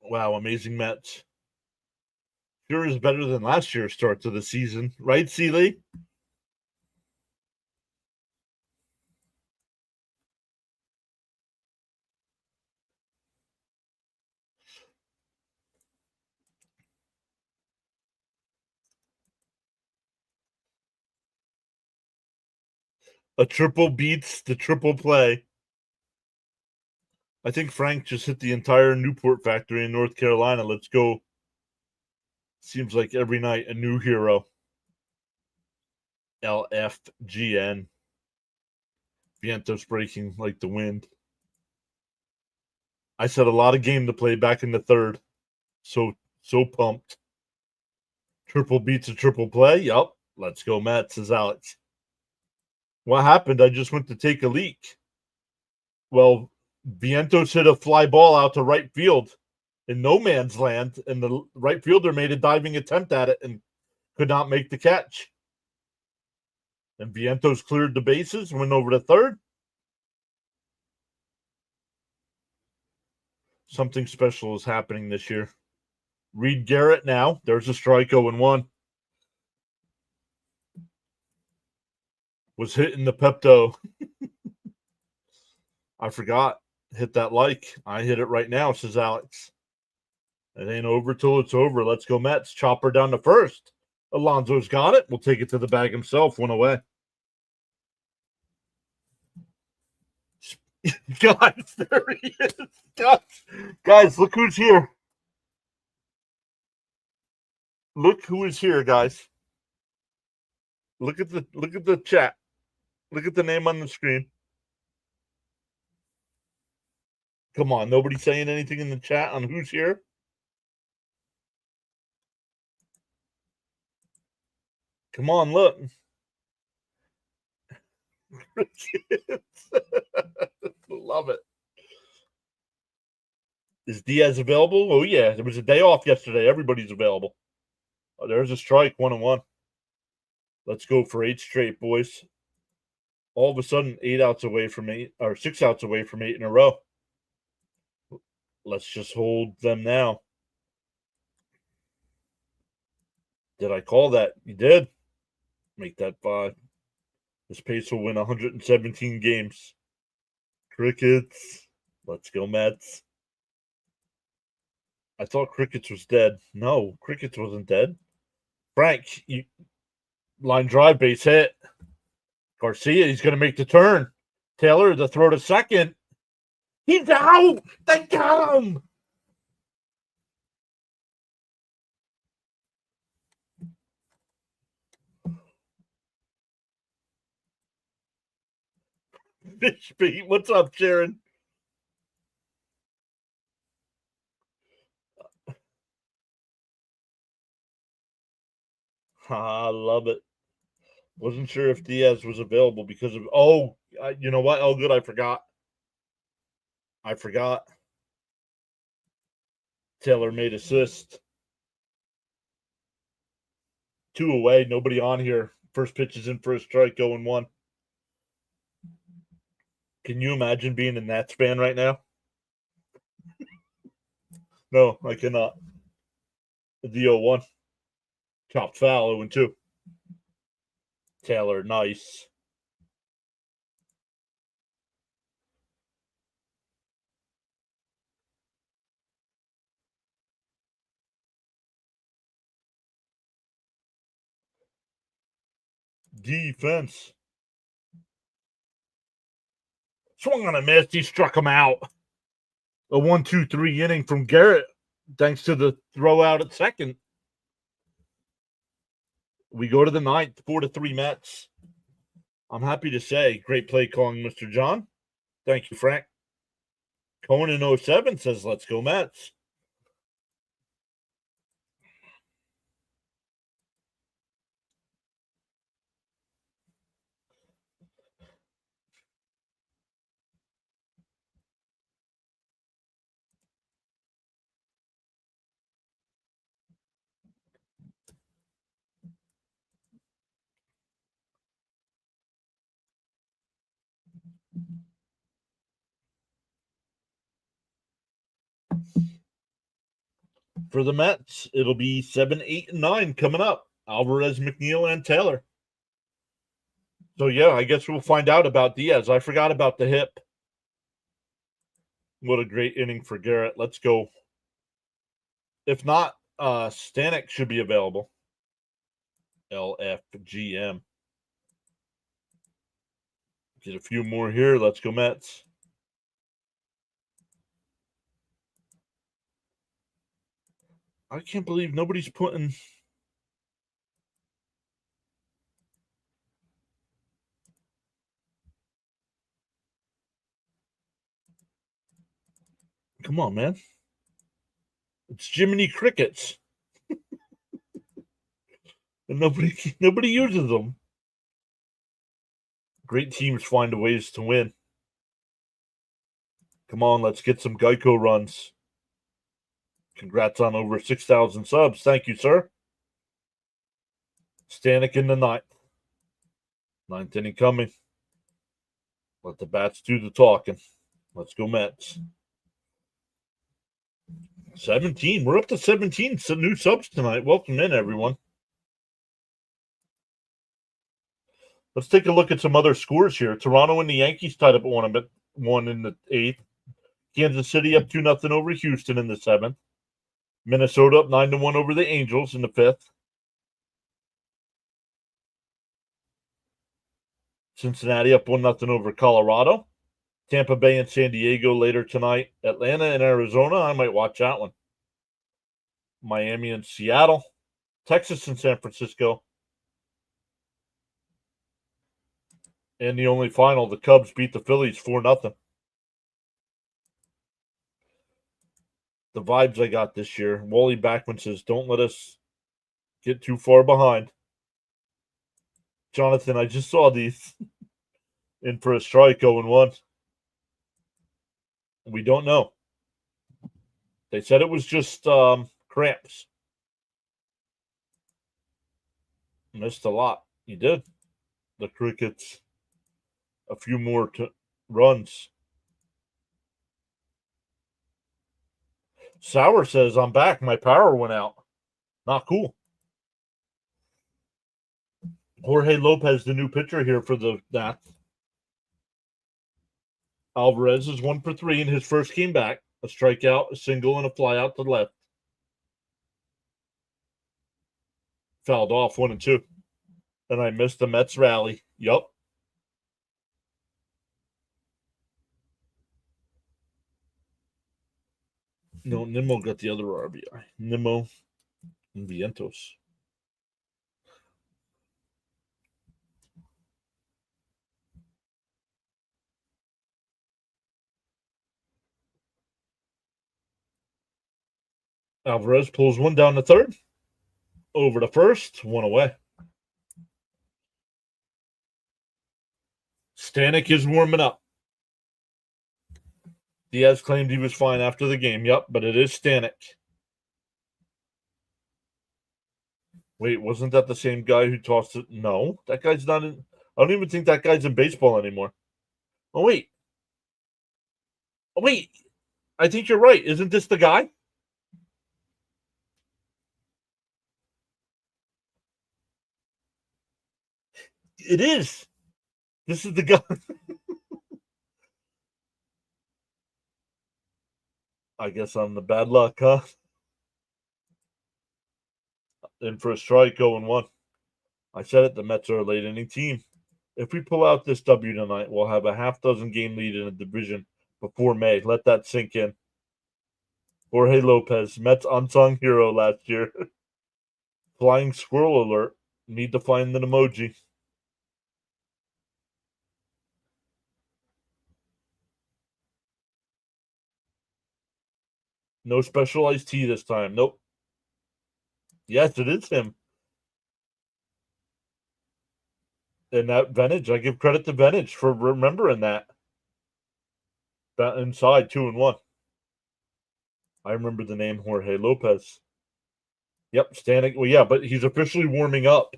Wow, amazing Mets. Sure is better than last year's start to the season, right, Seeley? A triple beats the triple play. I think Frank just hit the entire Newport factory in North Carolina. Let's go. Seems like every night a new hero. LFGN. Vientos breaking like the wind. I said a lot of game to play back in the third. So pumped. Triple beats a triple play. Yup. Let's go, Matt, says Alex. What happened? I just went to take a leak. Well, Vientos hit a fly ball out to right field in no man's land, and the right fielder made a diving attempt at it and could not make the catch. And Vientos cleared the bases, went over to third. Something special is happening this year. Reed Garrett now. There's a strike 0-1. Was hitting the Pepto. I forgot. Hit that like. I hit it right now, says Alex. It ain't over till it's over. Let's go, Mets. Chopper down to first. Alonso's got it. We'll take it to the bag himself. One away. Guys, there he is. Guys, look who's here. Look who is here, guys. Look at the chat. Look at the name on the screen. Come on, nobody saying anything in the chat on who's here? Come on, look. Love it. Is Diaz available? Oh, yeah. There was a day off yesterday. Everybody's available. Oh, there's a strike, 1-1. Let's go for 8 straight, boys. All of a sudden, 8 outs away from 8, or 6 outs away from 8 in a row. Let's just hold them now. Did I call that? You did. Make that 5. This pace will win 117 games. Crickets. Let's go, Mets. I thought Crickets was dead. No, Crickets wasn't dead. Frank, line drive, base hit. Garcia, he's going to make the turn. Taylor, the throw to second. He's out. They got him. Fish beat. What's up, Sharon? I love it. Wasn't sure if Diaz was available because of. Oh, you know what? Oh, good. I forgot. Taylor made assist. 2 away. Nobody on here. First pitch is in for a strike, 0-1. Can you imagine being a Nats fan right now? No, I cannot. The 0-1. Chopped foul, 0-2. Taylor, nice. Defense. Swung on a miss. He struck him out. A 1-2-3 inning from Garrett, thanks to the throw out at second. We go to the ninth, 4-3 Mets. I'm happy to say, great play calling, Mr. John. Thank you, Frank. Cohen in 07 says, let's go Mets. For the Mets, it'll be 7, 8, and 9 coming up. Alvarez, McNeil, and Taylor. So, yeah, I guess we'll find out about Diaz. I forgot about the hip. What a great inning for Garrett. Let's go. If not, Stanek should be available. LFGM. Get a few more here. Let's go, Mets. I can't believe nobody's putting. Come on, man. It's Jiminy Crickets. And nobody uses them. Great teams find ways to win. Come on, let's get some Geico runs. Congrats on over 6,000 subs. Thank you, sir. Stanek in the ninth. Ninth inning coming. Let the bats do the talking. Let's go, Mets. 17. We're up to 17 new subs tonight. Welcome in, everyone. Let's take a look at some other scores here. Toronto and the Yankees tied up at 1 in the 8th. Kansas City up 2-0 over Houston in the 7th. Minnesota up 9-1 over the Angels in the 5th. Cincinnati up 1-0 over Colorado. Tampa Bay and San Diego later tonight. Atlanta and Arizona, I might watch that one. Miami and Seattle. Texas and San Francisco. And the only final, the Cubs beat the Phillies 4-0. The vibes I got this year. Wally Backman says, don't let us get too far behind. Jonathan, I just saw these. In for a strike, 0-1. We don't know. They said it was just cramps. Missed a lot. He did. The Crickets, a few more runs. Sauer says, I'm back. My power went out. Not cool. Jorge Lopez, the new pitcher here for the Nats. Alvarez is 1 for 3 in his first game back. A strikeout, a single, and a fly out to left. Fouled off 1-2. And I missed the Mets rally. Yup. No, Nimmo got the other RBI. Nimmo and Vientos. Alvarez pulls one down to third. Over to first. One away. Stanek is warming up. Diaz claimed he was fine after the game. Yep, but it is Stanek. Wait, wasn't that the same guy who tossed it? No, that guy's not in. I don't even think that guy's in baseball anymore. Oh, wait. Oh, wait. I think you're right. Isn't this the guy? It is. This is the guy. I guess I'm the bad luck, huh? In for a strike, 0-1. I said it, the Mets are a late inning team. If we pull out this W tonight, we'll have a half-dozen game lead in a division before May. Let that sink in. Jorge Lopez, Mets unsung hero last year. Flying squirrel alert. Need to find an emoji. No specialized tea this time. Nope. Yes, it is him. And that Venage, I give credit to Venage for remembering that. Inside 2-1. I remember the name Jorge Lopez. Yep, Stanek. Well, yeah, but he's officially warming up.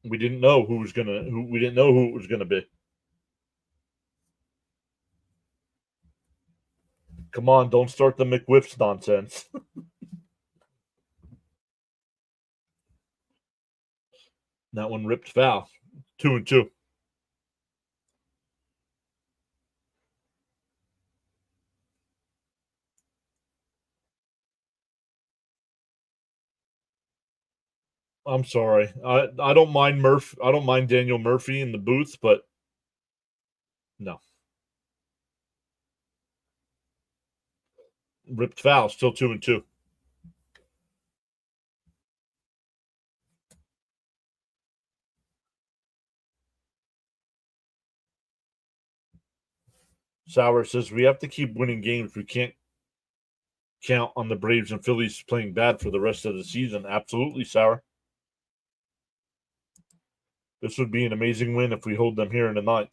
We didn't know who we didn't know who it was gonna be. Come on, don't start the McWhips nonsense. That one ripped foul. 2-2. I'm sorry. I don't mind I don't mind Daniel Murphy in the booth, but no. Ripped foul, still 2-2. Sauer says we have to keep winning games. We can't count on the Braves and Phillies playing bad for the rest of the season. Absolutely, Sauer. This would be an amazing win if we hold them here in the ninth.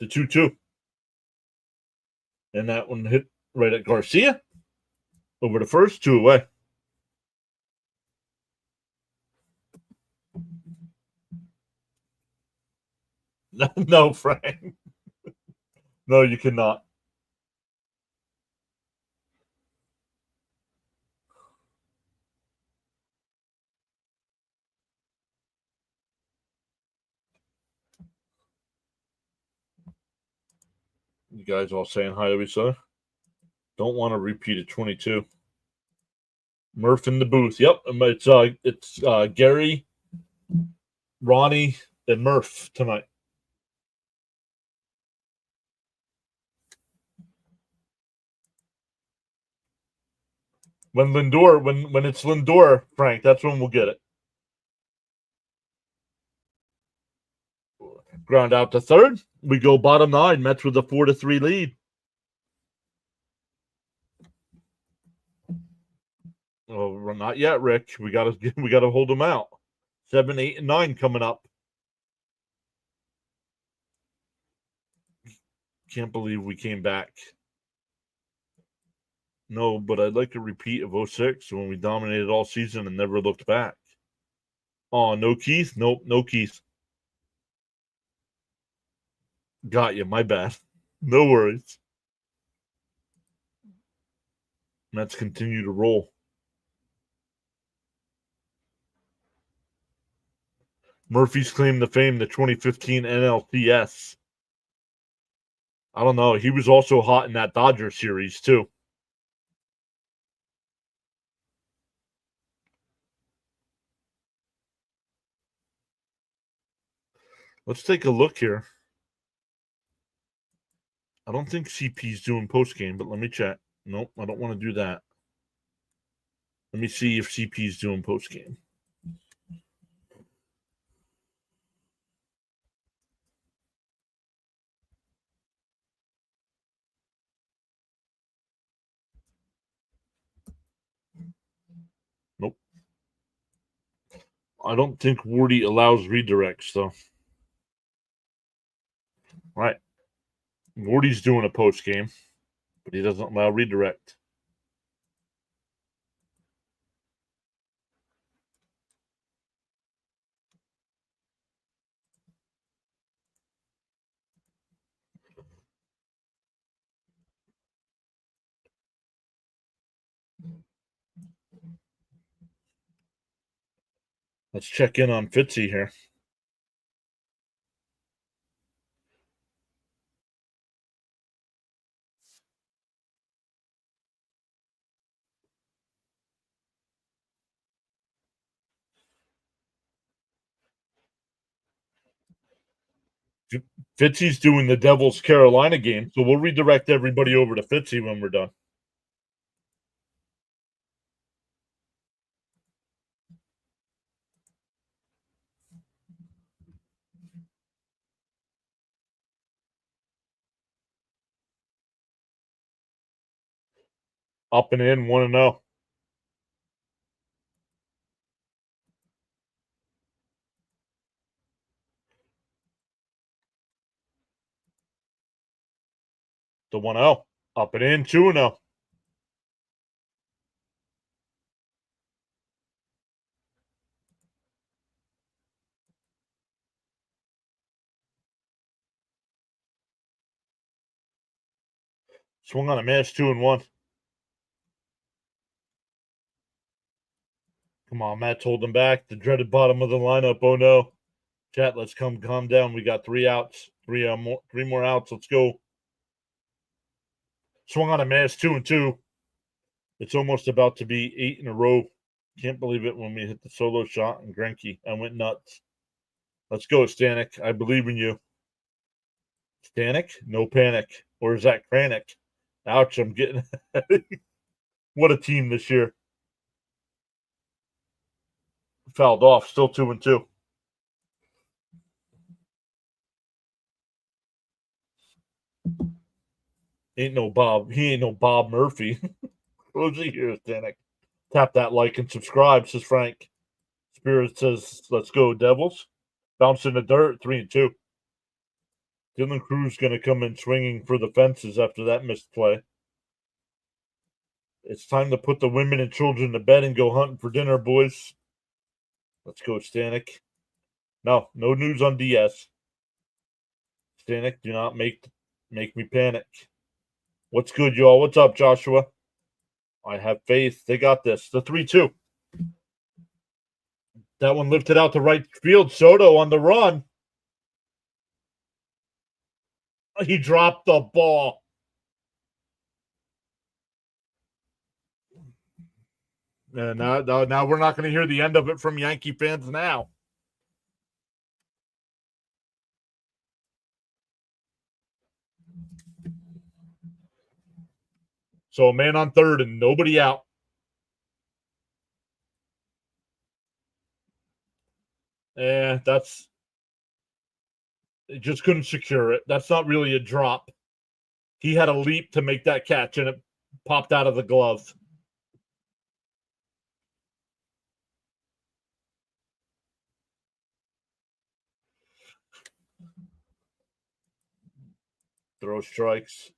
The 2-2. And that one hit right at Garcia. Over the first, 2 away. No, Frank. No, you cannot. You guys all saying hi to each other. Don't want to repeat at 22. Murph in the booth. Yep, it's Gary, Ronnie, and Murph tonight. When it's Lindor, Frank, that's when we'll get it. Ground out to third. We go bottom 9. Mets with a 4-3 lead. Oh, not yet, Rick. We gotta hold them out. 7, 8, and 9 coming up. Can't believe we came back. No, but I'd like a repeat of 06 when we dominated all season and never looked back. Oh, no Keith? Nope, no Keith. Got you. My bad. No worries. Mets continue to roll. Murphy's claim to fame, the 2015 NLCS. I don't know. He was also hot in that Dodger series, too. Let's take a look here. I don't think CP's doing post game, but let me check. Nope, I don't want to do that. Let me see if CP's doing post game. Nope. I don't think Wardy allows redirects, though. Right. Wardy's doing a post game, but he doesn't allow redirect. Let's check in on Fitzy here. Fitzy's doing the Devils Carolina game, so we'll redirect everybody over to Fitzy when we're done. Up and in, 1-0. The 1-0. Up and in, 2-0. Swung on a miss, 2-1. Come on, Matt's holding back. The dreaded bottom of the lineup. Oh no. Chat, let's calm down. We got 3 outs. Three more outs. Let's go. Swung on a miss, 2-2. It's almost about to be 8 in a row. Can't believe it when we hit the solo shot and Greinke. I went nuts. Let's go, Stanek. I believe in you. Stanek, no panic. Or is that Kranick? Ouch, I'm getting what a team this year. Fouled off, still 2-2. Ain't no Bob. He ain't no Bob Murphy. Who's he here, Stanek? Tap that like and subscribe, says Frank. Spirit says, let's go, Devils. Bounce in the dirt, 3-2. Dylan Cruz going to come in swinging for the fences after that missed play. It's time to put the women and children to bed and go hunting for dinner, boys. Let's go, Stanek. No news on DS. Stanek, do not make me panic. What's good, y'all? What's up, Joshua? I have faith. They got this. The 3-2. That one lifted out to right field. Soto on the run. He dropped the ball. And now we're not going to hear the end of it from Yankee fans now. So a man on third and nobody out. That's it, just couldn't secure it. That's not really a drop. He had a leap to make that catch and it popped out of the glove. Throw strikes.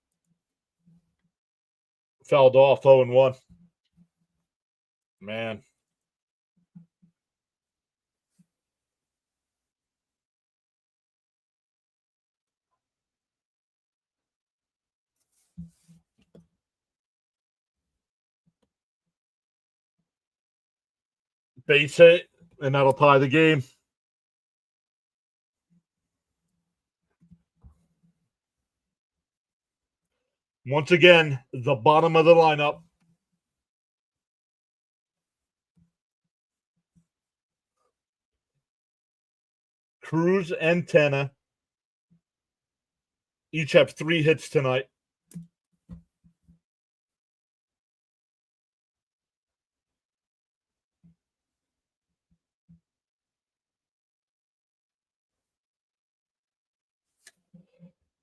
Fouled off, 0-1. Man. Base hit, and that'll tie the game. Once again, the bottom of the lineup. Cruz and Tena each have 3 hits tonight.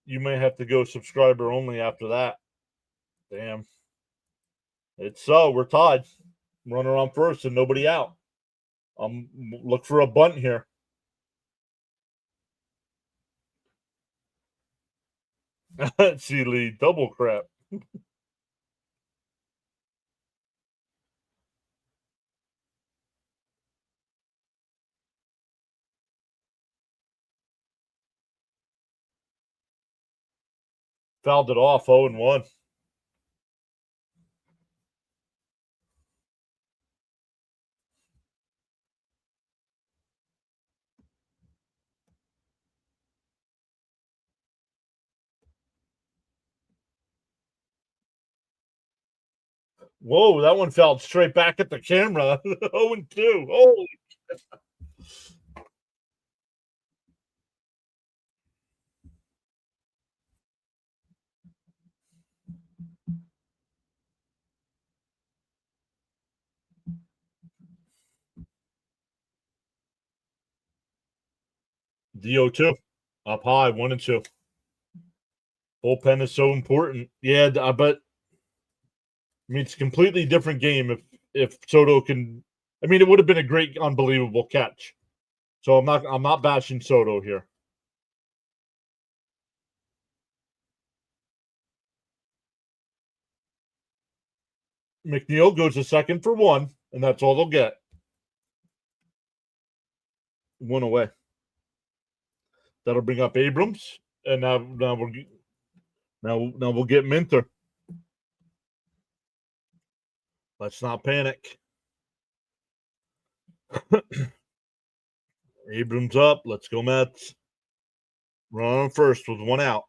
You may have to go subscriber only after that. Damn. It's we're tied. Runner on first and nobody out. Look for a bunt here. See Lee, double crap. Fouled it off, 0-1. Whoa, that one fell straight back at the camera. 0-2. Holy. DO2 up high, 1-2. Bullpen is so important. Yeah, but I mean, it's a completely different game if Soto can. I mean, it would have been a great, unbelievable catch. So I'm not bashing Soto here. McNeil goes to second for 1, and that's all they'll get. 1 away. That'll bring up Abrams, and now we'll get Minter. Let's not panic. Abrams up. Let's go, Mets. Run on first with one out.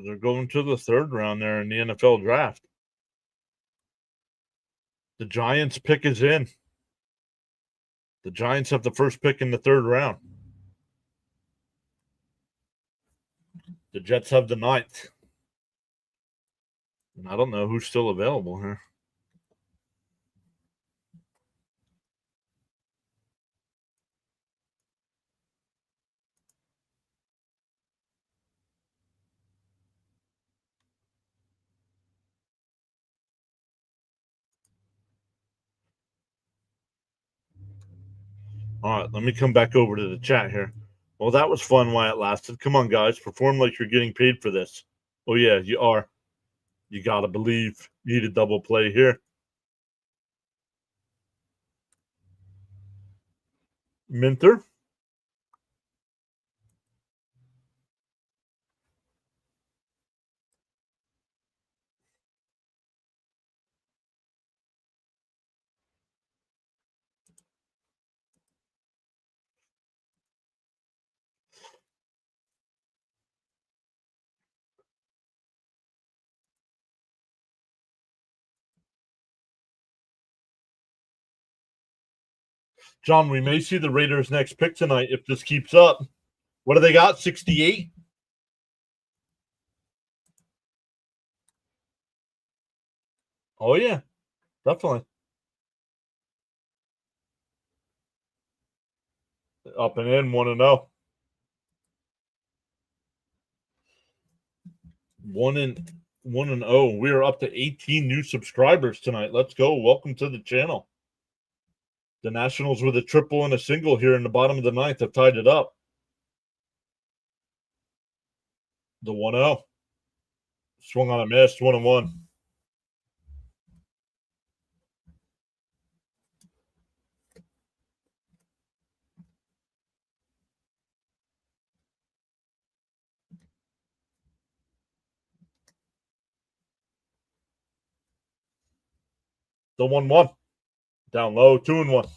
They're going to the third round there in the NFL draft. The Giants' pick is in. The Giants have the first pick in the third round. The Jets have the ninth. And I don't know who's still available here. All right, let me come back over to the chat here. Well, that was fun while it lasted. Come on, guys. Perform like you're getting paid for this. Oh, yeah, you are. You got to believe. You need a double play here. Minter. John, we may see the Raiders' next pick tonight if this keeps up. What do they got? 68? Oh, yeah, definitely. Up and in, 1-0. 1-0. We are up to 18 new subscribers tonight. Let's go. Welcome to the channel. The Nationals with a triple and a single here in the bottom of the ninth have tied it up. The 1-0. Swung on a miss, 1-1. The 1-1. Down low, 2-1.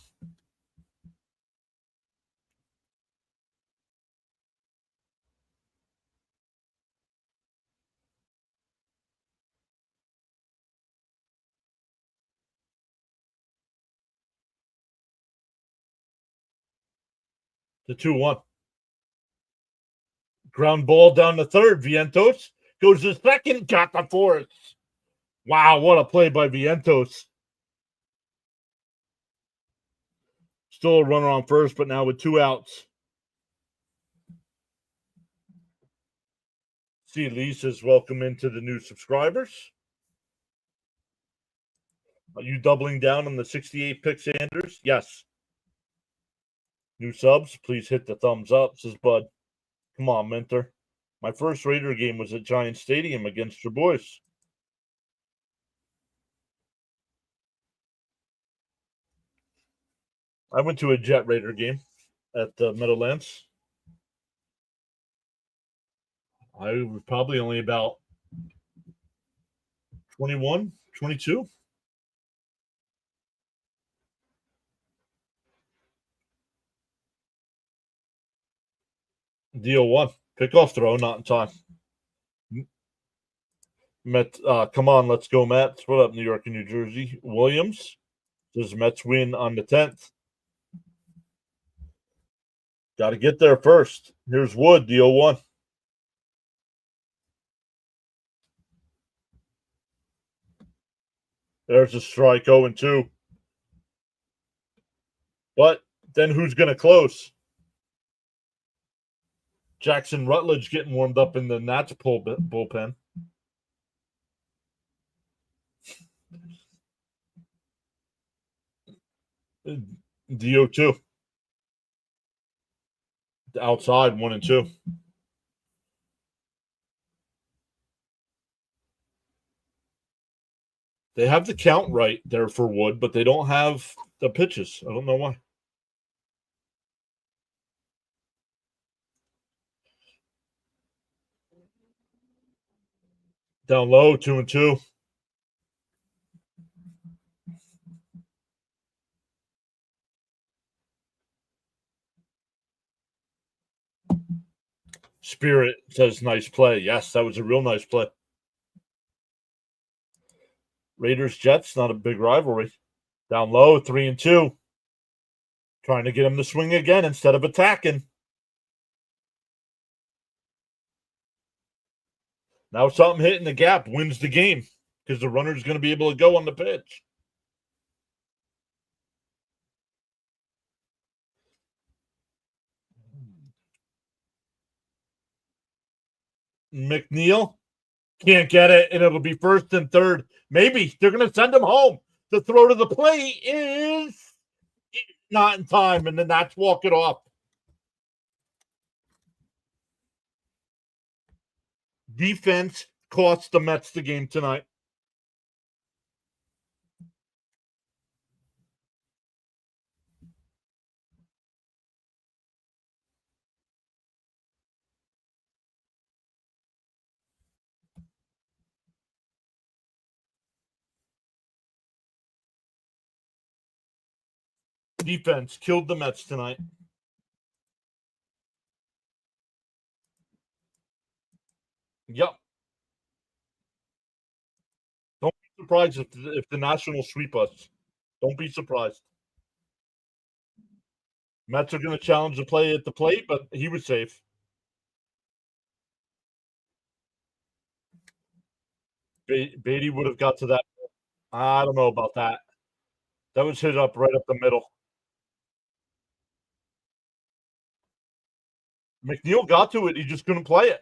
The 2-1. Ground ball down the third. Vientos goes to second, got the fourth. Wow, what a play by Vientos. Still a runner on first, but now with 2 outs. See, Lee says, welcome into the new subscribers. Are you doubling down on the 68 pick, Sanders? Yes. New subs, please hit the thumbs up, says Bud. Come on, Minter. My first Raider game was at Giant Stadium against your boys. I went to a Jet Raider game at the Meadowlands. I was probably only about 21, 22. Deal 1. Pickoff throw, not in time. Mets, come on, let's go, Mets. What up, New York and New Jersey? Williams says Mets win on the 10th. Got to get there first. Here's Wood, the 0-1. There's a strike, 0-2. But then who's going to close? Jackson Rutledge getting warmed up in the Nats bullpen. DO2. Outside 1-2. They have the count right there for Wood, but they don't have the pitches. I don't know why. Down low, 2-2. Spirit says nice play. Yes, that was a real nice play. Raiders Jets, not a big rivalry. Down low, 3-2. Trying to get him to swing again instead of attacking. Now something hitting the gap wins the game because the runner's going to be able to go on the pitch. McNeil can't get it, and it'll be first and third. Maybe they're going to send him home. The throw to the plate is not in time, and then that's walk it off. Defense cost the Mets the game tonight. Defense killed the Mets tonight. Yep. Don't be surprised if the Nationals sweep us. Don't be surprised. Mets are going to challenge the play at the plate, but he was safe. Beatty would have got to that. I don't know about that. That was hit up right up the middle. McNeil got to it. He just couldn't play it.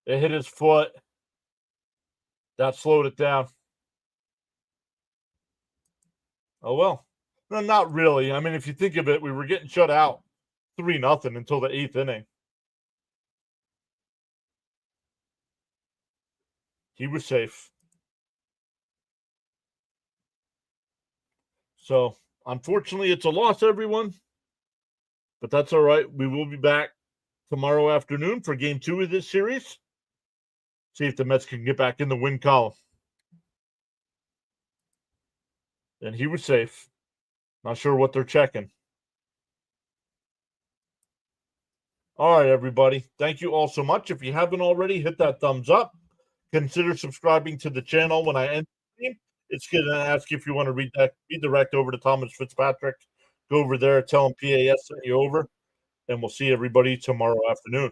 It hit his foot. That slowed it down. Oh, well. No, not really. I mean, if you think of it, we were getting shut out 3-0 until the 8th inning. He was safe. So, unfortunately, it's a loss, everyone. But that's all right. We will be back tomorrow afternoon for game 2 of this series. See if the Mets can get back in the win column. And he was safe. Not sure what they're checking. All right, everybody. Thank you all so much. If you haven't already, hit that thumbs up. Consider subscribing to the channel when I end the game. It's going to ask you if you want to redirect over to Thomas Fitzpatrick. Go over there, tell him PAS sent you over, and we'll see everybody tomorrow afternoon.